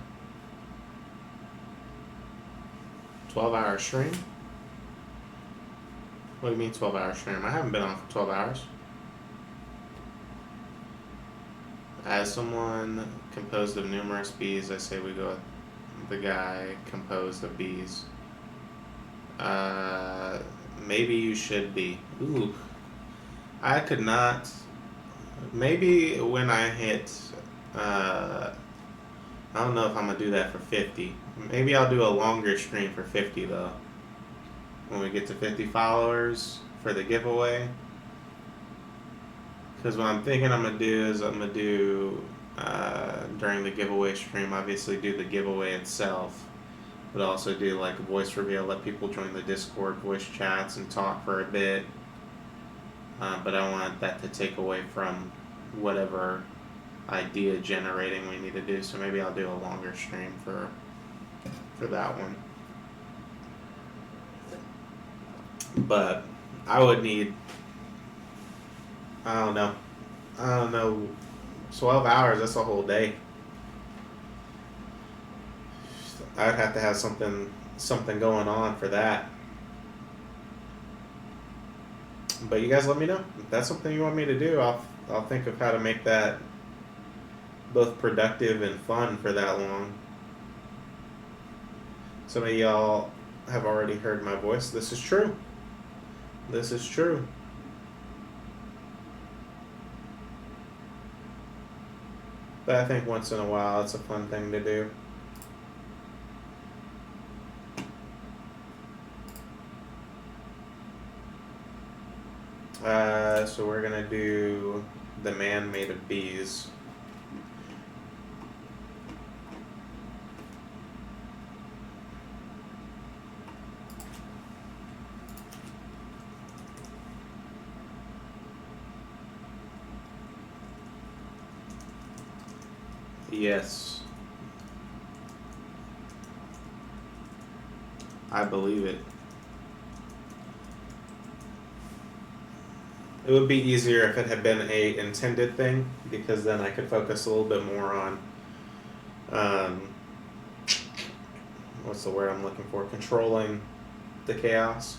12-hour stream? What do you mean 12-hour stream? I haven't been on for 12 hours. As someone composed of numerous bees, I say we go with the guy composed of bees. Maybe you should be. Ooh. I could not. Maybe when I hit. I don't know if I'm gonna do that for 50. Maybe I'll do a longer stream for 50 though. When we get to 50 followers for the giveaway. Because what I'm thinking I'm gonna do is I'm gonna do during the giveaway stream, obviously do the giveaway itself, but also do like a voice reveal, let people join the Discord voice chats and talk for a bit. But I don't want that to take away from whatever idea generating we need to do. So maybe I'll do a longer stream for that one. But I would need, I don't know, 12 hours, that's a whole day. I'd have to have something going on for that. But you guys let me know. If that's something you want me to do, I'll think of how to make that both productive and fun for that long. Some of y'all have already heard my voice. This is true. This is true. But I think once in a while it's a fun thing to do. So we're gonna do the man made of bees. Yes. I believe it. It would be easier if it had been a intended thing, because then I could focus a little bit more on what's the word I'm looking for? Controlling the chaos.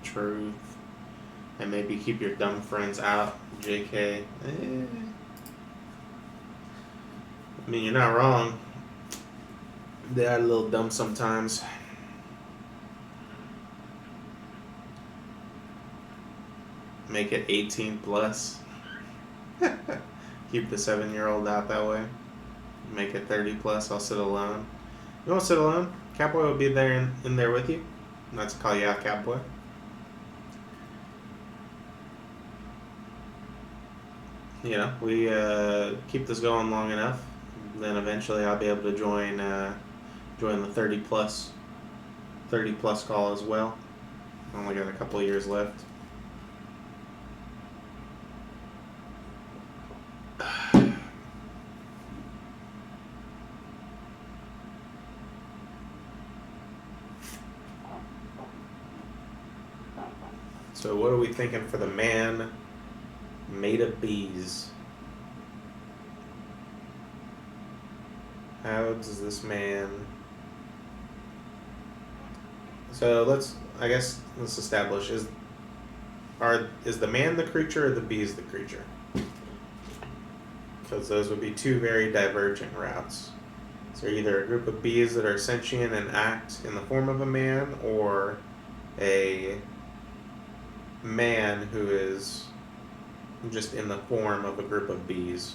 Truth. And maybe keep your dumb friends out, JK. I mean, you're not wrong. They are a little dumb sometimes. Make it 18 plus. Keep the 7-year-old out that way. Make it 30 plus. I'll sit alone. You won't sit alone. Catboy will be there in there with you. Not to call you out, Catboy. You know, we keep this going long enough, then eventually I'll be able to join the 30 plus call as well. Only got a couple of years left. So what are we thinking for the man made of bees? How does this man... So let's establish, is the man the creature or the bees the creature? Because those would be two very divergent routes. So either a group of bees that are sentient and act in the form of a man, or a man who is just in the form of a group of bees.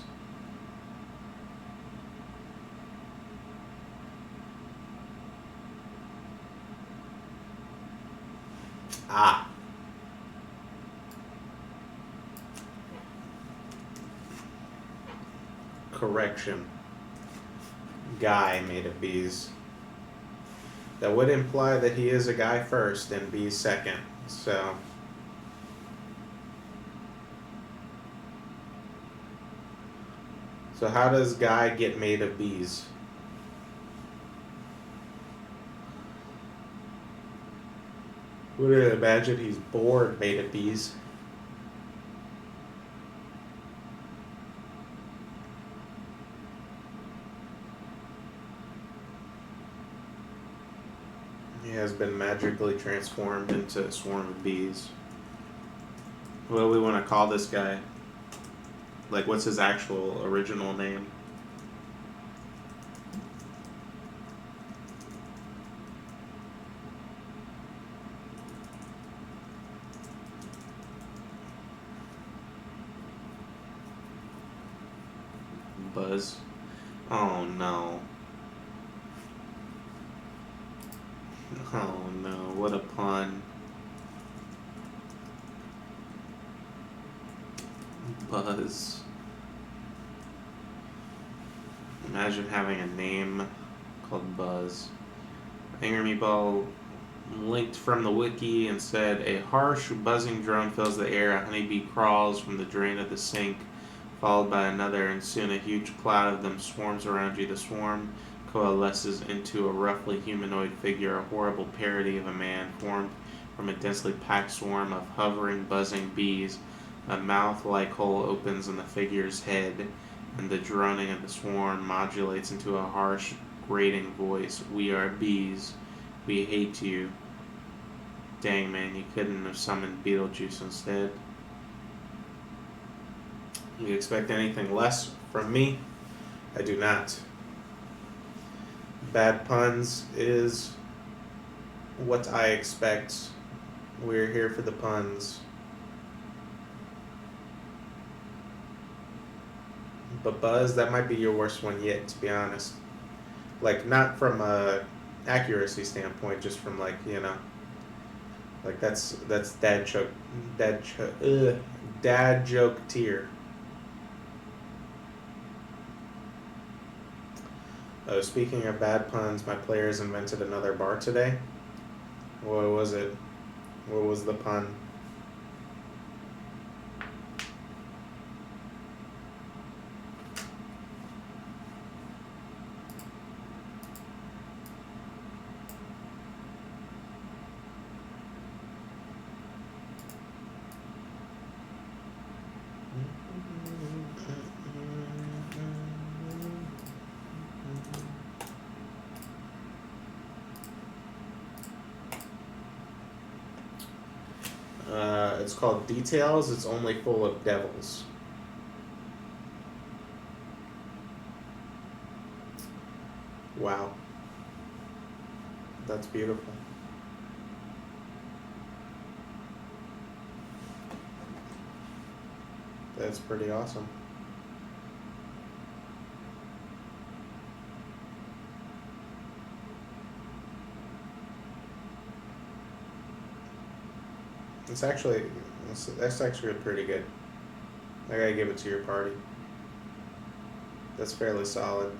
Ah. Correction. Guy made of bees. That would imply that he is a guy first and bees second. So how does Guy get made of bees? Would I imagine he's born made of bees? He has been magically transformed into a swarm of bees. What do we want to call this guy? Like, what's his actual original name? Buzz. Oh no. Oh no, what a pun. Buzz. Imagine having a name called Buzz. Angry Meatball linked from the wiki and said, a harsh buzzing drone fills the air, a honeybee crawls from the drain of the sink, followed by another, and soon a huge cloud of them swarms around you. The swarm coalesces into a roughly humanoid figure, a horrible parody of a man formed from a densely packed swarm of hovering, buzzing bees. A mouth-like hole opens in the figure's head, and the droning of the swarm modulates into a harsh, grating voice. We are bees. We hate you. Dang, man, you couldn't have summoned Beetlejuice instead. You expect anything less from me? I do not. bad puns is what I expect. We're here for the puns. But Buzz, that might be your worst one yet, to be honest. Like, not from a accuracy standpoint, just from like, like that's dad joke tier. Oh, speaking of bad puns, my players invented another bar today. What was it? What was the pun? It's called Details. It's only full of devils. Wow. That's beautiful. That's pretty awesome. That's actually pretty good. I gotta give it to your party. That's fairly solid.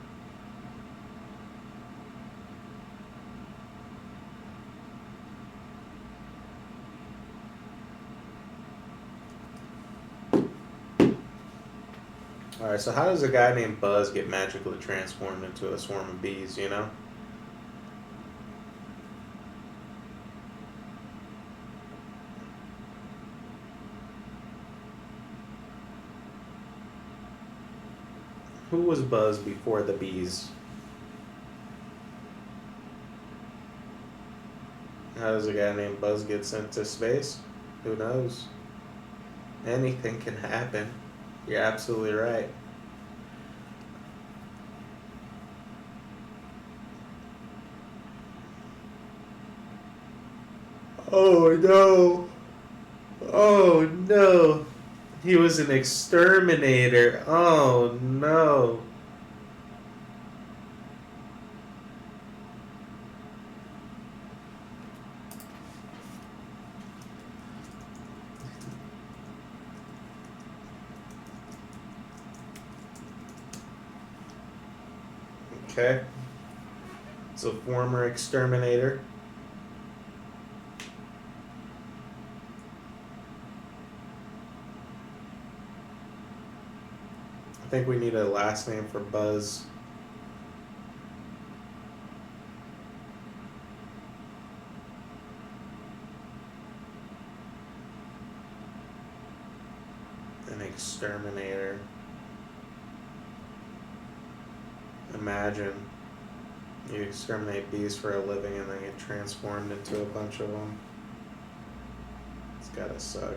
Alright, so how does a guy named Buzz get magically transformed into a swarm of bees, Who was Buzz before the bees? How does a guy named Buzz get sent to space? Who knows? Anything can happen. You're absolutely right. Oh no! Oh no! He was an exterminator. Oh no! Okay. It's a former exterminator. I think we need a last name for Buzz. An exterminator. Imagine you exterminate bees for a living and then get transformed into a bunch of them. It's gotta suck.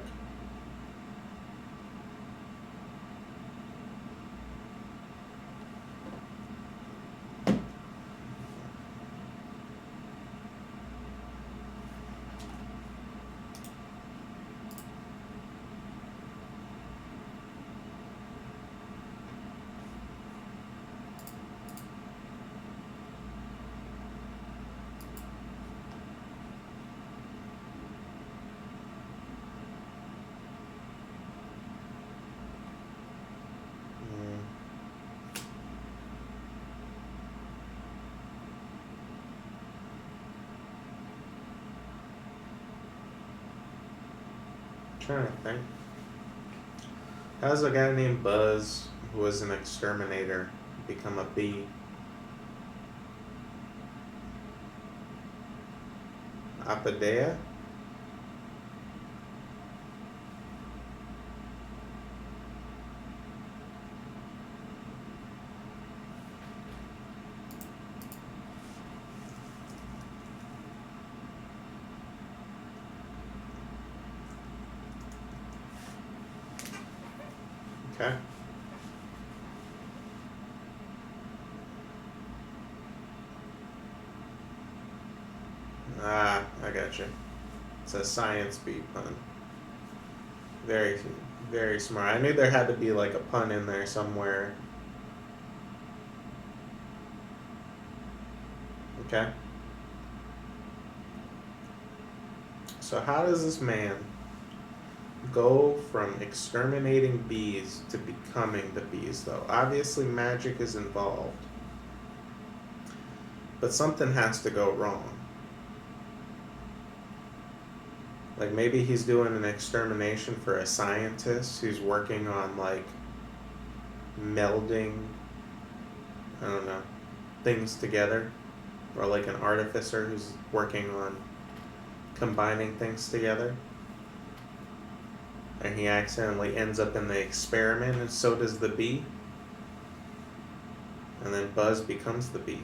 Trying to think. How does a guy named Buzz, who was an exterminator, become a bee? Apadea? Okay. Ah, I got you. It's a science bee pun. Very, very smart. I knew there had to be like a pun in there somewhere. Okay. So how does this man go from exterminating bees to becoming the bees, though? Obviously, magic is involved. But something has to go wrong. Like maybe he's doing an extermination for a scientist who's working on like melding, I don't know, things together. Or like an artificer who's working on combining things together. And he accidentally ends up in the experiment, and so does the bee. And then Buzz becomes the bee.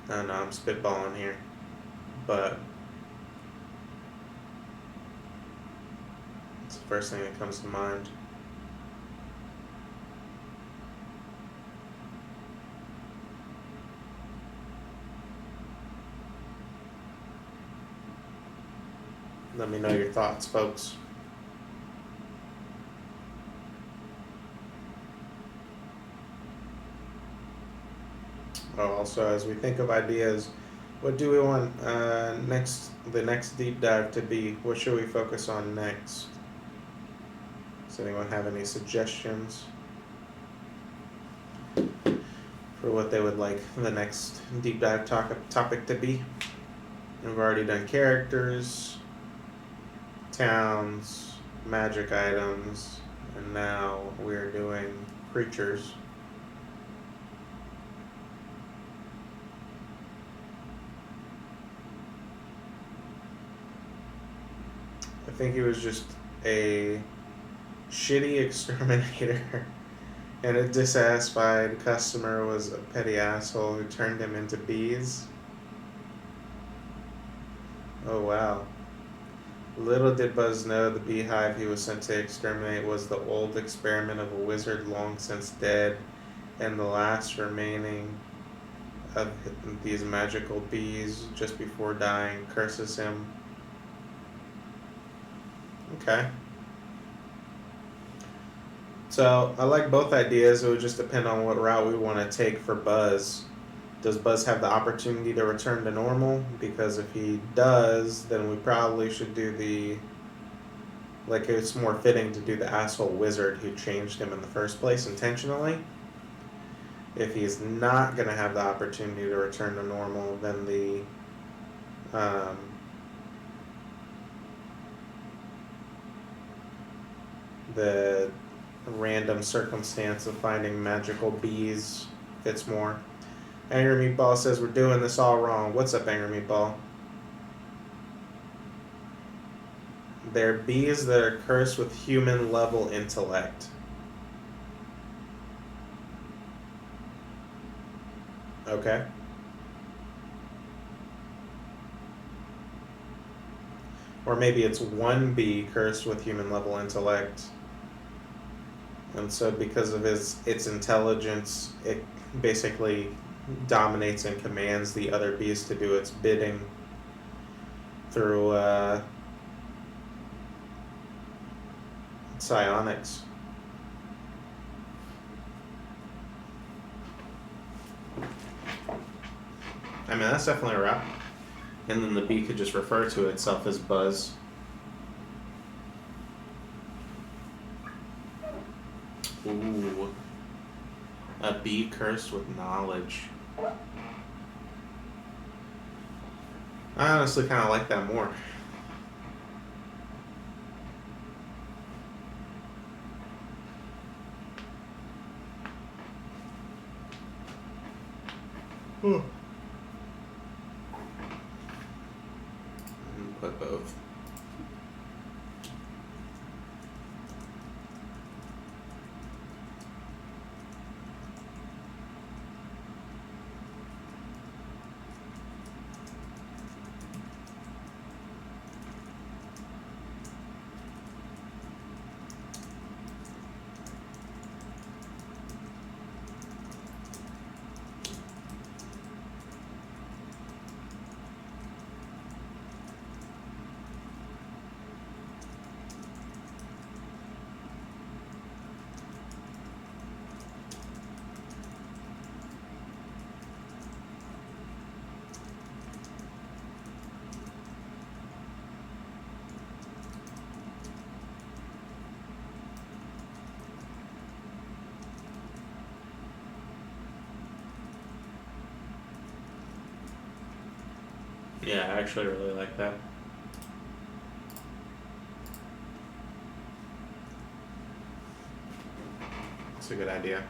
I don't know, I'm spitballing here. But it's the first thing that comes to mind. Let me know your thoughts, folks. Oh, also, as we think of ideas, what do we want next? The next deep dive to be? What should we focus on next? Does anyone have any suggestions for what they would like the next deep dive topic to be? We've already done characters, towns, magic items, and now we're doing creatures. I think he was just a shitty exterminator, and a dissatisfied customer was a petty asshole who turned him into bees. Oh wow. Little did Buzz know the beehive he was sent to exterminate was the old experiment of a wizard long since dead, and the last remaining of these magical bees just before dying curses him. Okay. So I like both ideas. It would just depend on what route we want to take for Buzz. Does Buzz have the opportunity to return to normal? Because if he does, then we probably should do the... Like, it's more fitting to do the asshole wizard who changed him in the first place intentionally. If he's not going to have the opportunity to return to normal, then the random circumstance of finding magical bees fits more. Angry Meatball says we're doing this all wrong. What's up, Angry Meatball? They're bees that are cursed with human level intellect. Okay. Or maybe it's one bee cursed with human level intellect. And so because of its intelligence, it basically dominates and commands the other bees to do its bidding through psionics. I mean, that's definitely a route. And then the bee could just refer to itself as Buzz. Ooh. A bee cursed with knowledge. I honestly kind of like that more. Put both. Yeah, I actually really like that. It's a good idea.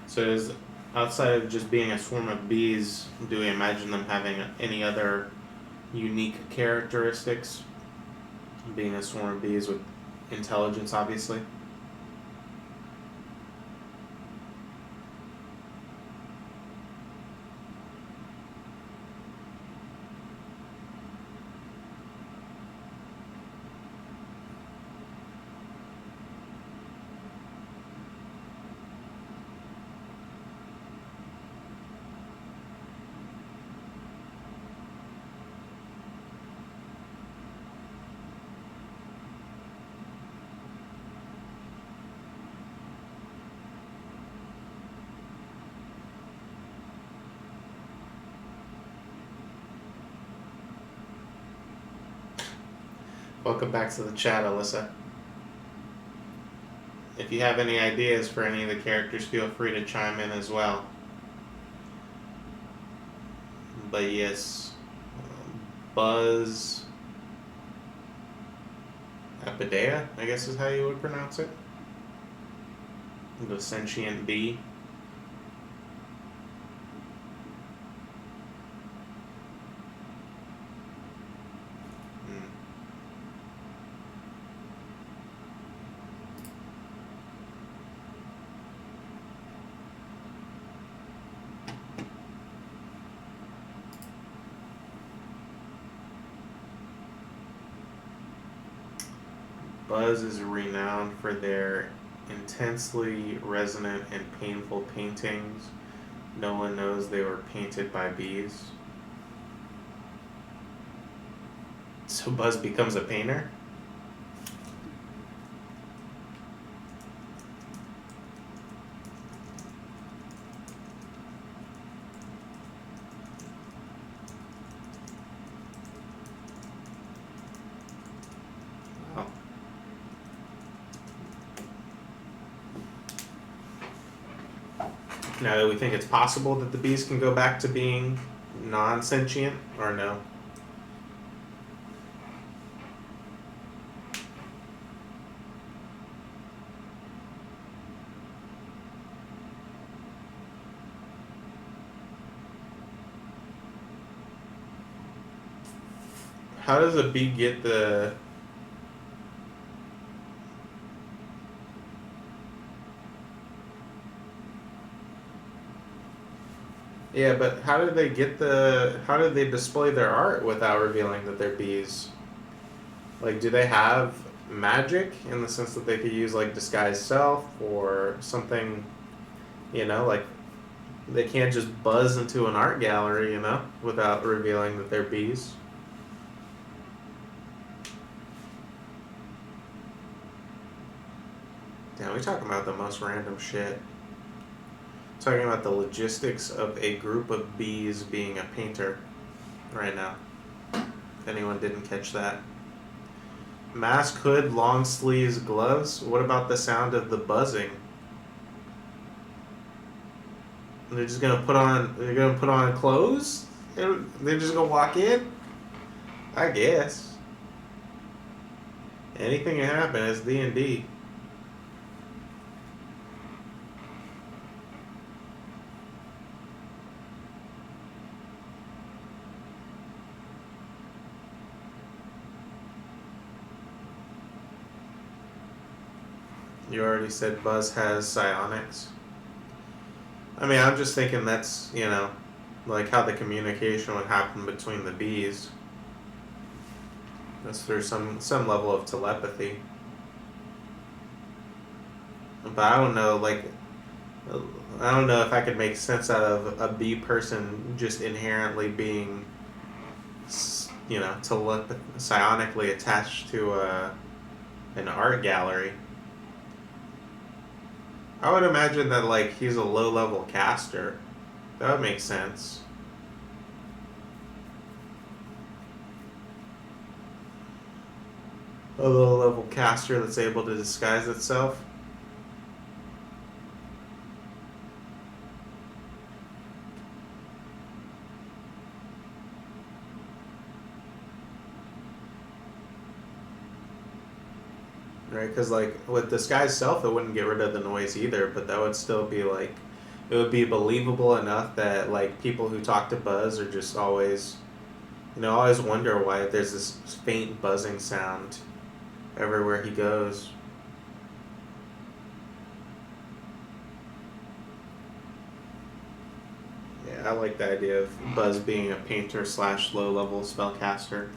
So is outside of just being a swarm of bees, do we imagine them having any other unique characteristics? Being a swarm of bees with intelligence, obviously. Welcome back to the chat, Alyssa. If you have any ideas for any of the characters, feel free to chime in as well. But yes, Buzz Apidea, I guess is how you would pronounce it. The sentient bee. Buzz is renowned for their intensely resonant and painful paintings. No one knows they were painted by bees. So Buzz becomes a painter? Wow. Now, do we think it's possible that the bees can go back to being non-sentient, or no? How does a bee get the... Yeah, but how did they get the... How did they display their art without revealing that they're bees? Like, do they have magic in the sense that they could use, like, disguise self or something, like, they can't just buzz into an art gallery, without revealing that they're bees? Damn, we talking about the most random shit. Talking about the logistics of a group of bees being a painter right now. If anyone didn't catch that. Mask, hood, long sleeves, gloves. What about the sound of the buzzing? They're just gonna put on. They're gonna put on clothes. They're just gonna walk in. I guess anything can happen. It's D&D. You already said Buzz has psionics. I mean, I'm just thinking that's like how the communication would happen between the bees. That's through some level of telepathy. But I don't know, like, I don't know if I could make sense out of a bee person just inherently being, psionically attached to an art gallery. I would imagine that, like, he's a low-level caster. That would make sense. A low-level caster that's able to disguise itself. Right, because like with disguise self, it wouldn't get rid of the noise either, but that would still be like, it would be believable enough that like people who talk to Buzz are just always, always wonder why there's this faint buzzing sound everywhere he goes. Yeah, I like the idea of Buzz being a painter slash low level spellcaster.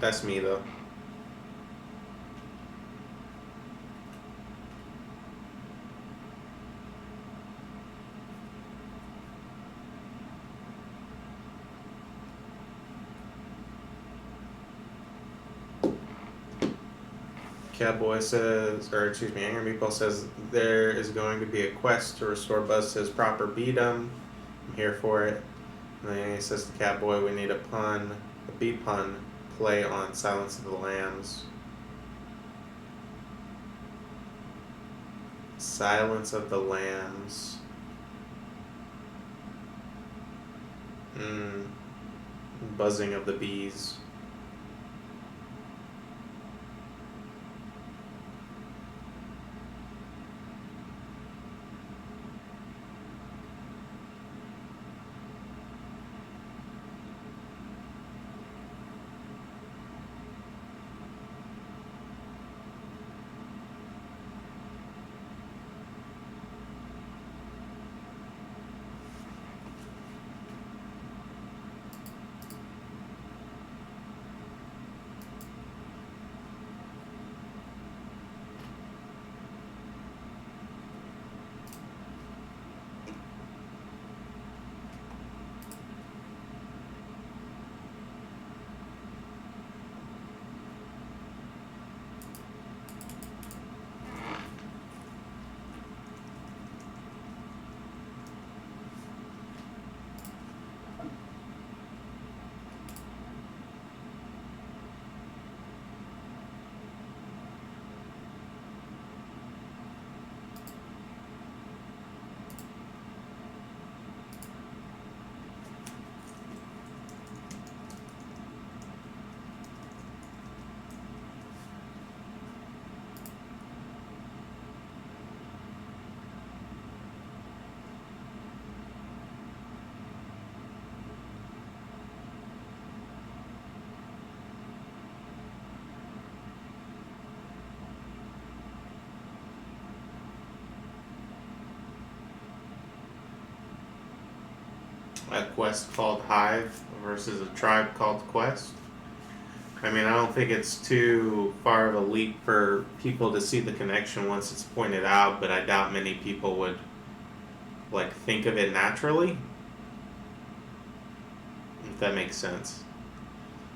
That's me though. Cowboy says, or excuse me, Angry Meatball says there is going to be a quest to restore Buzz to his proper beat'em. I'm here for it. And then he says to Catboy, we need a bee pun play on Silence of the Lambs. Silence of the Lambs. Buzzing of the bees. A quest called Hive versus a tribe called Quest. I mean, I don't think it's too far of a leap for people to see the connection once it's pointed out, but I doubt many people would like think of it naturally. If that makes sense.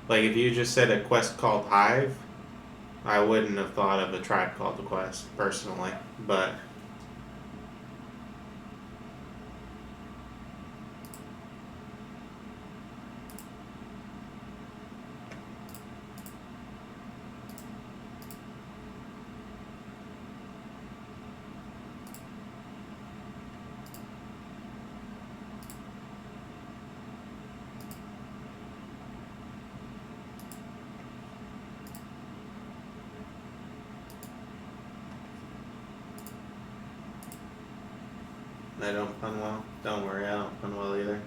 Like if you just said a quest called Hive, I wouldn't have thought of a tribe called the Quest personally, but I don't pun well. Don't worry, I don't pun well either.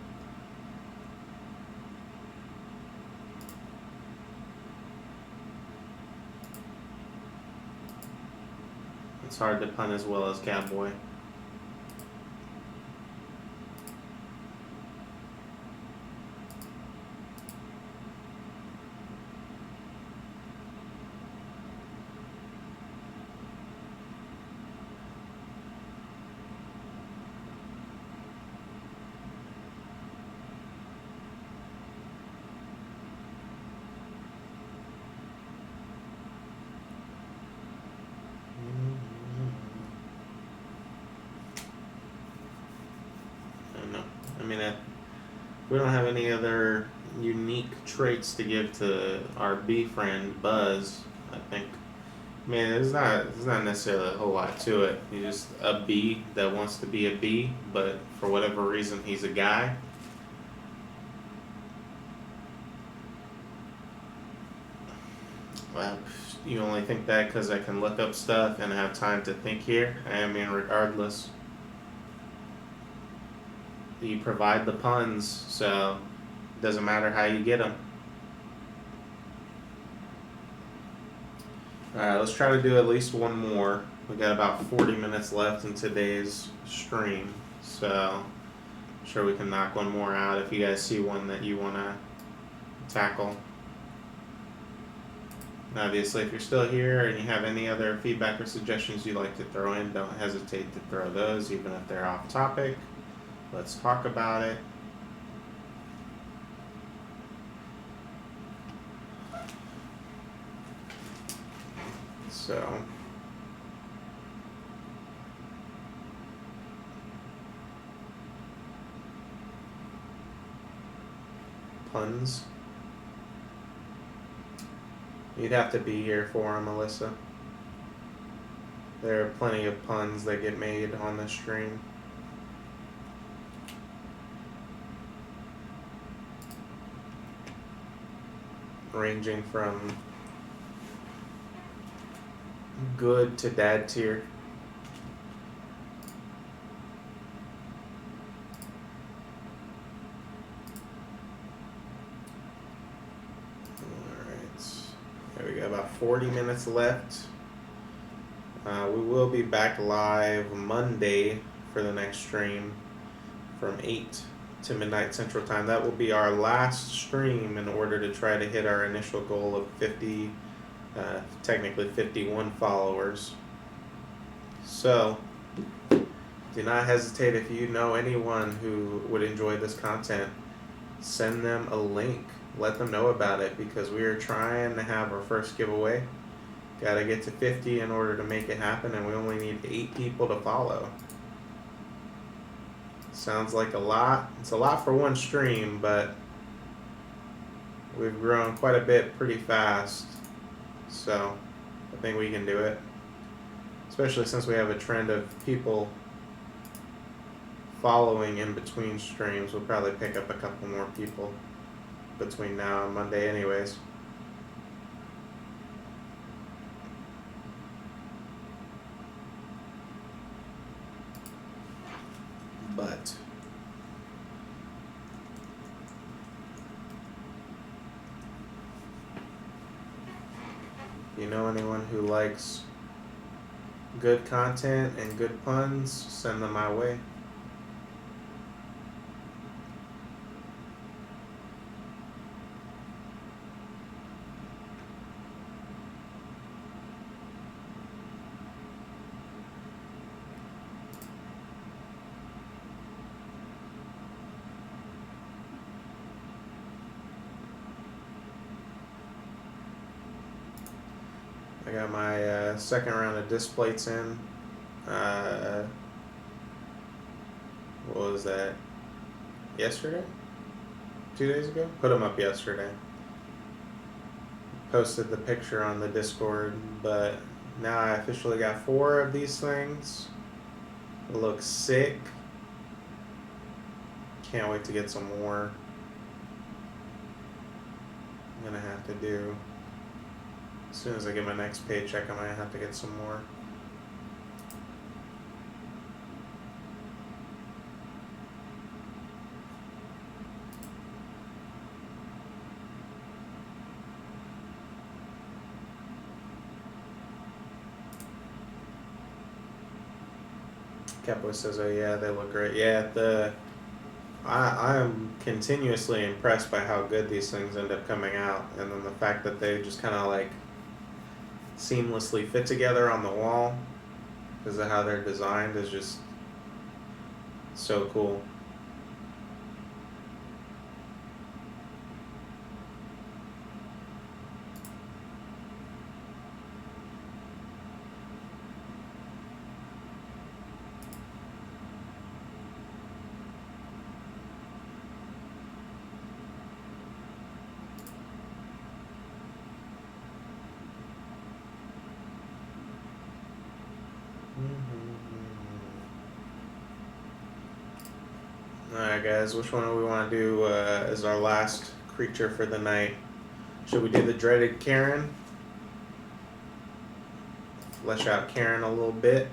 It's hard to pun as well as cowboy. I don't know. I mean, we don't have any other unique traits to give to our bee friend Buzz. I think. I mean, there's not necessarily a whole lot to it. He's just a bee that wants to be a bee, but for whatever reason, he's a guy. Well, you only think that because I can look up stuff and have time to think here. I mean, regardless, you provide the puns, so it doesn't matter how you get them. Alright, let's try to do at least one more. We got about 40 minutes left in today's stream, so I'm sure we can knock one more out if you guys see one that you want to tackle. Obviously, if you're still here and you have any other feedback or suggestions you'd like to throw in, don't hesitate to throw those, even if they're off topic. Let's talk about it. So, puns. You'd have to be here for them, Alyssa. There are plenty of puns that get made on the stream. Ranging from good to dad tier. We got about 40 minutes left. We will be back live Monday for the next stream from 8 to midnight Central Time. That will be our last stream in order to try to hit our initial goal of 50, technically 51 followers. So, do not hesitate if you know anyone who would enjoy this content. Send them a link. Let them know about it because we are trying to have our first giveaway. Got to get to 50 in order to make it happen, and we only need 8 people to follow. Sounds like a lot. It's a lot for one stream, but we've grown quite a bit pretty fast. So I think we can do it. Especially since we have a trend of people following in between streams. We'll probably pick up a couple more people between now and Monday anyways. But if you know anyone who likes good content and good puns, send them my way. I got my second round of disc plates in. What was that? Yesterday? 2 days ago? Put them up yesterday. Posted the picture on the Discord, but now I officially got 4 of these things. It looks sick. Can't wait to get some more. I'm gonna have to do. As soon as I get my next paycheck, I might have to get some more. Capo says, "Oh yeah, they look great." Yeah, I am continuously impressed by how good these things end up coming out, and then the fact that they just kind of like seamlessly fit together on the wall because of how they're designed is just so cool. Alright, guys, which one do we want to do as our last creature for the night? Should we do the dreaded Karen? Flesh out Karen a little bit.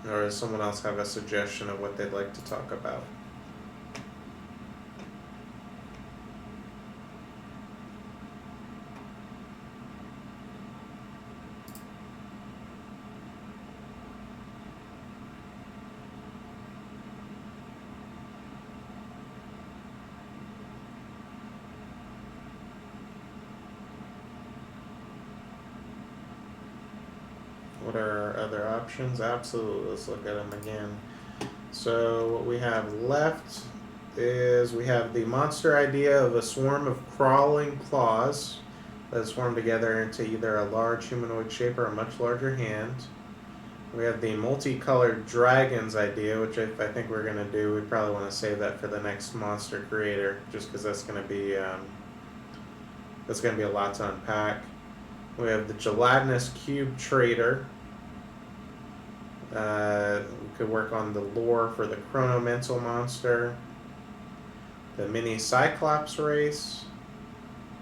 Or does someone else have a suggestion of what they'd like to talk about? What are our other options? Absolutely, let's look at them again. So what we have left is we have the monster idea of a swarm of crawling claws that swarm together into either a large humanoid shape or a much larger hand. We have the multicolored dragons idea, which if I think we're going to do, we probably want to save that for the next monster creator, just because that's going to be a lot to unpack. We have the gelatinous cube trader. We could work on the lore for the chronomental monster, the mini cyclops race,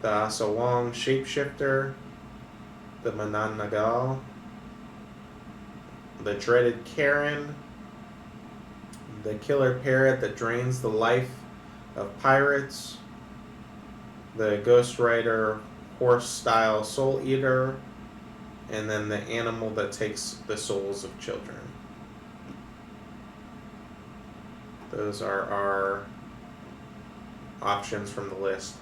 the Asawang shapeshifter, the Mananagal, the dreaded Karen, the killer parrot that drains the life of pirates, the Ghost Rider horse style soul eater, and then the animal that takes the souls of children. Those are our options from the list.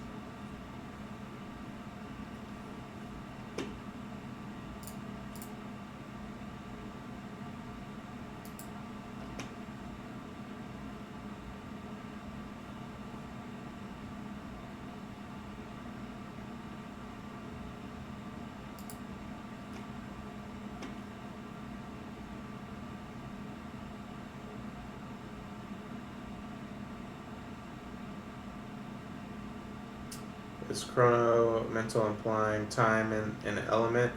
Is chrono mental implying time and an element?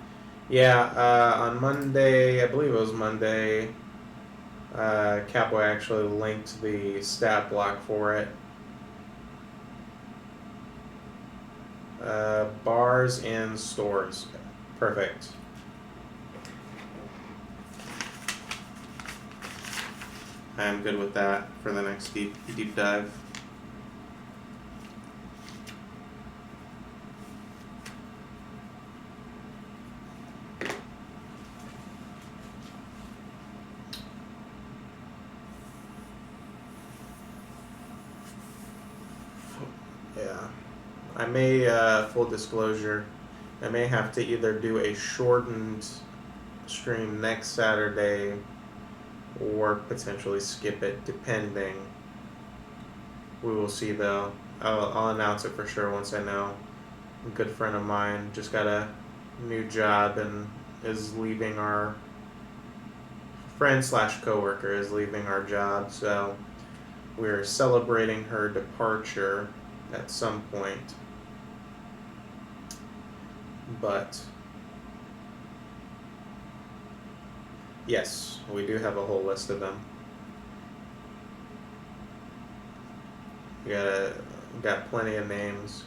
Yeah, on Monday, I believe it was Monday, Capo actually linked the stat block for it. Bars and stores. Perfect. I am good with that for the next deep dive. Yeah. I may, full disclosure, I may have to either do a shortened stream next Saturday or potentially skip it, depending. We will see though. I'll announce it for sure once I know. A good friend of mine just got a new job and is leaving our friend slash coworker is leaving our job, so we're celebrating her departure at some point. But yes, we do have a whole list of them. We got plenty of names.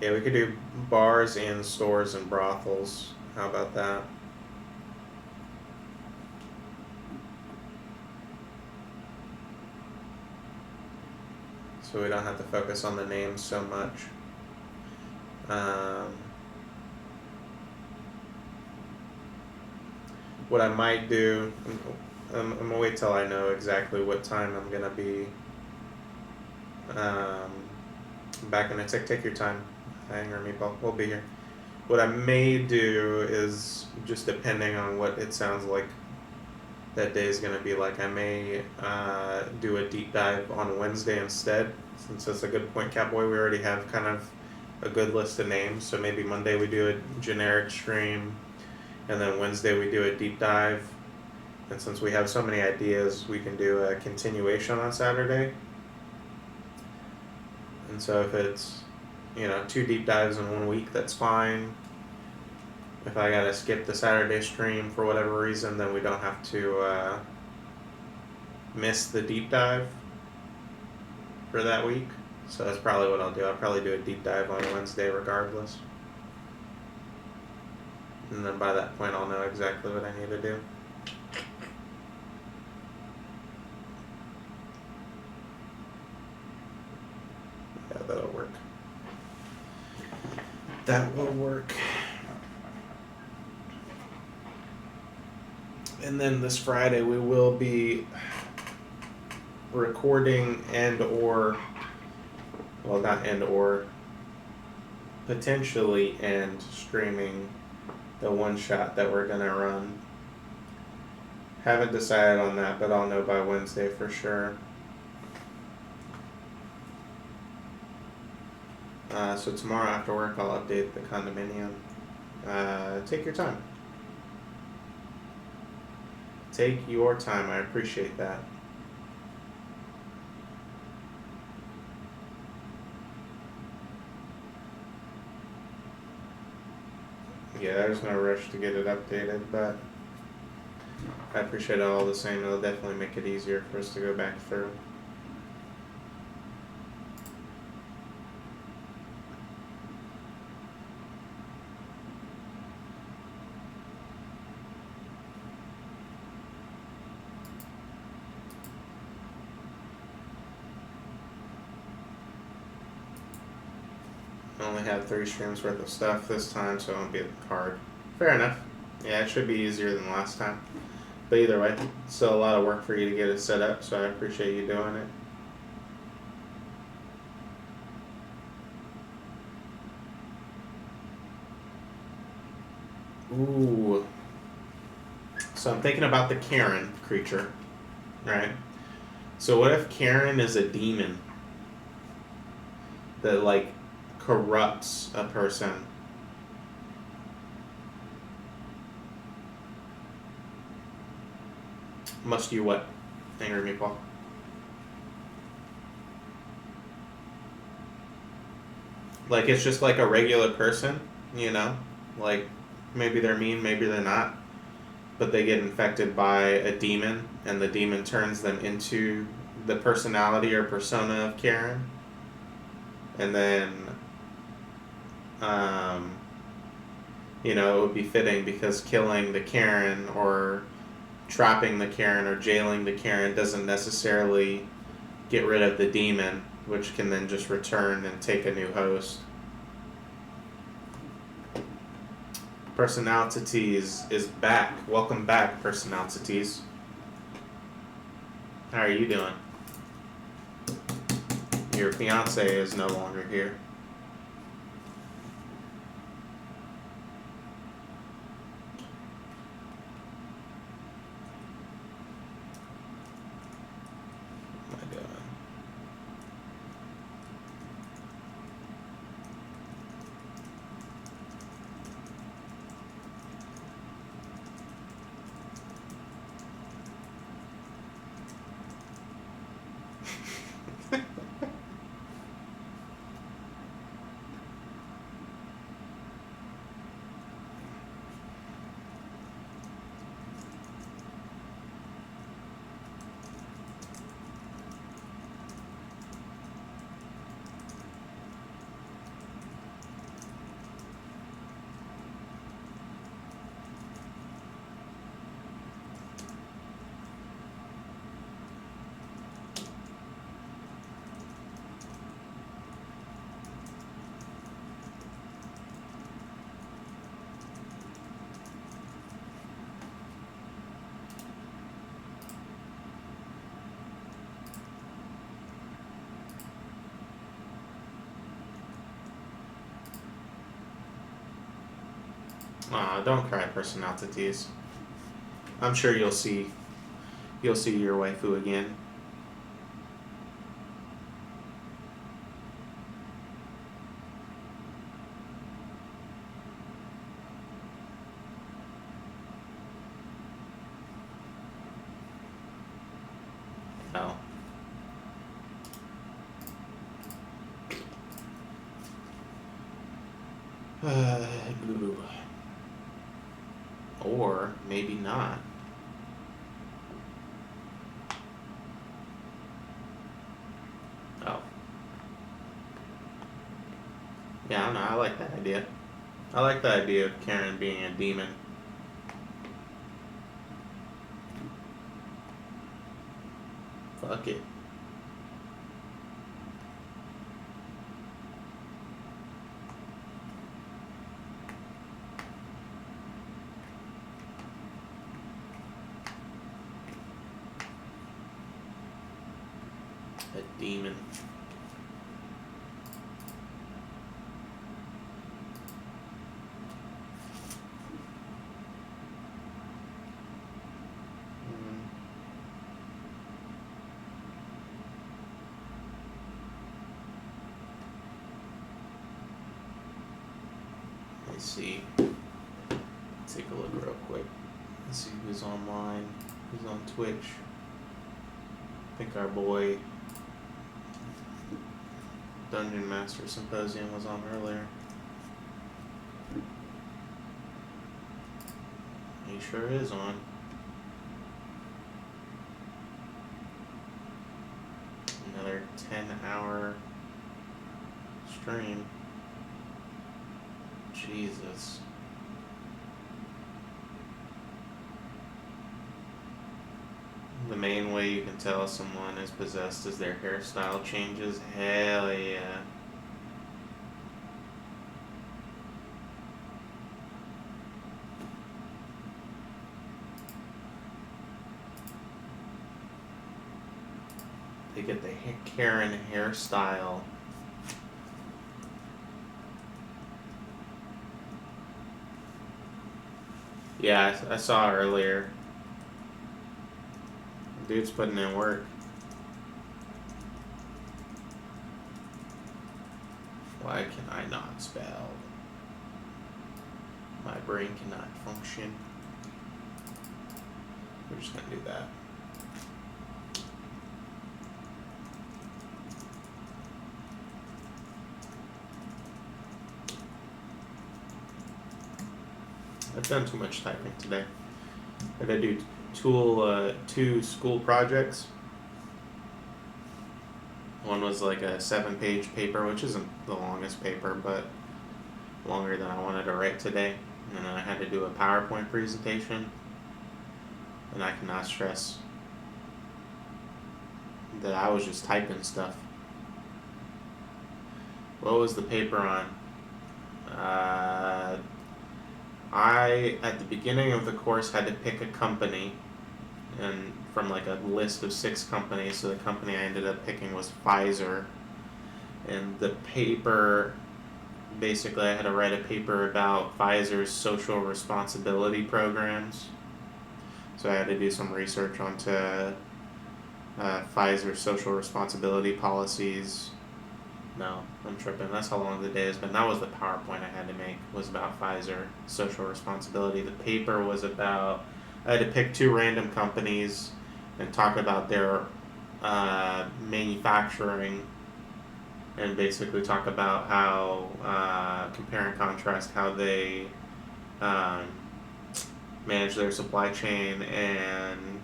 Yeah, we could do bars and stores and brothels. How about that? So we don't have to focus on the names so much. what I might do, I'm gonna wait till I know exactly what time I'm gonna be back in a tick. Take your time, hang or meatball. We'll be here. What I may do is, just depending on what it sounds like that day is gonna be like, I may do a deep dive on Wednesday instead, since it's a good point, Cowboy. We already have kind of a good list of names, so maybe Monday we do a generic stream, and then Wednesday we do a deep dive. And since we have so many ideas, we can do a continuation on Saturday. And so if it's, 2 deep dives in 1 week, that's fine. If I gotta skip the Saturday stream for whatever reason, then we don't have to miss the deep dive for that week. So that's probably what I'll do. I'll probably do a deep dive on Wednesday regardless. And then by that point I'll know exactly what I need to do. Yeah, that'll work. That will work. And then this Friday we will be recording potentially streaming the one shot that we're gonna run. Haven't decided on that, but I'll know by Wednesday for sure. So tomorrow after work I'll update the condominium. Take your time. Take your time, I appreciate that. Yeah, there's no rush to get it updated, but I appreciate it all the same. It'll definitely make it easier for us to go back through. I only have 3 streams worth of stuff this time, so it won't be hard. Fair enough. Yeah, it should be easier than last time. But either way, still a lot of work for you to get it set up, so I appreciate you doing it. Ooh. So I'm thinking about the Karen creature, right? So what if Karen is a demon that, like, corrupts a person? Must you what? Angry meatball. Like, it's just like a regular person, Like, maybe they're mean, maybe they're not. But they get infected by a demon, and the demon turns them into the personality or persona of Karen. And then, it would be fitting because killing the Karen or trapping the Karen or jailing the Karen doesn't necessarily get rid of the demon, which can then just return and take a new host. Personalities is back. Welcome back, Personalities. How are you doing? Your fiance is no longer here. What am I doing? Don't cry, personalities. I'm sure you'll see your waifu again. No. Or maybe not. Oh. Yeah, I don't know. I like that idea. I like the idea of Karen being a demon. Fuck it. A demon. Let's see. Take a look real quick. Let's see who's online. Who's on Twitch. I think our boy Dungeon Master Symposium was on earlier. He sure is on. Another 10-hour stream. Jesus. The main way you can tell someone is possessed is their hairstyle changes. Hell yeah. They get the Karen hairstyle. Yeah, I saw earlier. Dude's putting in work. Why can I not spell? My brain cannot function. We're just gonna do that. I've done too much typing today. I gotta do two school projects. One was like a 7-page paper, which isn't the longest paper, but longer than I wanted to write today. And then I had to do a PowerPoint presentation. And I cannot stress that I was just typing stuff. What was the paper on? I, at the beginning of the course, had to pick a company, and from like a list of 6 companies, so the company I ended up picking was Pfizer. And the paper, basically I had to write a paper about Pfizer's social responsibility programs. So I had to do some research onto Pfizer's social responsibility policies. No, I'm tripping. That's how long the day has been. That was the PowerPoint I had to make, was about Pfizer social responsibility. The paper was about, I had to pick 2 random companies and talk about their manufacturing, and basically talk about how, compare and contrast how they manage their supply chain and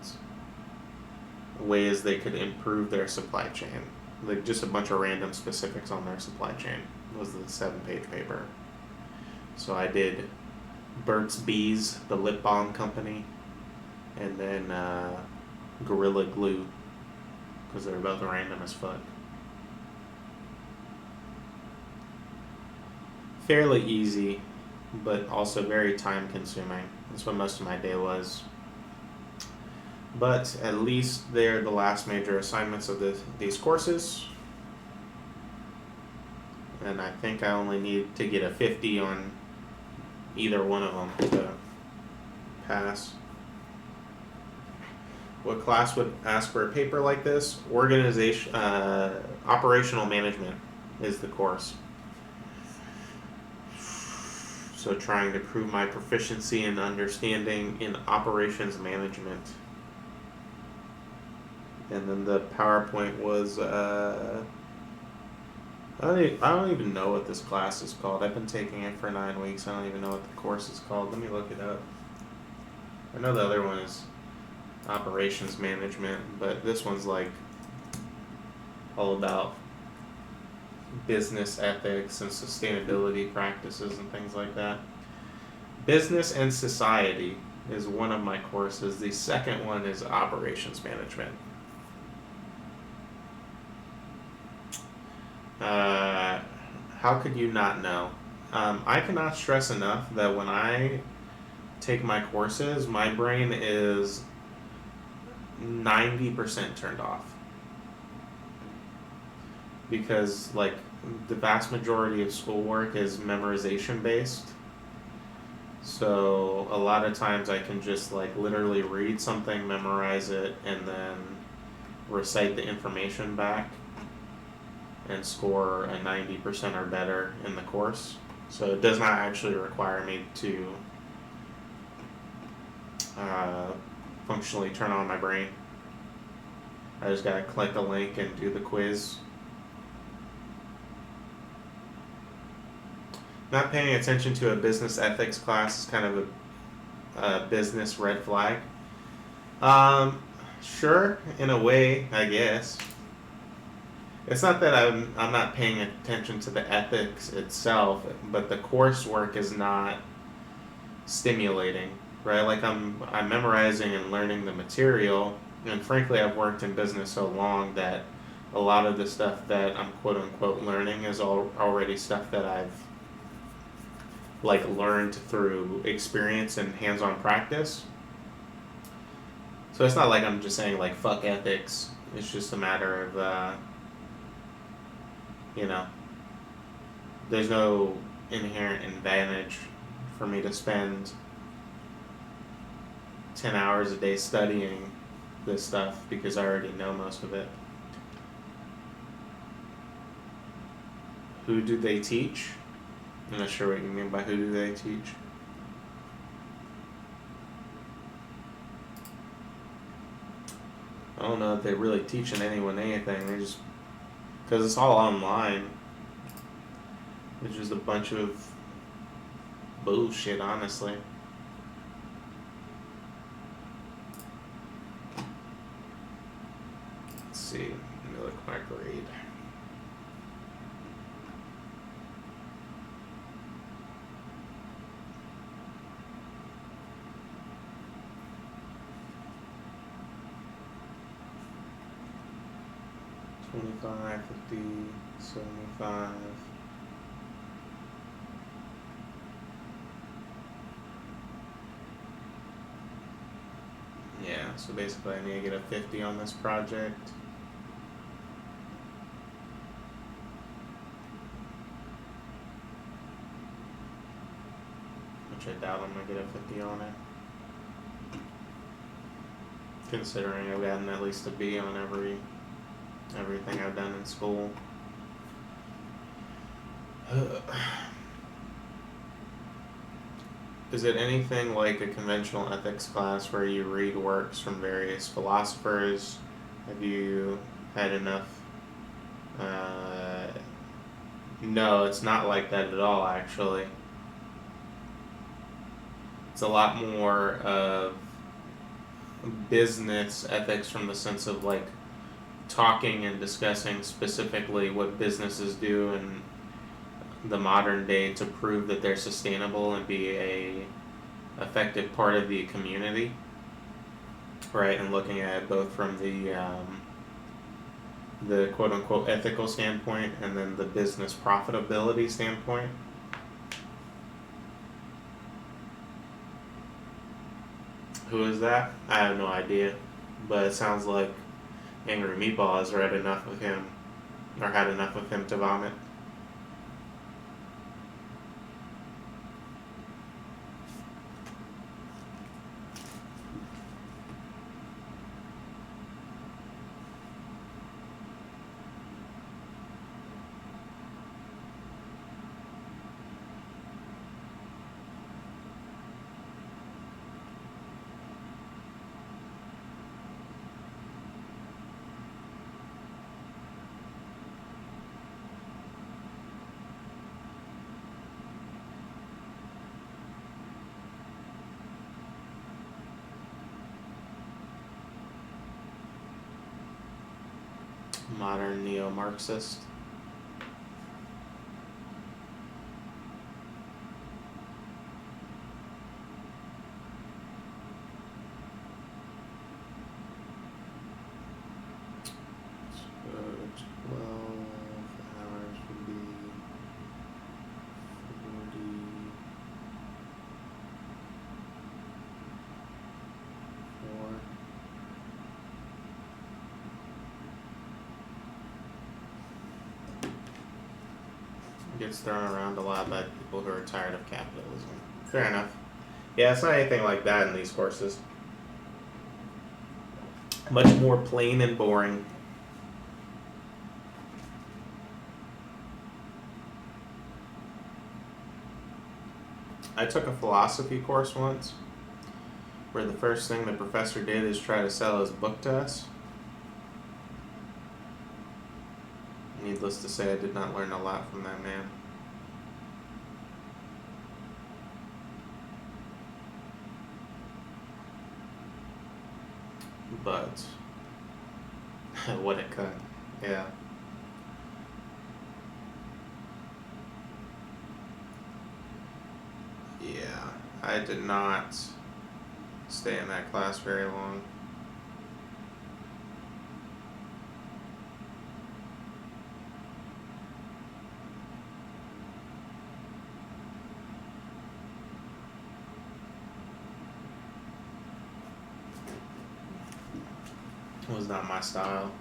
ways they could improve their supply chain. Like just a bunch of random specifics on their supply chain was the 7-page paper. So I did Burt's Bees, the lip balm company, and then Gorilla Glue, because they were both random as fuck. Fairly easy, but also very time consuming. That's what most of my day was. But at least they're the last major assignments of these courses. And I think I only need to get a 50 on either one of them to pass. What class would ask for a paper like this? Operational management is the course. So trying to prove my proficiency and understanding in operations management. And then the PowerPoint was, I don't even know what this class is called. I've been taking it for 9 weeks. I don't even know what the course is called. Let me look it up. I know the other one is operations management, but this one's like all about business ethics and sustainability practices and things like that. Business and society is one of my courses. The second one is operations management. How could you not know? I cannot stress enough that when I take my courses, my brain is 90% turned off. Because, like, the vast majority of schoolwork is memorization based. So, a lot of times I can just, like, literally read something, memorize it, and then recite the information back and score a 90% or better in the course. So it does not actually require me to functionally turn on my brain. I just gotta click a link and do the quiz. Not paying attention to a business ethics class is kind of a business red flag. Sure, in a way, I guess. It's not that I'm not paying attention to the ethics itself, but the coursework is not stimulating, right? Like I'm memorizing and learning the material, and frankly, I've worked in business so long that a lot of the stuff that I'm quote unquote learning is already stuff that I've like learned through experience and hands-on practice. So it's not like I'm just saying like fuck ethics. It's just a matter of there's no inherent advantage for me to spend 10 hours a day studying this stuff because I already know most of it. Who do they teach? I'm not sure what you mean by who do they teach. I don't know if they're really teaching anyone anything. They just, because it's all online. It's just a bunch of bullshit, honestly. Let's see. Let me look at my grade. $25, $50, $75. Yeah, so basically I need to get a 50 on this project. Which I doubt I'm going to get a 50 on it. Considering I've gotten at least a B on everything I've done in school. Is it anything like a conventional ethics class where you read works from various philosophers? Have you had enough? No, it's not like that at all, actually. It's a lot more of business ethics from the sense of like talking and discussing specifically what businesses do in the modern day to prove that they're sustainable and be a effective part of the community, right? And looking at it both from the quote unquote ethical standpoint and then the business profitability standpoint. Who is that? I have no idea, but it sounds like Angry Meatball has read enough of him, or had enough of him to vomit. Modern neo-Marxist. So 12 hours would be 44. Gets thrown around a lot by people who are tired of capitalism. Fair enough. Yeah, it's not anything like that in these courses. Much more plain and boring. I took a philosophy course once where the first thing the professor did is try to sell his book to us. Needless to say, I did not learn a lot from that man. But what it could, yeah. Yeah, I did not stay in that class very long. It was not my style.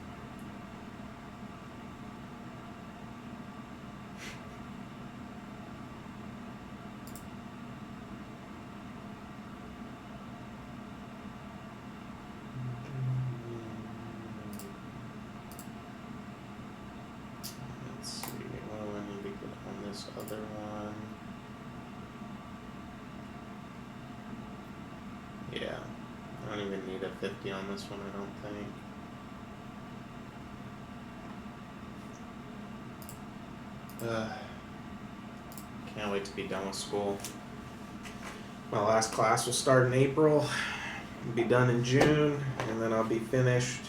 Let's see, what do I need to get on this other one? Yeah, I don't even need a 50 on this one, I don't think. Can't wait to be done with school. My last class will start in April, be done in June, and then I'll be finished.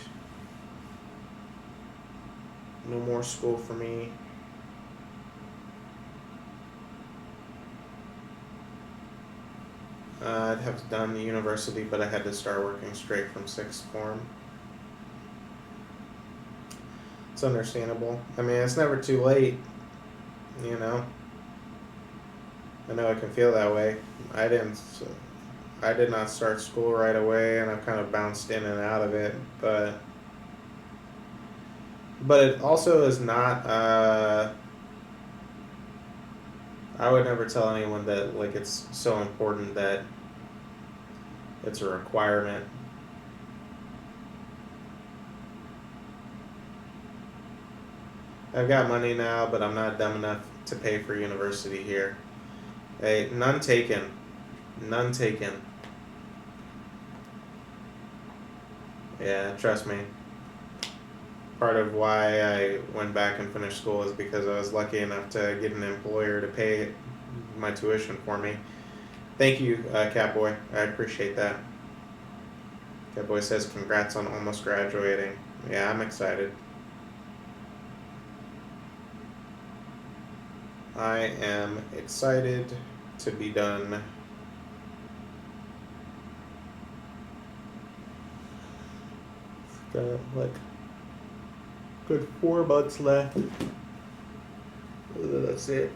No more school for me. I'd have done the university, but I had to start working straight from sixth form. It's understandable. I mean, it's never too late, you know. I know I can feel that way. I did not start school right away, and I've kind of bounced in and out of it, but it also is not, I would never tell anyone that, like, it's so important that it's a requirement. I've got money now, but I'm not dumb enough to pay for university here. Hey, none taken. None taken. Yeah, trust me. Part of why I went back and finished school is because I was lucky enough to get an employer to pay my tuition for me. Thank you, Catboy. I appreciate that. Catboy says congrats on almost graduating. Yeah, I'm excited. I am excited to be done. Got like good 4 months left. That's it.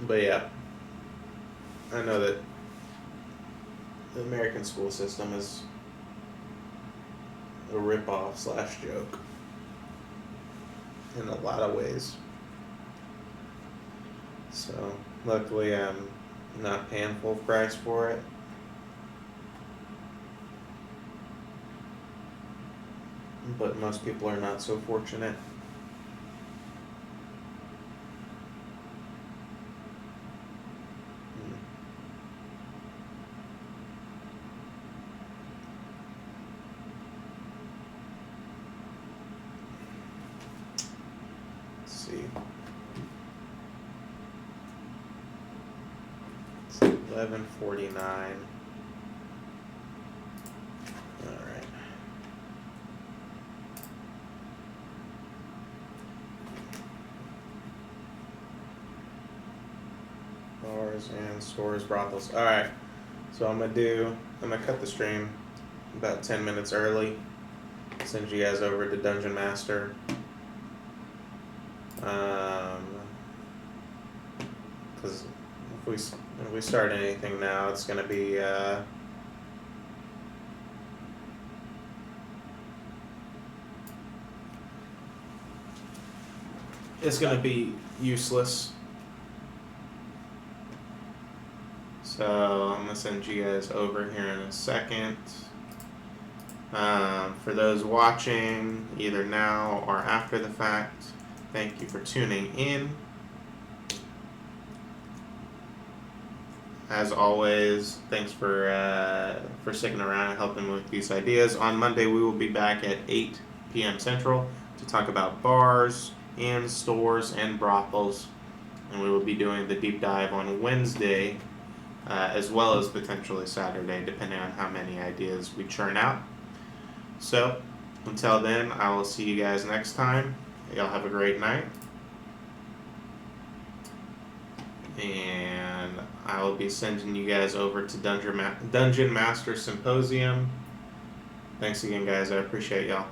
But yeah, I know that the American school system is a ripoff / joke in a lot of ways. So luckily I'm not paying full price for it. But most people are not so fortunate. Let's see. It's 11:49. All right. Bars and stores, brothels. Alright, so I'm gonna cut the stream about 10 minutes early. Send you guys over to Dungeon Master. Because if we start anything now, it's gonna be useless. So I'm gonna send you guys over here in a second. For those watching, either now or after the fact, thank you for tuning in. As always, thanks for sticking around and helping with these ideas. On Monday, we will be back at 8 p.m. Central to talk about bars, and stores, and brothels. And we will be doing the deep dive on Wednesday, as well as potentially Saturday, depending on how many ideas we churn out. So, until then, I will see you guys next time. Y'all have a great night. And I will be sending you guys over to Dungeon Master Symposium. Thanks again, guys. I appreciate y'all.